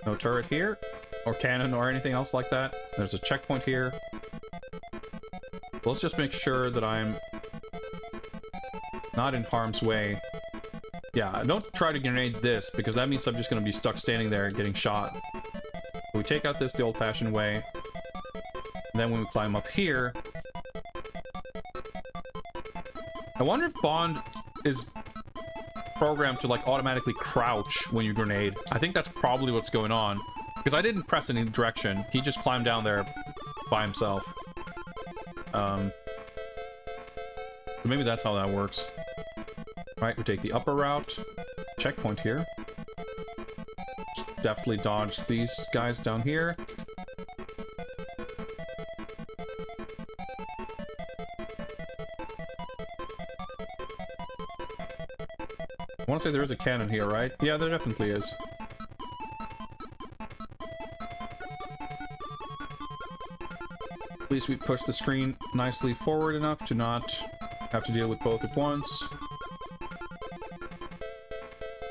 No turret here, or cannon, or anything else like that. There's a checkpoint here. Let's just make sure that I'm not in harm's way. Yeah, don't try to grenade this, because that means I'm just going to be stuck standing there getting shot. We take out this the old-fashioned way. And then when we climb up here... I wonder if Bond is programmed to, like, automatically crouch when you grenade. I think that's probably what's going on. Because I didn't press any direction. He just climbed down there by himself. So maybe that's how that works. Right, we take the upper route. Checkpoint here. Just deftly dodge these guys down here. I want to say there is a cannon here, right? Yeah, there definitely is. At least we push the screen nicely forward enough to not have to deal with both at once.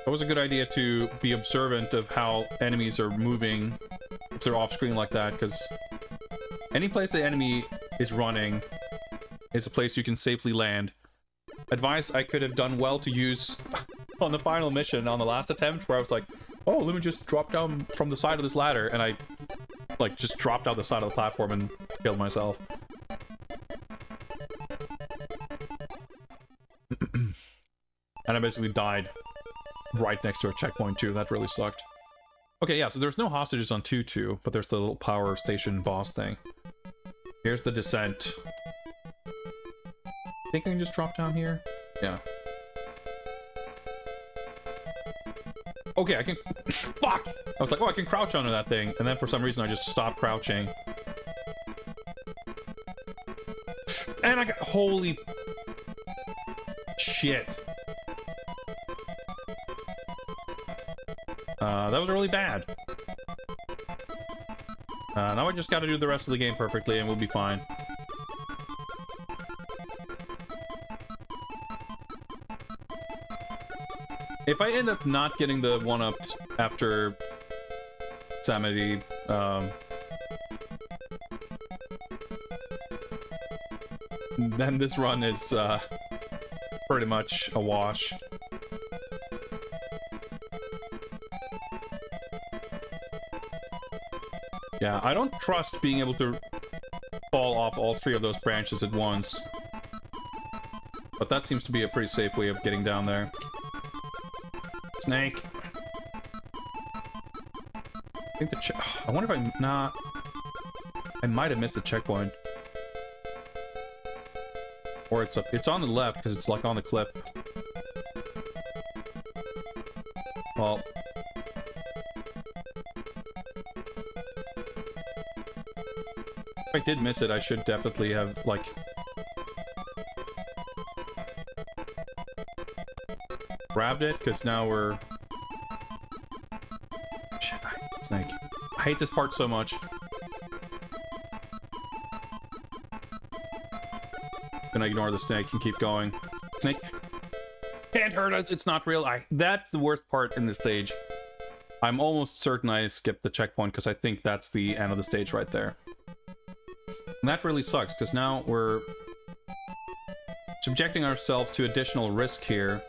It was a good idea to be observant of how enemies are moving if they're off screen like that, because any place the enemy is running is a place you can safely land. Advice I could have done well to use on the final mission on the last attempt, where I was like, oh, let me just drop down from the side of this ladder, and I like just dropped out the side of the platform and killed myself. And I basically died right next to a checkpoint too. That really sucked. Okay, yeah, so there's no hostages on 2-2, but there's the little power station boss thing. Here's the descent. Think I can just drop down here? Yeah. Okay, I can... Fuck! I was like, oh, I can crouch under that thing, and then for some reason I just stopped crouching. And I got... Holy... Shit. That was really bad. Now I just gotta do the rest of the game perfectly and we'll be fine. If I end up not getting the 1-ups after Samity, then this run is pretty much a wash. Yeah, I don't trust being able to fall off all 3 of those branches at once. But that seems to be a pretty safe way of getting down there. Snake! I think the I wonder if I'm not... I might have missed the checkpoint. Or it's up. It's on the left, because it's like on the cliff. Well... If I did miss it, I should definitely have, like... grabbed it, because now we're snake. I hate this part so much. Gonna ignore the snake and keep going. Snake can't hurt us. It's not real. That's the worst part in this stage. I'm almost certain I skipped the checkpoint because I think that's the end of the stage right there. And that really sucks because now we're subjecting ourselves to additional risk here.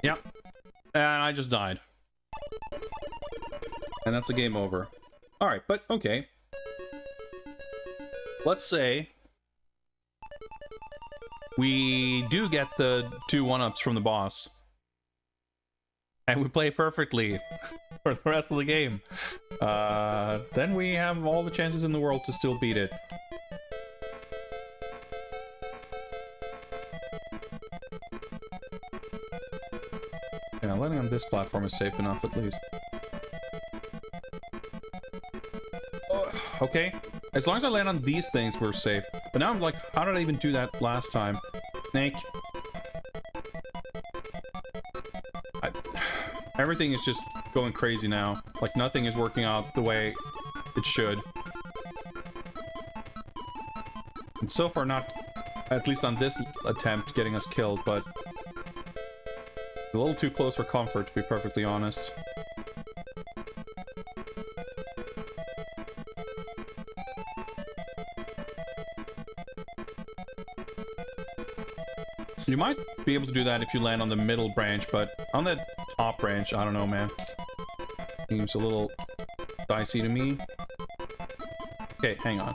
Yep. And I just died. And that's the game over. Alright, but okay. Let's say we do get the 2 1-ups from the boss. And we play perfectly for the rest of the game. Then we have all the chances in the world to still beat it. Yeah, landing on this platform is safe enough at least. Okay, as long as I land on these things, we're safe. But now I'm like, how did I even do that last time? Snake. Everything is just going crazy now. Like, nothing is working out the way it should. And so far not, at least on this attempt, getting us killed, but a little too close for comfort, to be perfectly honest. You might be able to do that if you land on the middle branch, but on the top branch, I don't know, man. Seems a little dicey to me. Okay, hang on.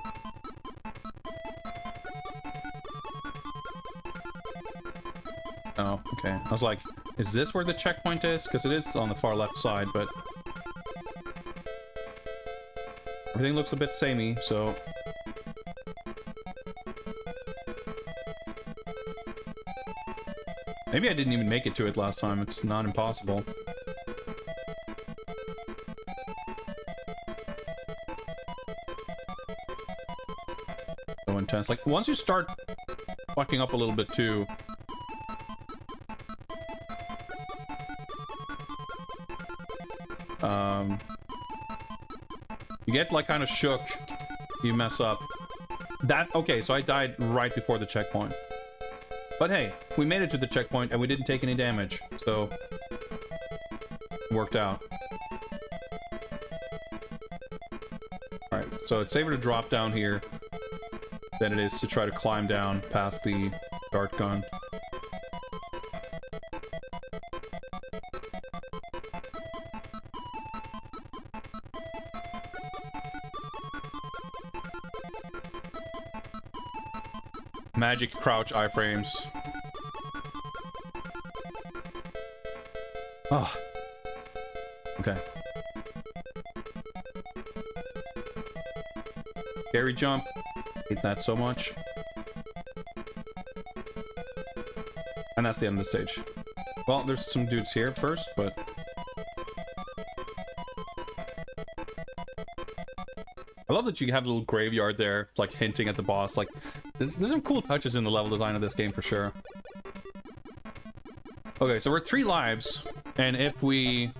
Oh, okay. I was like, is this where the checkpoint is? Because it is on the far left side, but everything looks a bit samey, so maybe I didn't even make it to it last time. It's not impossible. So intense. Like, once you start fucking up a little bit too, you get like kind of shook. You mess up. Okay, so I died right before the checkpoint. But hey, we made it to the checkpoint and we didn't take any damage, so it worked out. Alright, so it's safer to drop down here than it is to try to climb down past the dart gun. Magic crouch iframes. Oh. Okay. Scary jump. Hate that so much. And that's the end of the stage. Well, there's some dudes here first, but I love that you have a little graveyard there, like hinting at the boss. Like, there's some cool touches in the level design of this game for sure. Okay, so we're at 3 lives, and if we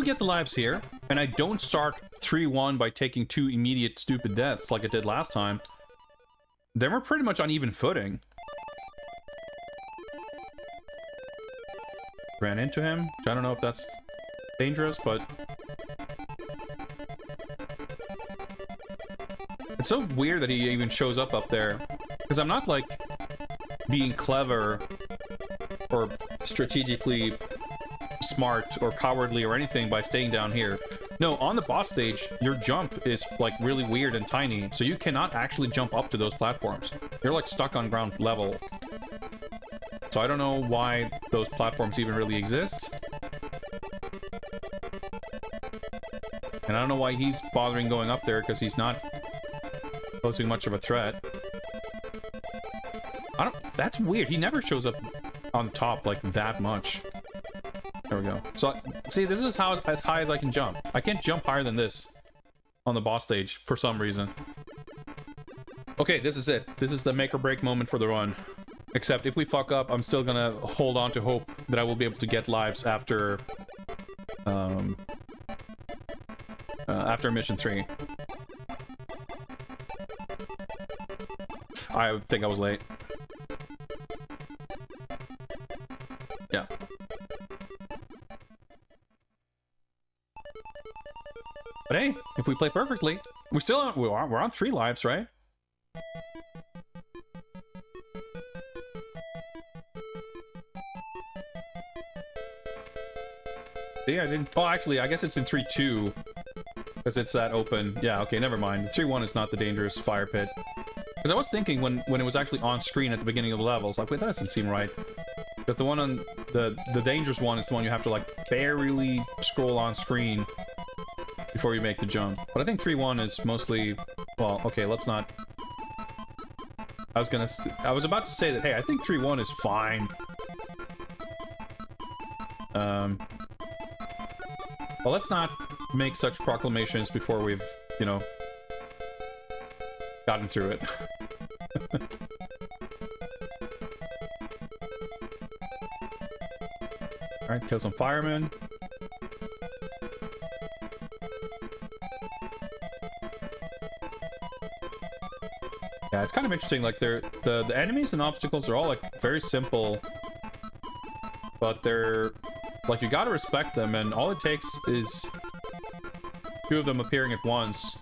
get the lives here, and I don't start 3-1 by taking 2 immediate stupid deaths like I did last time, then we're pretty much on even footing. Ran into him, which I don't know if that's dangerous, but it's so weird that he even shows up there, because I'm not like being clever or strategically smart or cowardly or anything by staying down here. No, on the boss stage, your jump is like really weird and tiny, so you cannot actually jump up to those platforms. You're like stuck on ground level. So I don't know why those platforms even really exist. And I don't know why he's bothering going up there, because he's not posing much of a threat. That's weird. He never shows up on top like that much. There we go. So, see, this is as high as I can jump. I can't jump higher than this on the boss stage for some reason. Okay, this is it. This is the make or break moment for the run. Except if we fuck up, I'm still gonna hold on to hope that I will be able to get lives after after mission 3. I think I was late. Yeah. But hey, if we play perfectly, we're on 3 lives, right? See, I didn't. Oh, actually, I guess it's in 3-2 because it's that open. Yeah, okay, never mind. 3-1 is not the dangerous fire pit. Because I was thinking when it was actually on screen at the beginning of the level, I was like, wait, that doesn't seem right. Because the one on the dangerous one is the one you have to like barely scroll on screen before you make the jump. But I think 3-1 is mostly, well, okay, let's not. I was about to say that, hey, I think 3-1 is fine. Well, let's not make such proclamations before we've, you know, gotten through it. Alright, kill some firemen. Yeah, it's kind of interesting, like, the enemies and obstacles are all, like, very simple. But they're, like, you gotta respect them, and all it takes is 2 of them appearing at once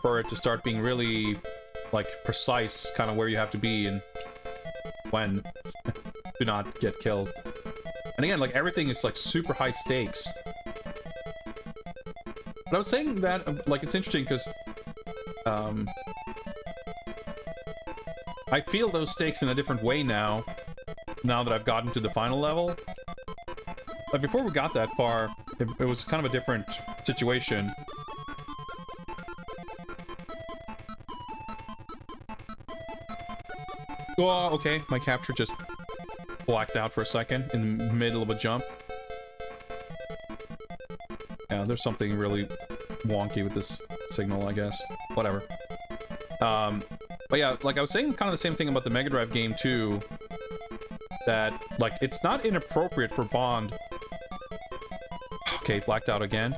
for it to start being really, like, precise, kind of where you have to be and when to not get killed. And again, like, everything is, like, super high stakes. But I was saying that, like, it's interesting because I feel those stakes in a different way now that I've gotten to the final level. Like, before we got that far, it was kind of a different situation. Oh, okay, my capture just blacked out for a second in the middle of a jump. Yeah, there's something really wonky with this signal, I guess. Whatever. But yeah, like I was saying kind of the same thing about the Mega Drive game too. That, like, it's not inappropriate for Bond... Okay, blacked out again.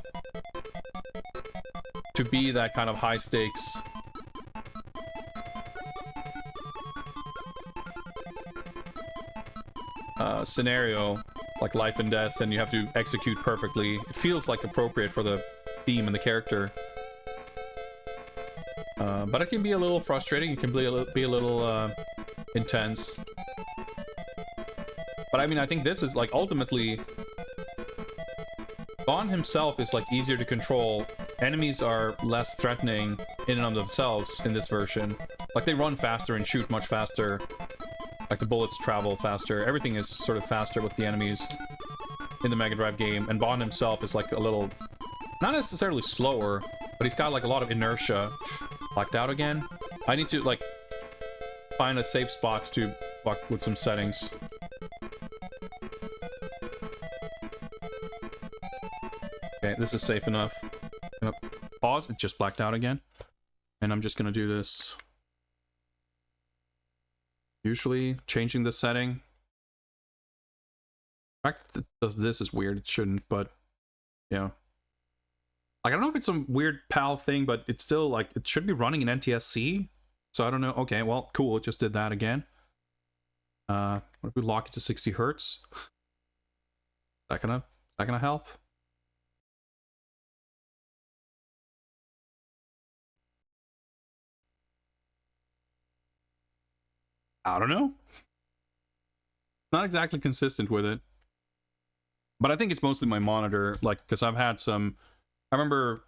To be that kind of high stakes... scenario, like life and death, and you have to execute perfectly. It feels like appropriate for the theme and the character. But it can be a little frustrating, it can be a little intense. But I mean, I think this is, like, ultimately... Bond himself is, like, easier to control. Enemies are less threatening in and of themselves in this version. Like, they run faster and shoot much faster. Like, the bullets travel faster. Everything is sort of faster with the enemies in the Mega Drive game. And Bond himself is, like, a little... Not necessarily slower, but he's got, like, a lot of inertia. Blacked out again? I need to, like, find a safe spot to fuck with some settings. Okay, this is safe enough. I'm gonna pause. It just blacked out again. And I'm just gonna do this. Usually, changing the setting. The fact that this is weird. It shouldn't, but... Yeah. Like, I don't know if it's some weird PAL thing, but it's still, like, it should be running in NTSC. So I don't know. Okay, well, cool. It just did that again. What if we lock it to 60 hertz? Is that gonna help? I don't know. Not exactly consistent with it. But I think it's mostly my monitor, like, because I've had some... I remember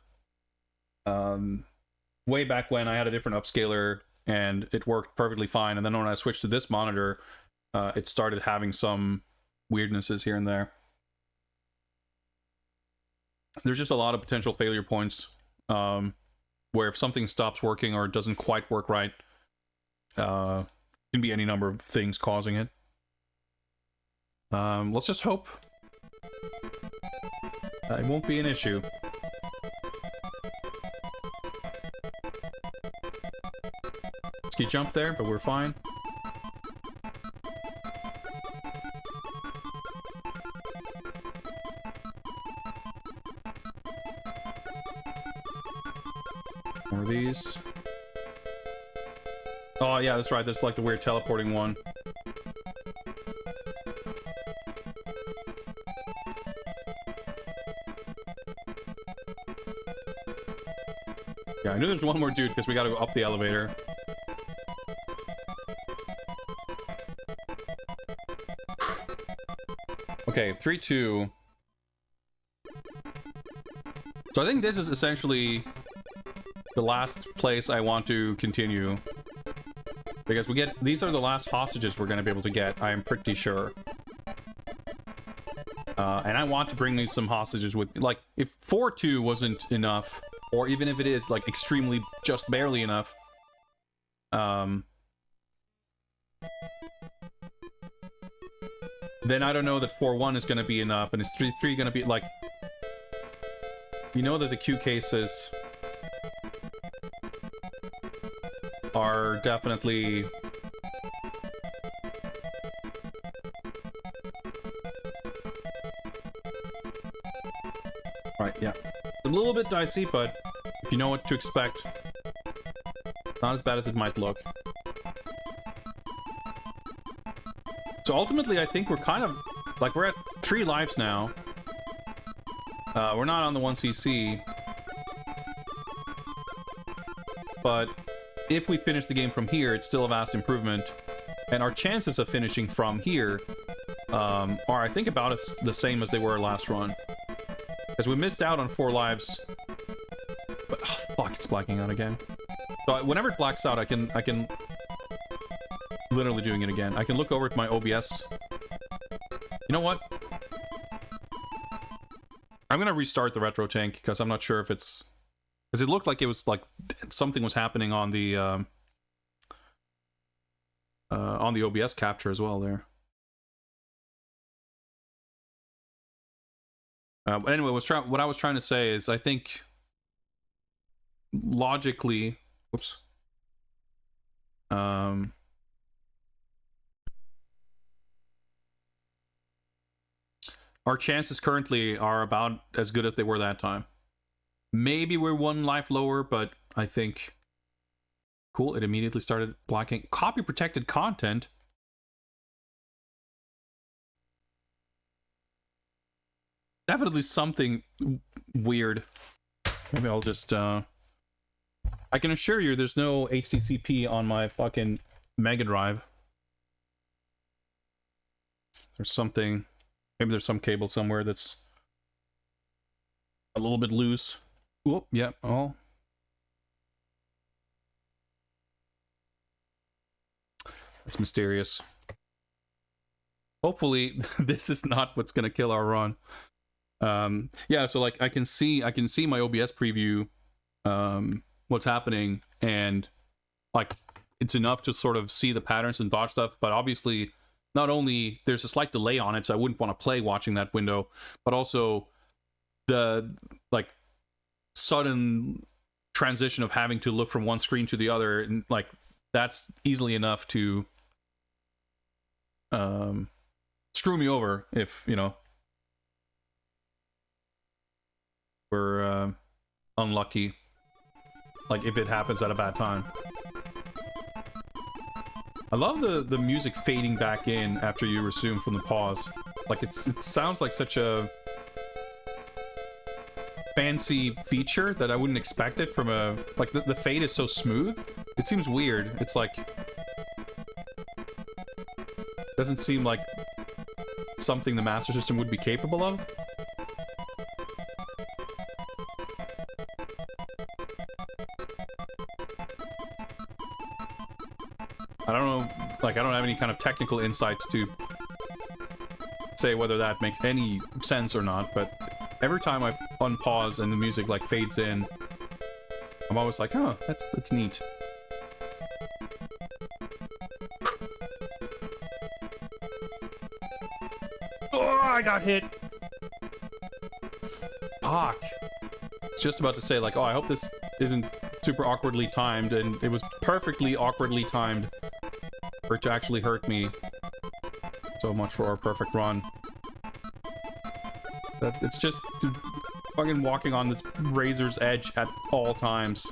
way back when I had a different upscaler and it worked perfectly fine, and then when I switched to this monitor, it started having some weirdnesses here and there. There's just a lot of potential failure points where if something stops working or it doesn't quite work right, can be any number of things causing it. Let's just hope It won't be an issue. Ski jump there, but we're fine. More of these. Oh yeah, that's right. There's like the weird teleporting one. Yeah, I knew there's one more dude because we gotta go up the elevator. Okay, 3, 2. So I think this is essentially the last place I want to continue. Because we get... These are the last hostages we're going to be able to get, I am pretty sure. And I want to bring these some hostages with... Like, if 4-2 wasn't enough, or even if it is, like, extremely, just barely enough, then I don't know that 4-1 is going to be enough, and is 3-3 going to be, like... You know that the Q cases are definitely... Right, yeah. It's a little bit dicey, but if you know what to expect, not as bad as it might look. So ultimately, I think we're kind of... Like, we're at 3 lives now. We're not on the 1cc. But if we finish the game from here, it's still a vast improvement. And our chances of finishing from here are, I think, about the same as they were last run. Because we missed out on 4 lives. But, oh, fuck, it's blacking out again. So whenever it blacks out, I can... Literally doing it again. I can look over at my OBS. You know what? I'm gonna restart the retro tank because I'm not sure if it's... Because it looked like it was like something was happening on the OBS capture as well there. But anyway, what I was trying to say is I think logically, whoops. Our chances currently are about as good as they were that time. Maybe we're 1 life lower, but I think... Cool, it immediately started blocking. Copy protected content? Definitely something weird. Maybe I'll just... I can assure you there's no HTTP on my fucking Mega Drive. There's something... Maybe there's some cable somewhere that's a little bit loose. Oh, yeah, oh. That's mysterious. Hopefully, this is not what's gonna kill our run. Yeah, so like I can see my OBS preview, what's happening, and like it's enough to sort of see the patterns and dodge stuff, but obviously not only there's a slight delay on it, so I wouldn't want to play watching that window, but also the like sudden transition of having to look from one screen to the other, and like that's easily enough to screw me over if, you know, we're unlucky, like if it happens at a bad time. I love the music fading back in after you resume from the pause. Like it sounds like such a fancy feature that I wouldn't expect it from a... Like the fade is so smooth. It seems weird. It's like... Doesn't seem like something the Master System would be capable of. I don't know, like, I don't have any kind of technical insight to say whether that makes any sense or not, but every time I unpause and the music, like, fades in, I'm always like, oh, that's neat. Oh, I got hit! Fuck. Just about to say, like, oh, I hope this isn't super awkwardly timed, and it was perfectly awkwardly timed for it to actually hurt me. So much for our perfect run. It's just fucking walking on this razor's edge at all times.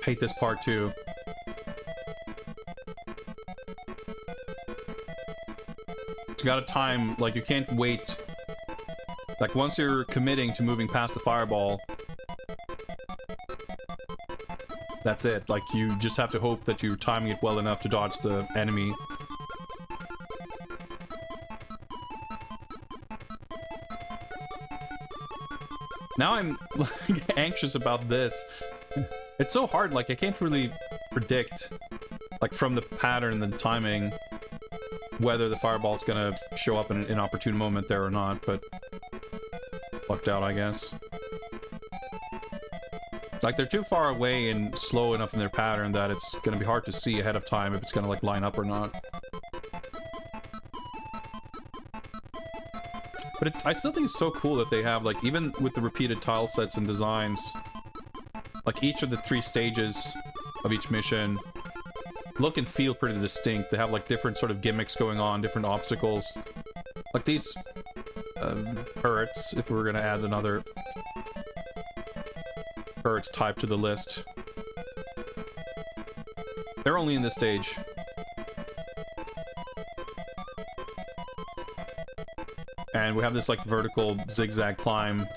Hate this part too. You gotta time, like, you can't wait. Like, once you're committing to moving past the fireball, that's it. Like, you just have to hope that you're timing it well enough to dodge the enemy. Now I'm like, anxious about this. It's so hard, like, I can't really predict, like, from the pattern and the timing, whether the fireball's gonna show up in an inopportune moment there or not, but lucked out, I guess. Like, they're too far away and slow enough in their pattern that it's gonna be hard to see ahead of time if it's gonna, like, line up or not. But I still think it's so cool that they have, like, even with the repeated tile sets and designs, like, each of the 3 stages of each mission look and feel pretty distinct. They have, like, different sort of gimmicks going on, different obstacles. Like these turrets, if we were gonna add another turret type to the list. They're only in this stage. And we have this, like, vertical zigzag climb.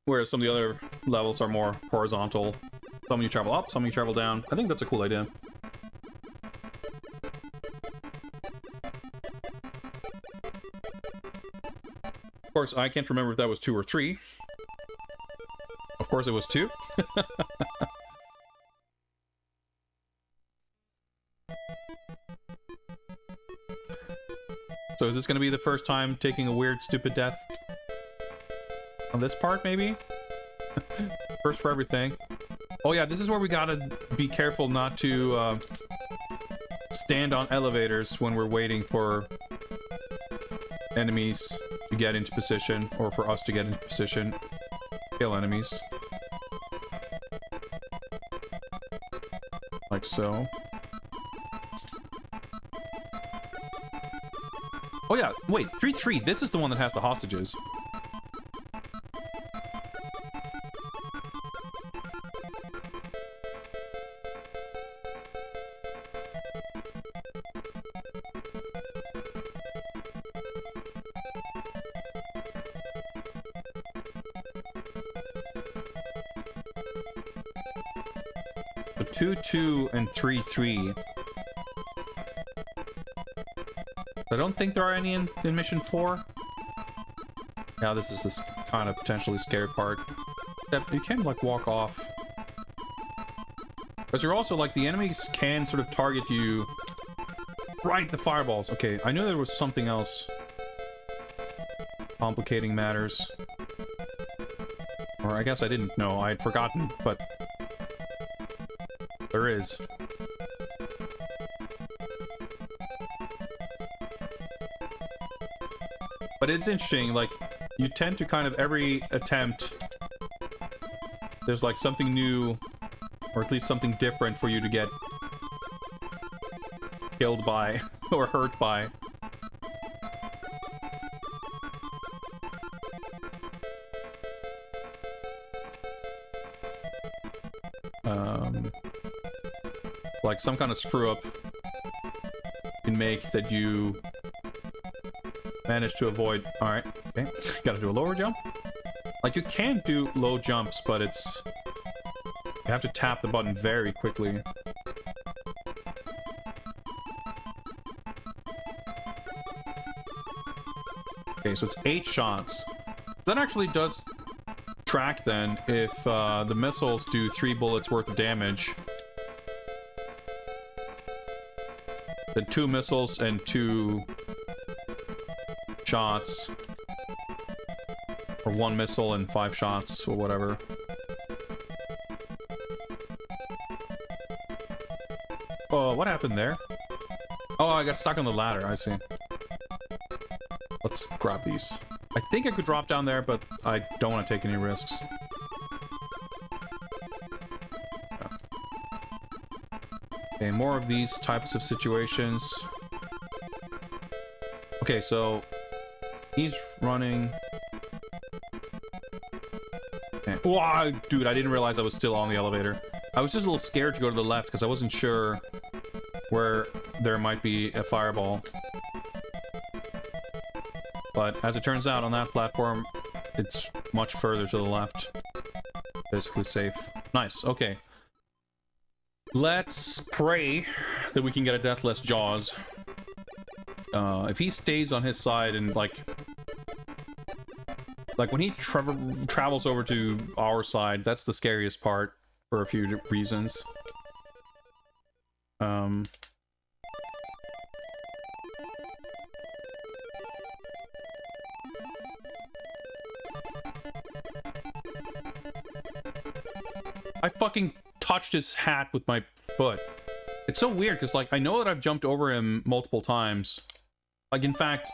Whereas some of the other levels are more horizontal. Some you travel up, some you travel down. I think that's a cool idea. Of course, I can't remember if that was 2 or 3. Of course it was 2. So is this going to be the first time taking a weird, stupid death? On this part, maybe? First for everything. Oh yeah, this is where we gotta be careful not to stand on elevators when we're waiting for enemies to get into position, or for us to get into position. Kill enemies. Like so. Oh yeah, wait, 3-3, this is the one that has the hostages. So 2-2 and 3-3. I don't think there are any in mission 4. Yeah, this is this kind of potentially scary part. You can, like, walk off. Because you're also, like, the enemies can sort of target you. Right, the fireballs. Okay, I knew there was something else complicating matters. Or I guess I didn't know. I had forgotten, but there is. But it's interesting, like, you tend to kind of every attempt, there's like something new, or at least something different for you to get killed by, or hurt by. Like some kind of screw up can make that you manage to avoid. Alright, okay. Gotta do a lower jump. Like, you can do low jumps, but it's... you have to tap the button very quickly. Okay, so it's 8 shots. That actually does track, then, if the missiles do 3 bullets worth of damage. Then 2 missiles and 2 shots Or 1 missile and 5 shots, or whatever. Oh, what happened there? Oh, I got stuck on the ladder, I see. Let's grab these. I think I could drop down there, but I don't want to take any risks. Okay, more of these types of situations. Okay, so he's running. Okay. Wow, dude, I didn't realize I was still on the elevator. I was just a little scared to go to the left because I wasn't sure where there might be a fireball. But as it turns out, on that platform, it's much further to the left. Basically safe. Nice, okay. Let's pray that we can get a Deathless Jaws. If he stays on his side and, like when he travels over to our side, that's the scariest part for a few reasons. I fucking touched his hat with my foot. It's so weird, because, like, I know that I've jumped over him multiple times. Like, in fact,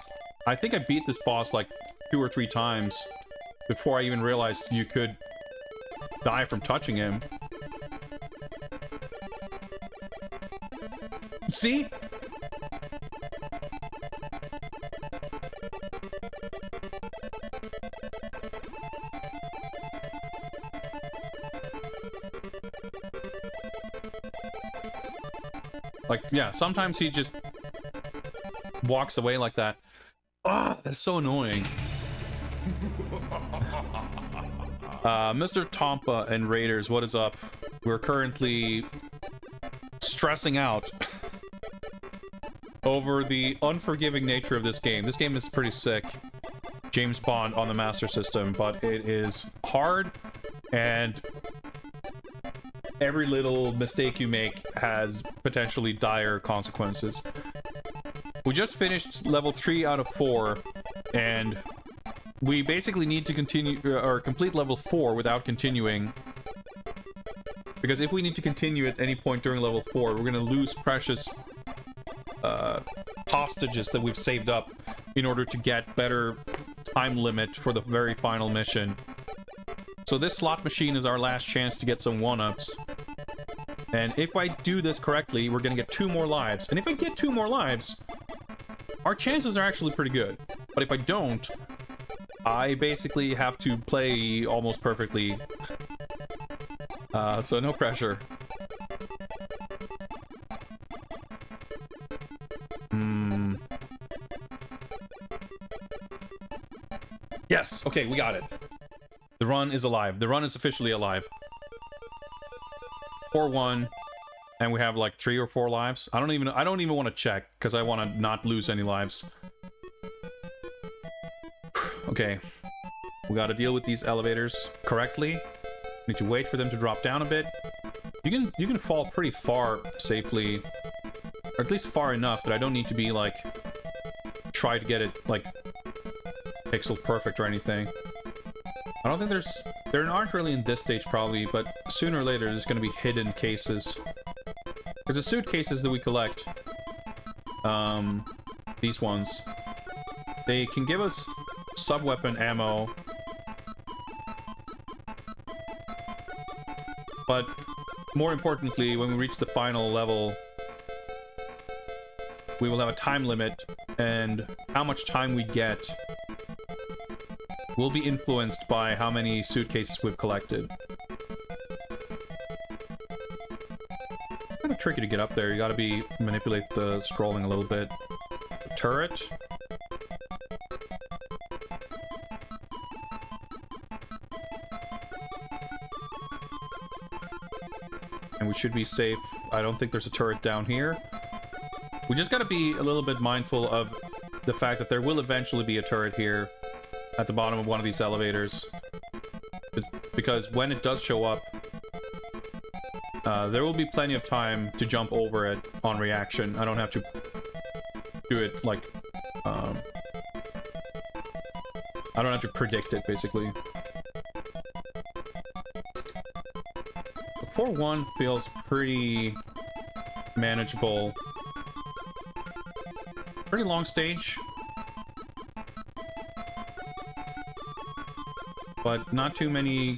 I think I beat this boss, like, 2 or 3 times before I even realized you could die from touching him. See? Like, yeah, sometimes he just walks away like that. Ah, that's so annoying. Mr. Tompa and Raiders, what is up? We're currently stressing out over the unforgiving nature of this game. This game is pretty sick. James Bond on the Master System, but it is hard, and every little mistake you make has potentially dire consequences. We just finished level 3 out of 4, and we basically need to continue or complete level 4 without continuing. Because if we need to continue at any point during level 4, we're going to lose precious hostages that we've saved up in order to get better time limit for the very final mission. So this slot machine is our last chance to get some 1-ups. And if I do this correctly, we're going to get 2 more lives. And if I get 2 more lives, our chances are actually pretty good. But if I don't, I basically have to play almost perfectly. So no pressure. Yes! Okay, we got it. The run is alive. The run is officially alive. 4-1. And we have like 3 or 4 lives. I don't even want to check, because I want to not lose any lives. Okay. We gotta deal with these elevators correctly. Need to wait for them to drop down a bit. You can fall pretty far safely. Or at least far enough that I don't need to be like try to get it like pixel perfect or anything. I don't think there aren't really in this stage probably, but sooner or later there's gonna be hidden cases. Because the suitcases that we collect, these ones, they can give us sub-weapon ammo, but more importantly, when we reach the final level, we will have a time limit, and how much time we get will be influenced by how many suitcases we've collected. Kind of tricky to get up there. You gotta manipulate the scrolling a little bit. The turret. And we should be safe. I don't think there's a turret down here. We just gotta be a little bit mindful of the fact that there will eventually be a turret here at the bottom of one of these elevators. Because when it does show up, there will be plenty of time to jump over it on reaction. I don't have to do it like... I I don't have to predict it, basically. 4-1 feels pretty manageable. Pretty long stage. But not too many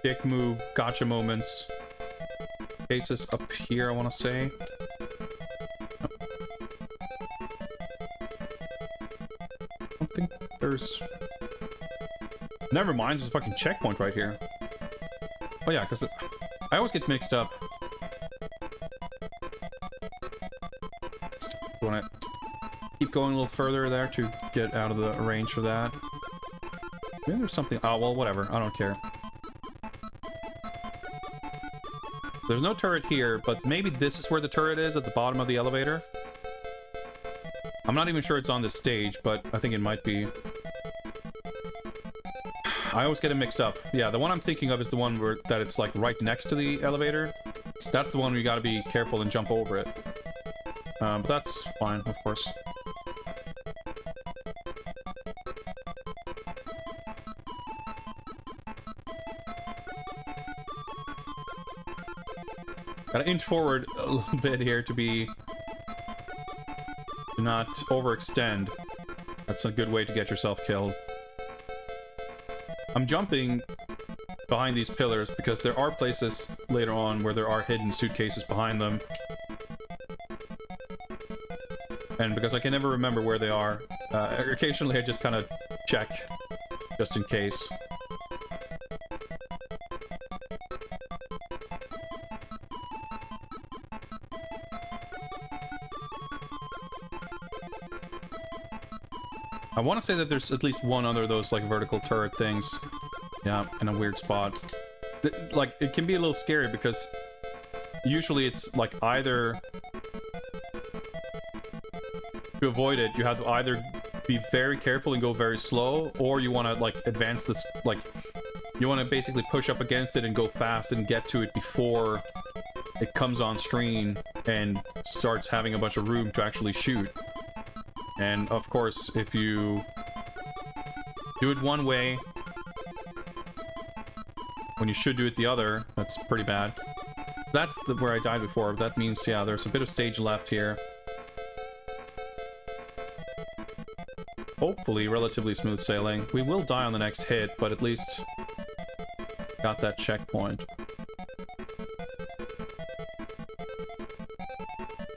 dick move gotcha moments. Cases up here, I want to say. Oh. I don't think there's... Never mind, there's a fucking checkpoint right here. Oh yeah, because I always get mixed up. Want to keep going a little further there to get out of the range for that. Maybe there's something... Oh, well, whatever. I don't care. There's no turret here, but maybe this is where the turret is, at the bottom of the elevator. I'm not even sure it's on this stage, but I think it might be. I always get it mixed up. Yeah, the one I'm thinking of is the one where that it's like right next to the elevator. That's the one where you gotta be careful and jump over it. But that's fine, of course. Gotta inch forward a little bit here to be... to not overextend. That's a good way to get yourself killed. I'm jumping behind these pillars because there are places later on where there are hidden suitcases behind them. And because I can never remember where they are, occasionally I just kind of check, just in case. I want to say that there's at least one other of those, like, vertical turret things. Yeah, in a weird spot. Like, it can be a little scary because usually it's, like, either... to avoid it, you have to either be very careful and go very slow, or you want to, like, advance this, like... you want to basically push up against it and go fast and get to it before it comes on screen and starts having a bunch of room to actually shoot. And, of course, if you do it one way when you should do it the other, that's pretty bad. That's where I died before. That means, yeah, there's a bit of stage left here. Hopefully, relatively smooth sailing. We will die on the next hit, but at least got that checkpoint.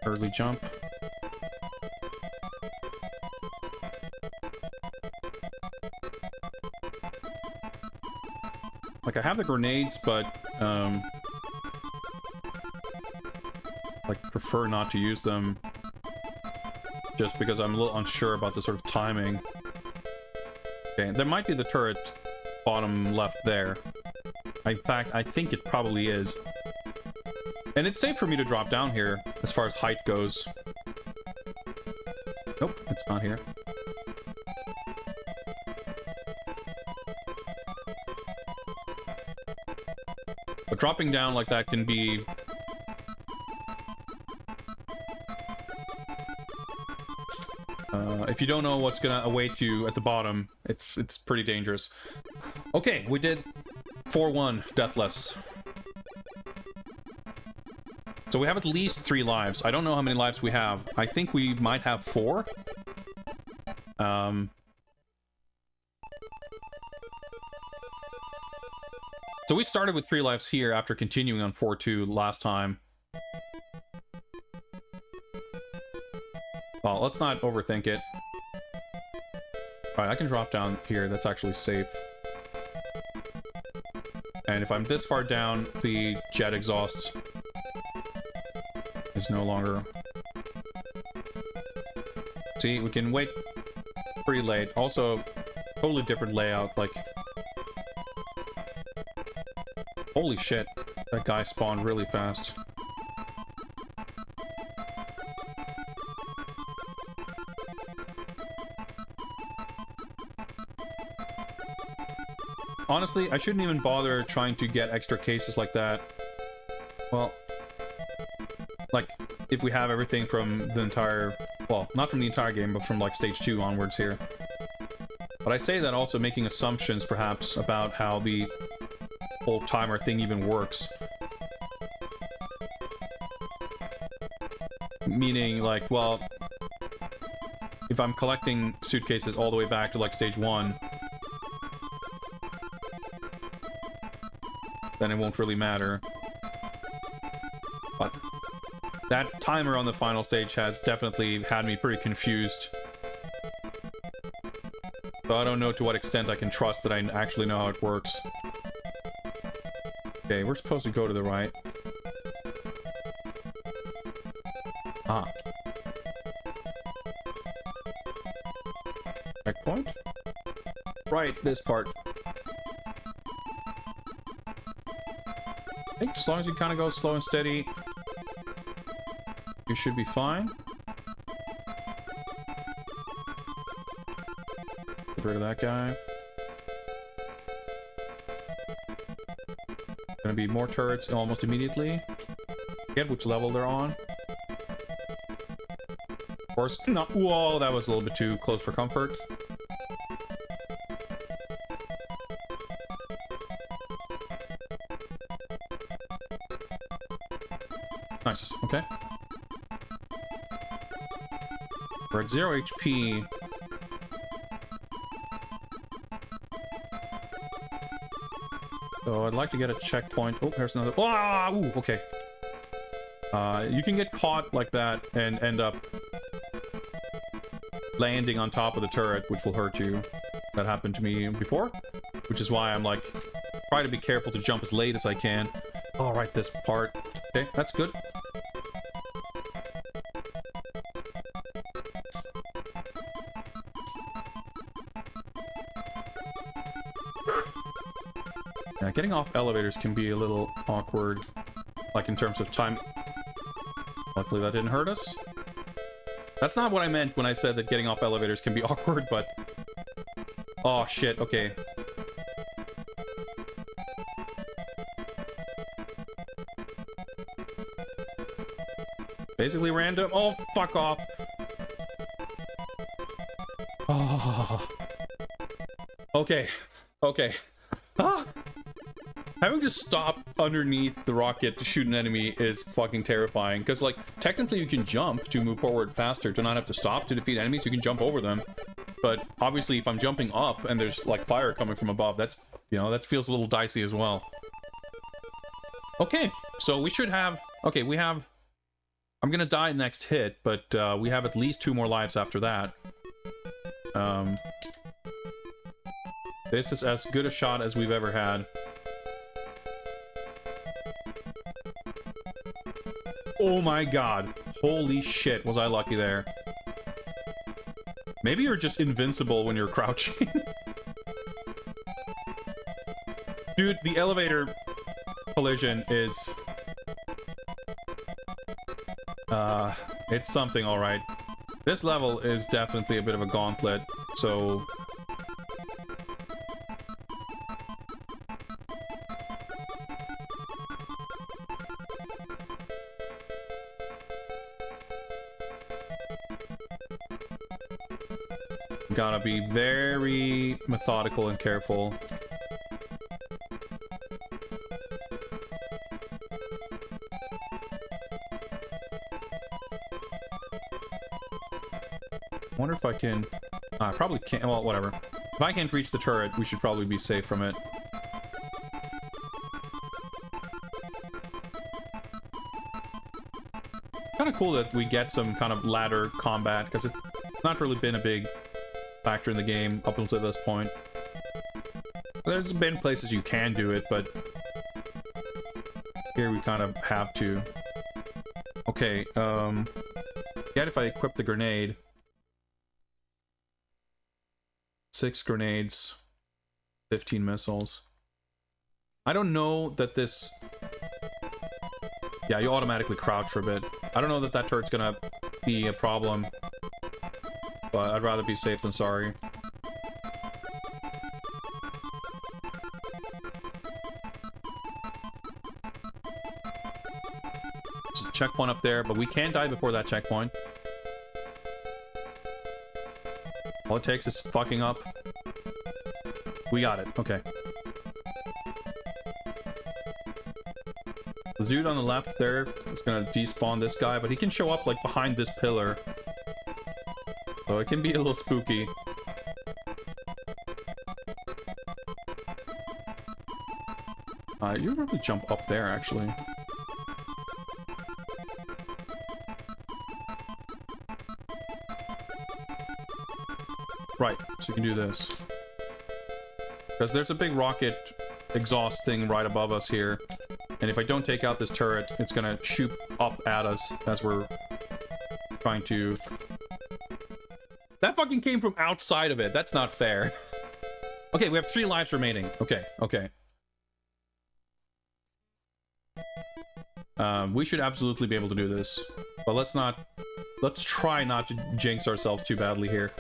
Early jump. Like, I have the grenades, but, like, prefer not to use them. Just because I'm a little unsure about the sort of timing. Okay, there might be the turret bottom left there. In fact, I think it probably is. And it's safe for me to drop down here, as far as height goes. Nope, it's not here. But dropping down like that can be... if you don't know what's gonna await you at the bottom, it's pretty dangerous. Okay, we did 4-1, deathless. So we have at least 3 lives. I don't know how many lives we have. I think we might have 4. So we started with 3 lives here after continuing on 4-2 last time. Well, let's not overthink it. Alright, I can drop down here. That's actually safe. And if I'm this far down, the jet exhaust is no longer... See, we can wait pretty late. Also, totally different layout, like... Holy shit, that guy spawned really fast. Honestly, I shouldn't even bother trying to get extra cases like that. Well, like, if we have everything from the entire... Well, not from the entire game, but from, like, stage 2 onwards here. But I say that also making assumptions, perhaps, about how the whole timer thing even works. Meaning, like, well, if I'm collecting suitcases all the way back to, like, stage 1, then it won't really matter. But that timer on the final stage has definitely had me pretty confused. So I don't know to what extent I can trust that I actually know how it works. Okay, we're supposed to go to the right. Ah. Checkpoint? Right, this part. I think as long as you kind of go slow and steady, you should be fine. Get rid of that guy. Gonna be more turrets almost immediately. Forget which level they're on. Of course, no. Whoa, that was a little bit too close for comfort. Nice, okay. We're at 0 HP. So I'd like to get a checkpoint. Oh, there's another. Ah, ooh, okay. You can get caught like that and end up landing on top of the turret, which will hurt you. That happened to me before, which is why I'm like, try to be careful to jump as late as I can. All right, this part. Okay, that's good. Yeah, getting off elevators can be a little awkward, like in terms of time. Luckily that didn't hurt us. That's not what I meant when I said that getting off elevators can be awkward, but... Oh, shit, okay. Basically random. Oh, fuck off. Oh. Okay. Okay. Ah! Having to stop underneath the rocket to shoot an enemy is fucking terrifying. Because, like, technically you can jump to move forward faster, to not have to stop to defeat enemies. You can jump over them. But, obviously, if I'm jumping up and there's, like, fire coming from above, that's, you know, that feels a little dicey as well. Okay, so we should have... Okay, we have... I'm gonna die next hit, but we have at least 2 more lives after that. This is as good a shot as we've ever had. Oh my god. Holy shit, was I lucky there. Maybe you're just invincible when you're crouching. Dude, the elevator collision is... it's something, alright. This level is definitely a bit of a gauntlet, so... Gotta be very methodical and careful. I wonder if I can... I probably can't... Well, whatever. If I can't reach the turret, we should probably be safe from it. Kind of cool that we get some kind of ladder combat, because it's not really been a big factor in the game up until this point. There's been places you can do it, but here we kind of have to. Okay, yet if I equip the grenade... 6 grenades, 15 missiles. I don't know that this... Yeah, you automatically crouch for a bit. I don't know that that turret's gonna be a problem, but I'd rather be safe than sorry. There's a checkpoint up there, but we can die before that checkpoint. All it takes is fucking up. We got it. Okay. The dude on the left there is gonna despawn this guy, but he can show up like behind this pillar. So it can be a little spooky. You probably jump up there, actually. Right, so you can do this. Because there's a big rocket exhaust thing right above us here. And if I don't take out this turret, it's gonna shoot up at us as we're trying to... That fucking came from outside of it. That's not fair. Okay, we have 3 lives remaining. Okay, okay. We should absolutely be able to do this. But let's try not to jinx ourselves too badly here.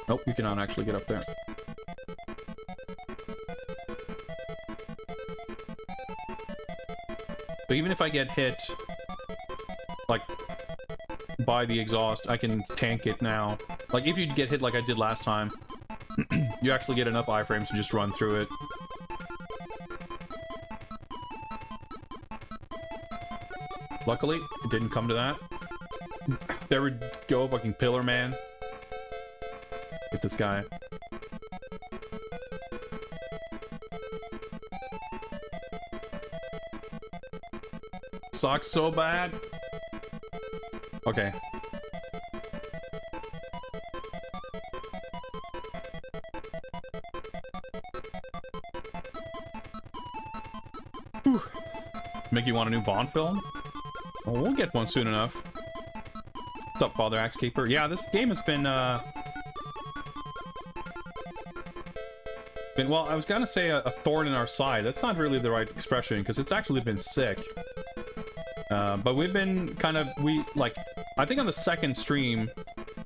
Nope, you cannot actually get up there. So even if I get hit, like, by the exhaust, I can tank it now. Like, if you get hit like I did last time, you actually get enough iframes to just run through it. Luckily, it didn't come to that. There we go, fucking Pillar Man. Get this guy. Sucks so bad. Okay. Whew. Make you want a new Bond film? Well, we'll get one soon enough. What's up, Father Axe Keeper? Yeah, this game has been, well, I was gonna say a thorn in our side. That's not really the right expression, because it's actually been sick. But we've been kind of, I think on the second stream,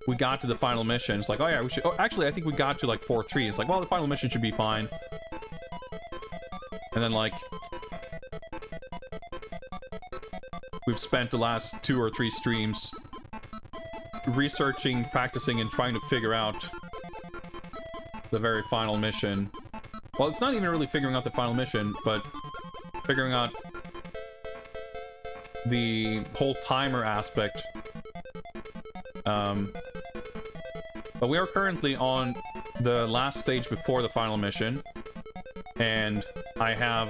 we got to the final mission. It's like, oh yeah, we should, oh, actually, I think we got to, like, 4-3. It's like, well, the final mission should be fine. And then, like, we've spent the last 2 or 3 streams researching, practicing, and trying to figure out the very final mission. Well, it's not even really figuring out the final mission, but figuring out the whole timer aspect. But we are currently on the last stage before the final mission, and I have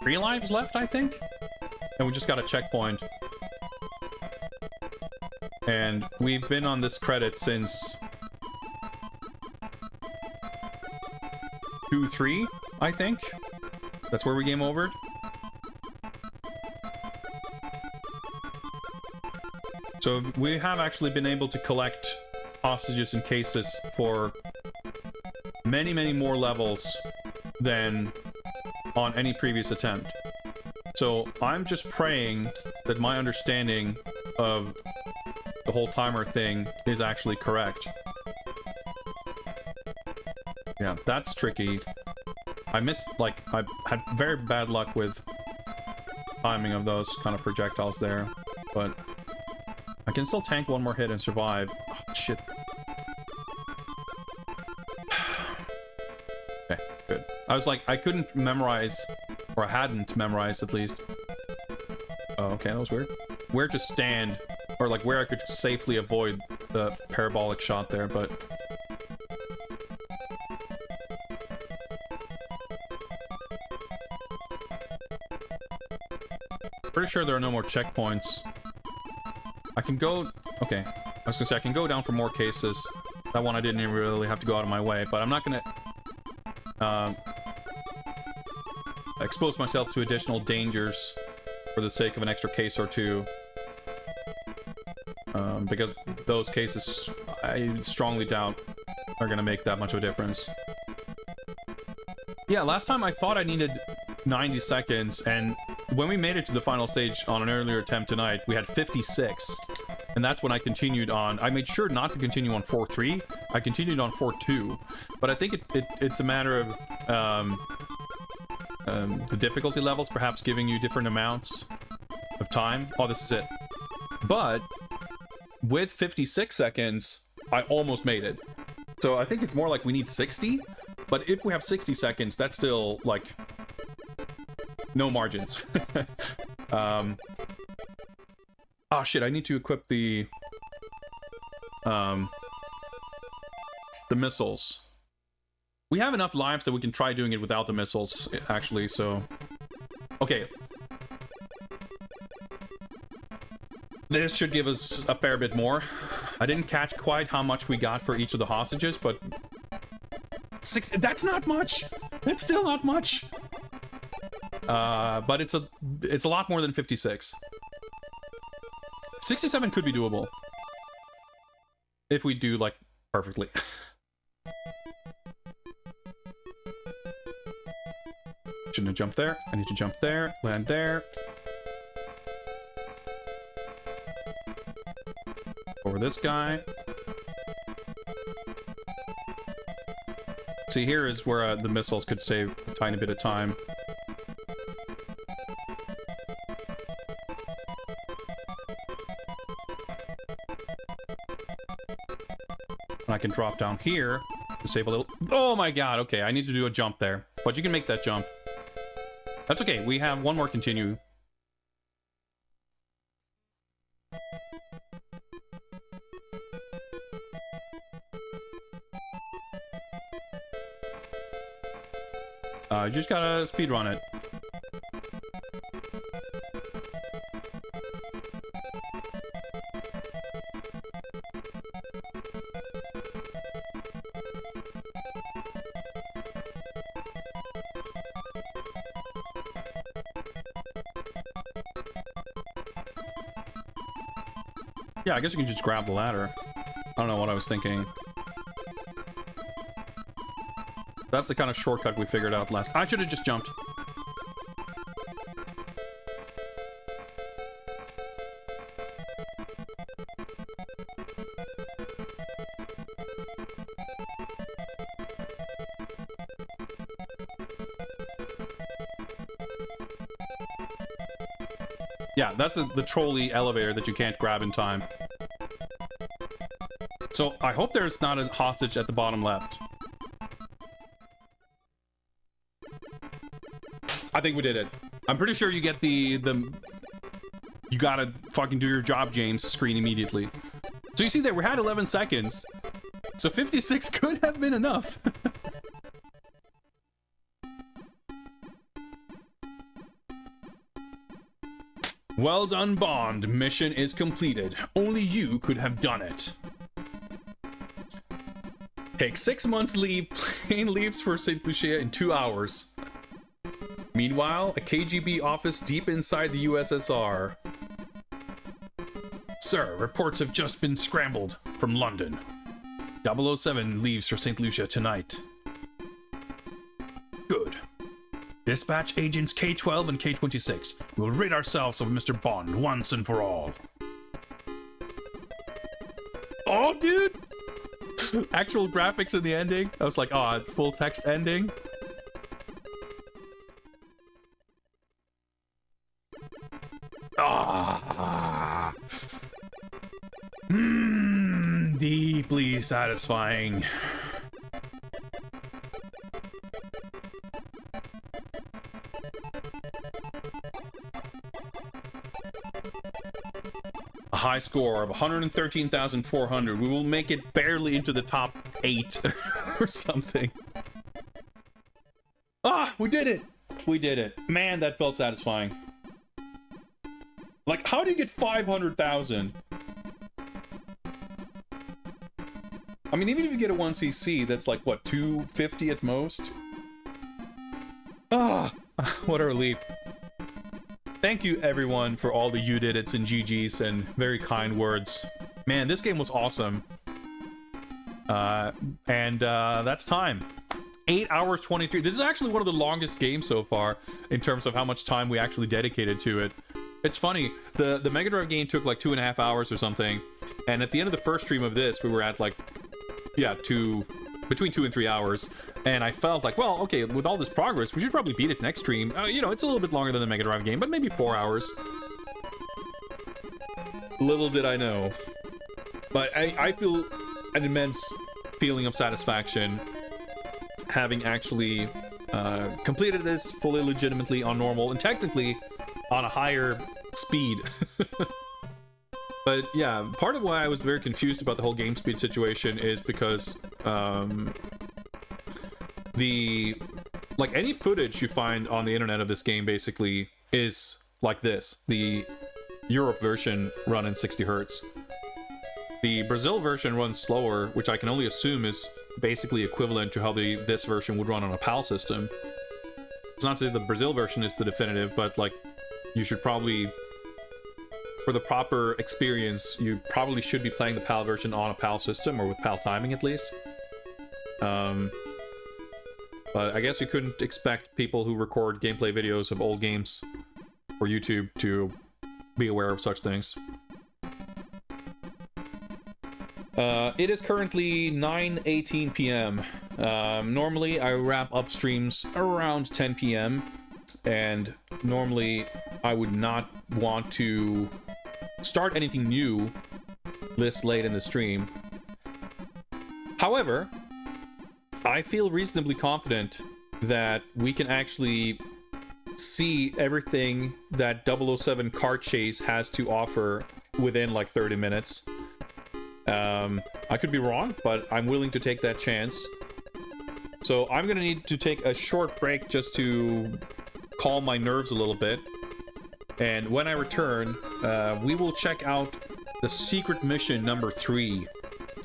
3 lives left, I think? And we just got a checkpoint. And we've been on this credit since 2-3, I think. That's where we game over. So we have actually been able to collect hostages and cases for many, many more levels than on any previous attempt. So I'm just praying that my understanding of the whole timer thing is actually correct. Yeah, that's tricky. I missed, like, I had very bad luck with timing of those kind of projectiles there, but I can still tank one more hit and survive. Oh, shit. Okay, good. I was like, I couldn't memorize, or I hadn't memorized at least. Oh, okay, that was weird. Where to stand, or like where I could safely avoid the parabolic shot there, but... Pretty sure there are no more checkpoints. I can go... Okay, I was gonna say, I can go down for more cases. That one I didn't even really have to go out of my way, but I'm not gonna... expose myself to additional dangers for the sake of an extra case or two. Because those cases, I strongly doubt, are gonna make that much of a difference. Yeah, last time I thought I needed 90 seconds, and when we made it to the final stage on an earlier attempt tonight, we had 56. And that's when I continued on. I made sure not to continue on 4-3. I continued on 4-2. But I think it's a matter of the difficulty levels perhaps giving you different amounts of time. Oh, this is it. But with 56 seconds, I almost made it. So I think it's more like we need 60. But if we have 60 seconds, that's still, like, no margins. Oh, shit, I need to equip the missiles. We have enough lives that we can try doing it without the missiles, actually, so... Okay. This should give us a fair bit more. I didn't catch quite how much we got for each of the hostages, but... That's not much! That's still not much! But it's a lot more than 56. 67 could be doable. If we do, like, perfectly. Shouldn't have jumped there. I need to jump there, land there. Over this guy. See, here is where the missiles could save a tiny bit of time. I can drop down here to save a little... Oh my god, okay, I need to do a jump there. But you can make that jump. That's okay, we have one more continue. You just gotta speedrun it. Yeah, I guess you can just grab the ladder. I don't know what I was thinking. That's the kind of shortcut we figured out last. I should have just jumped. Yeah, that's the trolley elevator that you can't grab in time. So I hope there's not a hostage at the bottom left. I think we did it. I'm pretty sure you get the you gotta fucking do your job, James screen immediately. So you see there, we had 11 seconds. So 56 could have been enough. Well done, Bond. Mission is completed. Only you could have done it. Take 6 months leave. Plane leaves for St. Lucia in 2 hours. Meanwhile, a KGB office deep inside the USSR. Sir, reports have just been scrambled from London. 007 leaves for St. Lucia tonight. Good. Dispatch agents K-12 and K-26. We'll rid ourselves of Mr. Bond once and for all. Oh, dude! Actual graphics in the ending. I was like, oh, full text ending. Ah. Deeply satisfying. A high score of 113,400. We will make it barely into the top 8 or something. Ah, we did it! We did it. Man, that felt satisfying. Like, how do you get 500,000? I mean, even if you get a 1cc, that's like, what, 250 at most? Ah, what a relief. Thank you, everyone, for all the you did it's and GGs and very kind words. Man, this game was awesome. That's time. 8 hours 23. This is actually one of the longest games so far in terms of how much time we actually dedicated to it. It's funny, the Mega Drive game took like 2.5 hours or something, and at the end of the first stream of this, we were at like, yeah, between 2 and 3 hours, and I felt like, well, okay, with all this progress, we should probably beat it next stream. You know, it's a little bit longer than the Mega Drive game, but maybe 4 hours. little did I know. But I feel an immense feeling of satisfaction having actually completed this fully legitimately on normal and technically on a higher speed. But yeah, part of why I was very confused about the whole game speed situation is because any footage you find on the internet of this game basically is like this. The Europe version run in 60 hertz. The Brazil version runs slower, which I can only assume is basically equivalent to how this version would run on a PAL system. It's not to say the Brazil version is the definitive, but like, you should probably, for the proper experience, you probably should be playing the PAL version on a PAL system, or with PAL timing at least. But I guess you couldn't expect people who record gameplay videos of old games for YouTube to be aware of such things. It is currently 9:18 p.m. Normally I wrap up streams around 10 p.m. and normally I would not want to start anything new this late in the stream. However, I feel reasonably confident that we can actually see everything that 007 Car Chase has to offer within like 30 minutes. I could be wrong, but I'm willing to take that chance. So I'm gonna need to take a short break just to calm my nerves a little bit. And when I return, we will check out the secret mission number 3,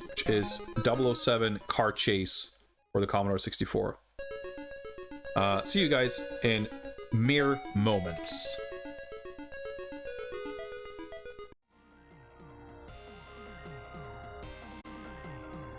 which is 007 Car Chase for the Commodore 64. See you guys in mere moments.